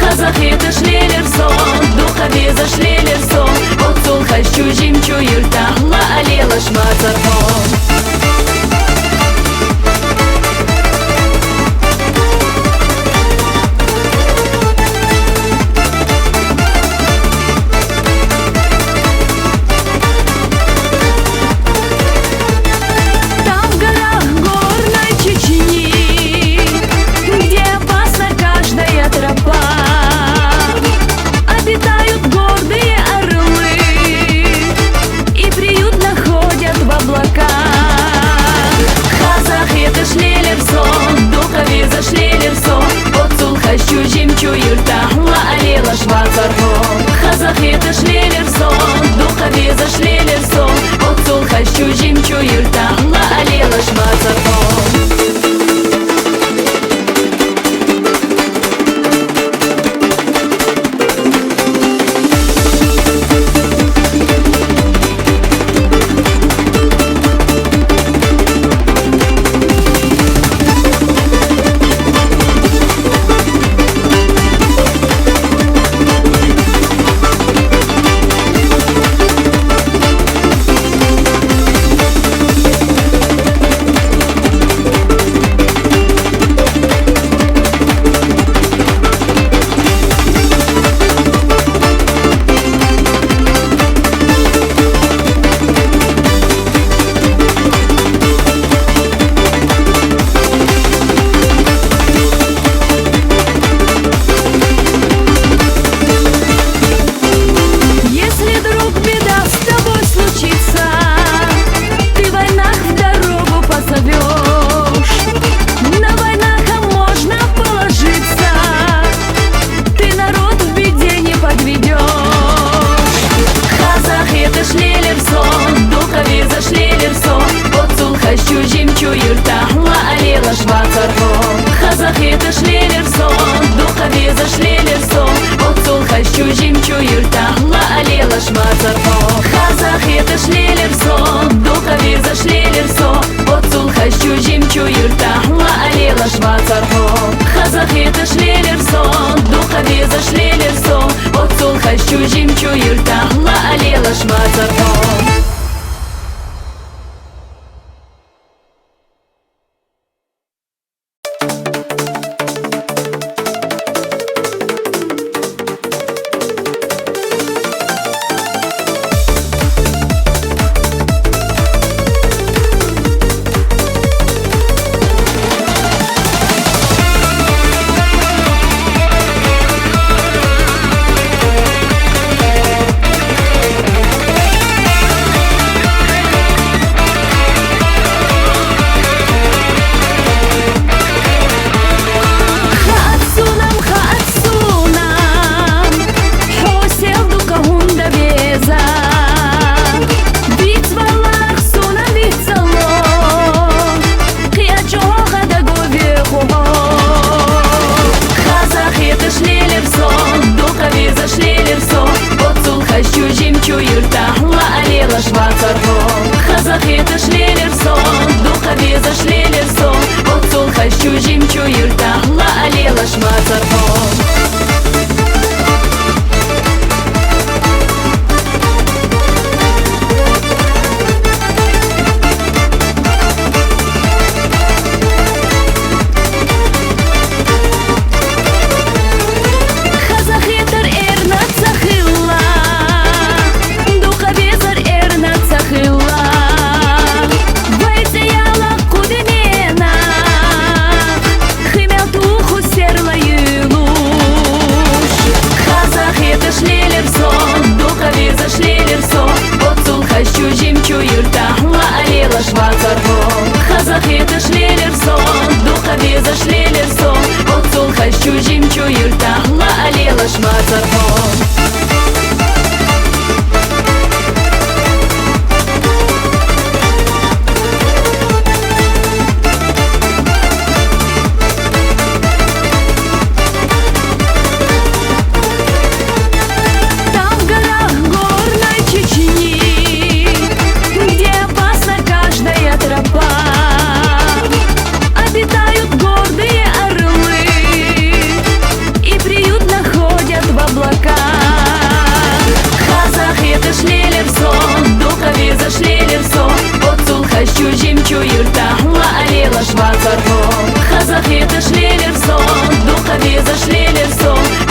Казахи шлелер сон, духове зашлелер сон, отцул хочу жимчу юрта, ла алела шмацархом. Казахи шлелер сон, духове зашлелер сон, отцул хочу жимчу юрта, ла алела шмацархом. Казахи шлелер сон, духове зашлелер сон, отцул хочу жимчу юрта, ла алела шмацархом. Казахи шлелер сон, духове зашлелер сон, отцул хочу жимчу юрта, ла алела шмацархом. Казахи шлелер сон, духове зашлелер сон, отцул хочу жимчу юрта, ла алела шмацархом. Казахи шлелер сон, духове зашлелер сон, отцул хочу жимчу юрта, ла алела шмацархом. Серла зашлелер сон, духові зашлелер сон,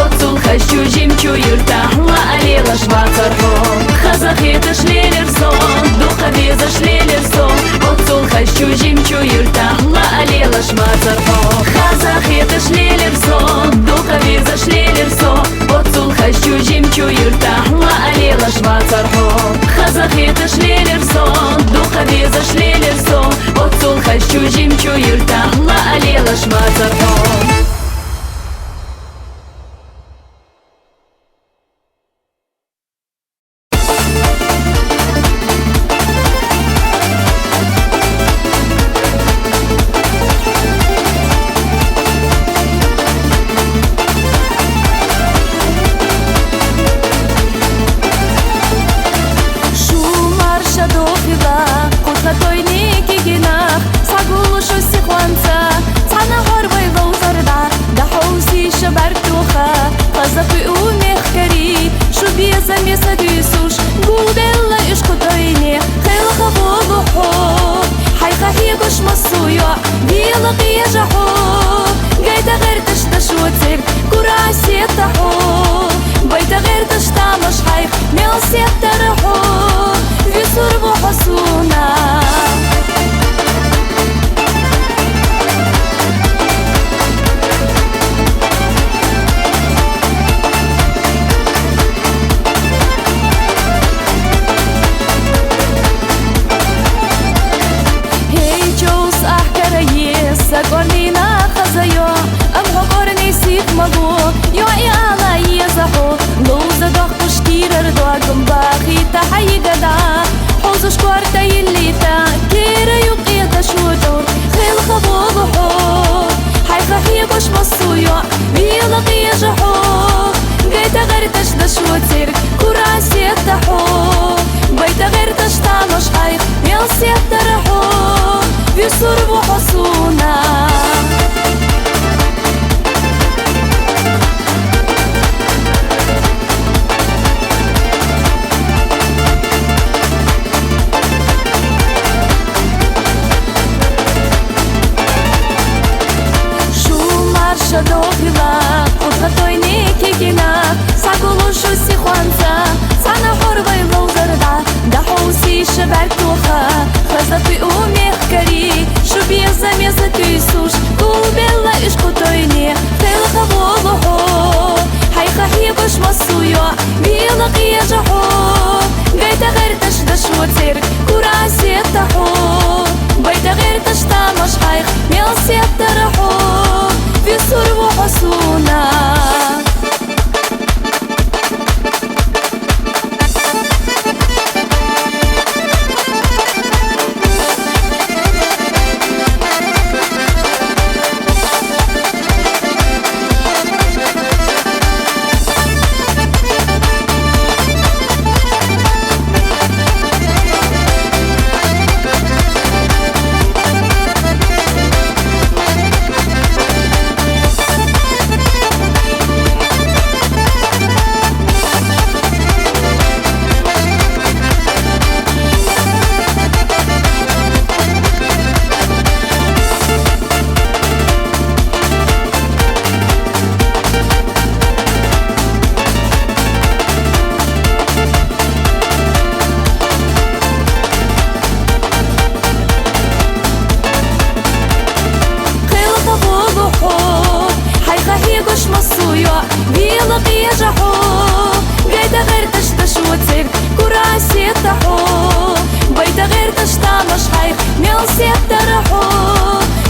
оцул хочу жимчу юрта, ла алела шмацархон. Казахи зашлелер сон, духові зашлелер сон, оцул хочу жимчу юрта, ла алела шмацархон. Казахи зашлелер сон, духові зашлелер сон, оцул хочу жимчу юрта, ла алела шмацархон. Казахи зашлелер сон, духові зашлелер сон, оцул хочу жимчу юрта, ла алела шмацархон. غير تشتامش حيخ ميلسي الترحو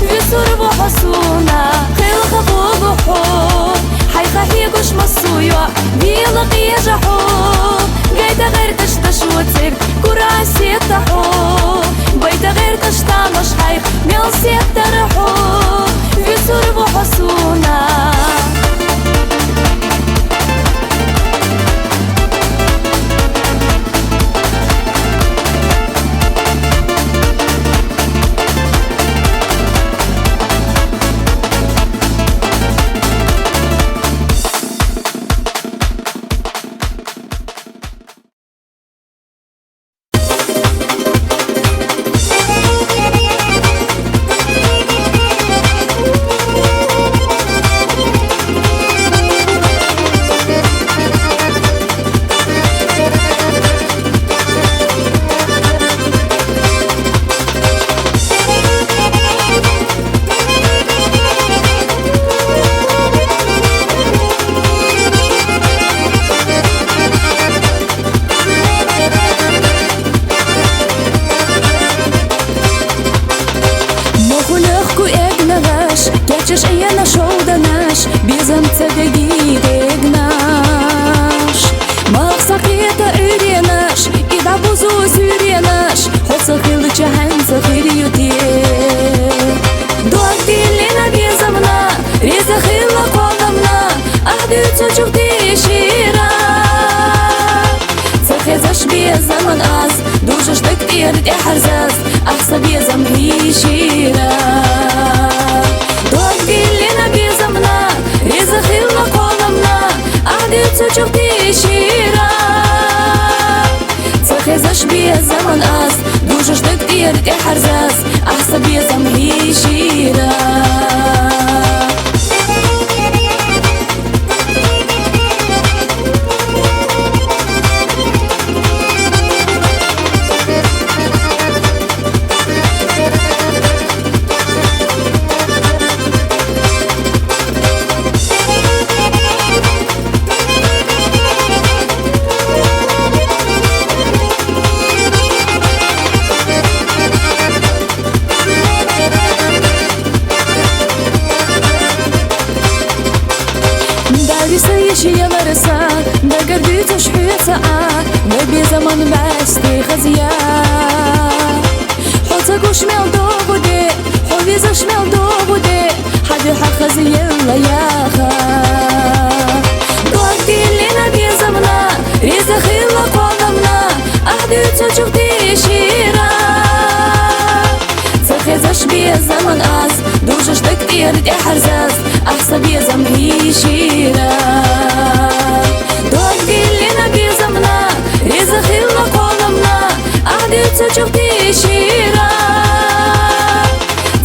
يسور بحسونا خيل خفو بحو حيخ هيقوش مصويو بيلق يجحو قيت غير تشتشوتك كراسي تحو بيت غير تشتامش حيخ ميلسي الترحو يسور بحسونا زمن از دوشش تكتير احرزاز احسب يا زمهي شيرا دوك دي لنا بيزمنا رزق خيلنا قولمنا احدي تشوفتي شيرا تخزش بيا زمن از دوشش تكتير احرزاز احسب يا زمهي شيرا زمان بستی خزیا حوتك وشمال دو بودي حويزة شمال دو بودي حد حق خزيا لياخا دوك دي لنا بي زمنا ريزة خيلا قوضمنا أحدي تشوفتي شيرا تخزش بي زمن أز دوشش تكتير احرزاز أحسب يا زمهي شيرا دوك دي لنا بي زمنا رزق خيلنا قولمنا أحدي تشوفتي شيرا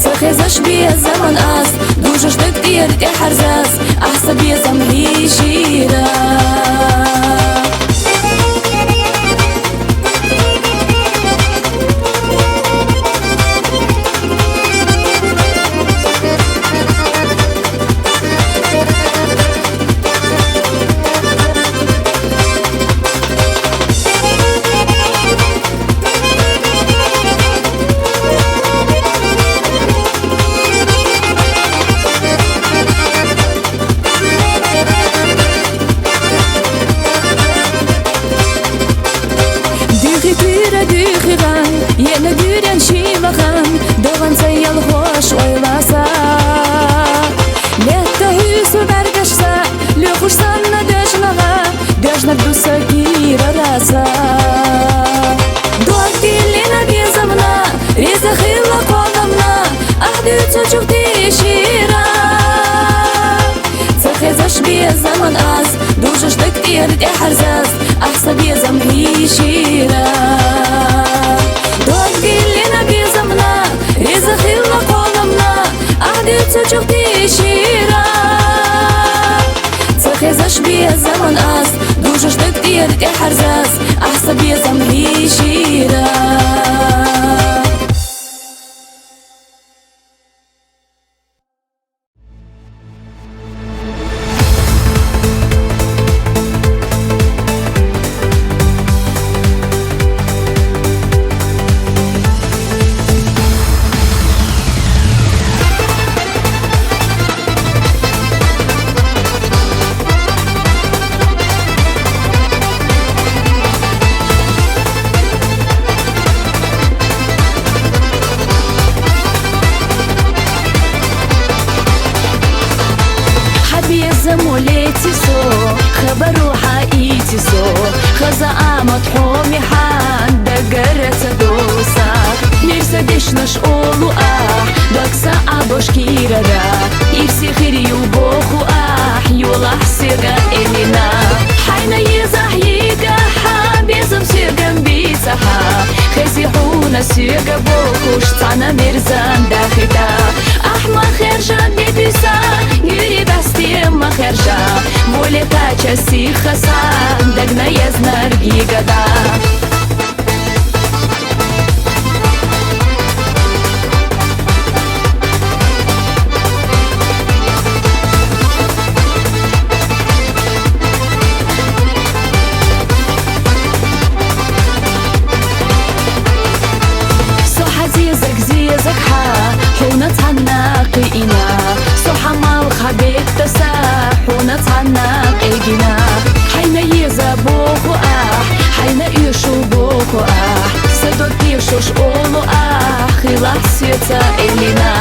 تخزش بي الزمن أز دوشش تكتير احرزاز أحسب يا زمهي شيرا تشوفتي شيرا تخزش بي الزمن أز دوشش تكتير احرزاز أحسب يا زمهي شيرا دوك دي لنا بي زمنا رزق خيلنا قولمنا أحدي تشوفتي شيرا تخزش بي الزمن أز دوشش تكتير احرزاز أحسب يا زمهي شيرا موليتي سو خبرو حقيتي سو خزا مطحومي حان دقرت دوسا نفسا دشنش اولو دكسا ابوشكيرا يفسي خيريو بوخو يولح سيغا الينا حين يزحيقا حابيزم سيغا بيتها خزيحونا سيغا بوخوش تعنا مرزان داختا احما خرجا ديبسا يري بستي ما خرجا مولتا چسي خسا دقنا يزنرگي قدا حونا تعناقي إنا صحا مال خبيك تساحونا تعناقي جنا حين يزابوخو حين يشوبوخو سدوت يشوش أولو خلاح سيتا إلينا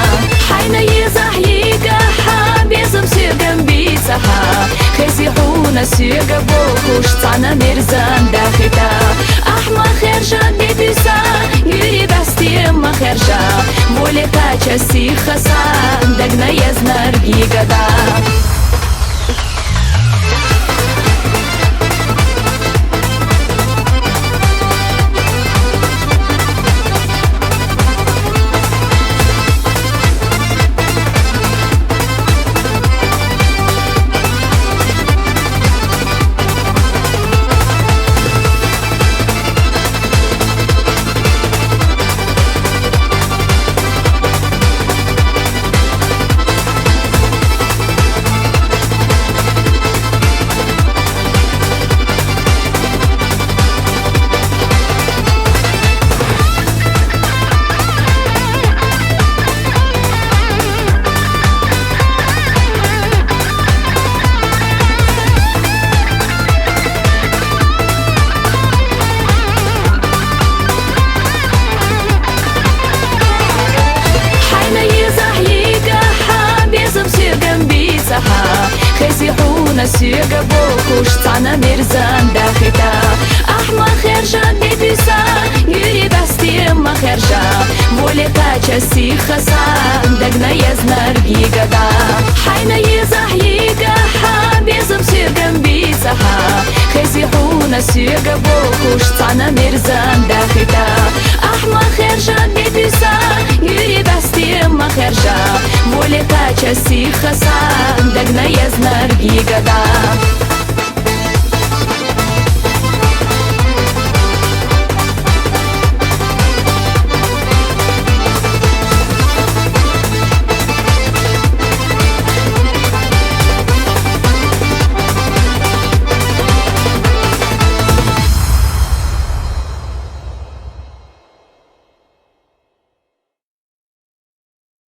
حين يزحيقا حابيزم سيغن بيتها خزيحونا سيغا بوخوش تعنا مرزان داختا أحما خرجا ديبسا يري بستي ما خرجا مولتا چسي خسا دقنا يزنرگي قدا خزيحونا سيغا بوخوش تعنا مرزان داختا احما خرجا ديبسا يري بستي ما خرجا مولتا چسي خسا دقنا يزنرگي قدا حين يزحيقا حابيزم سيغن بيتها خزيحونا سيغا بوخوش تعنا مرزان داختا احما خرجا ديبسا يري بستي ما خرجا مولتا چسي خسا دقنا يزنرگي قدا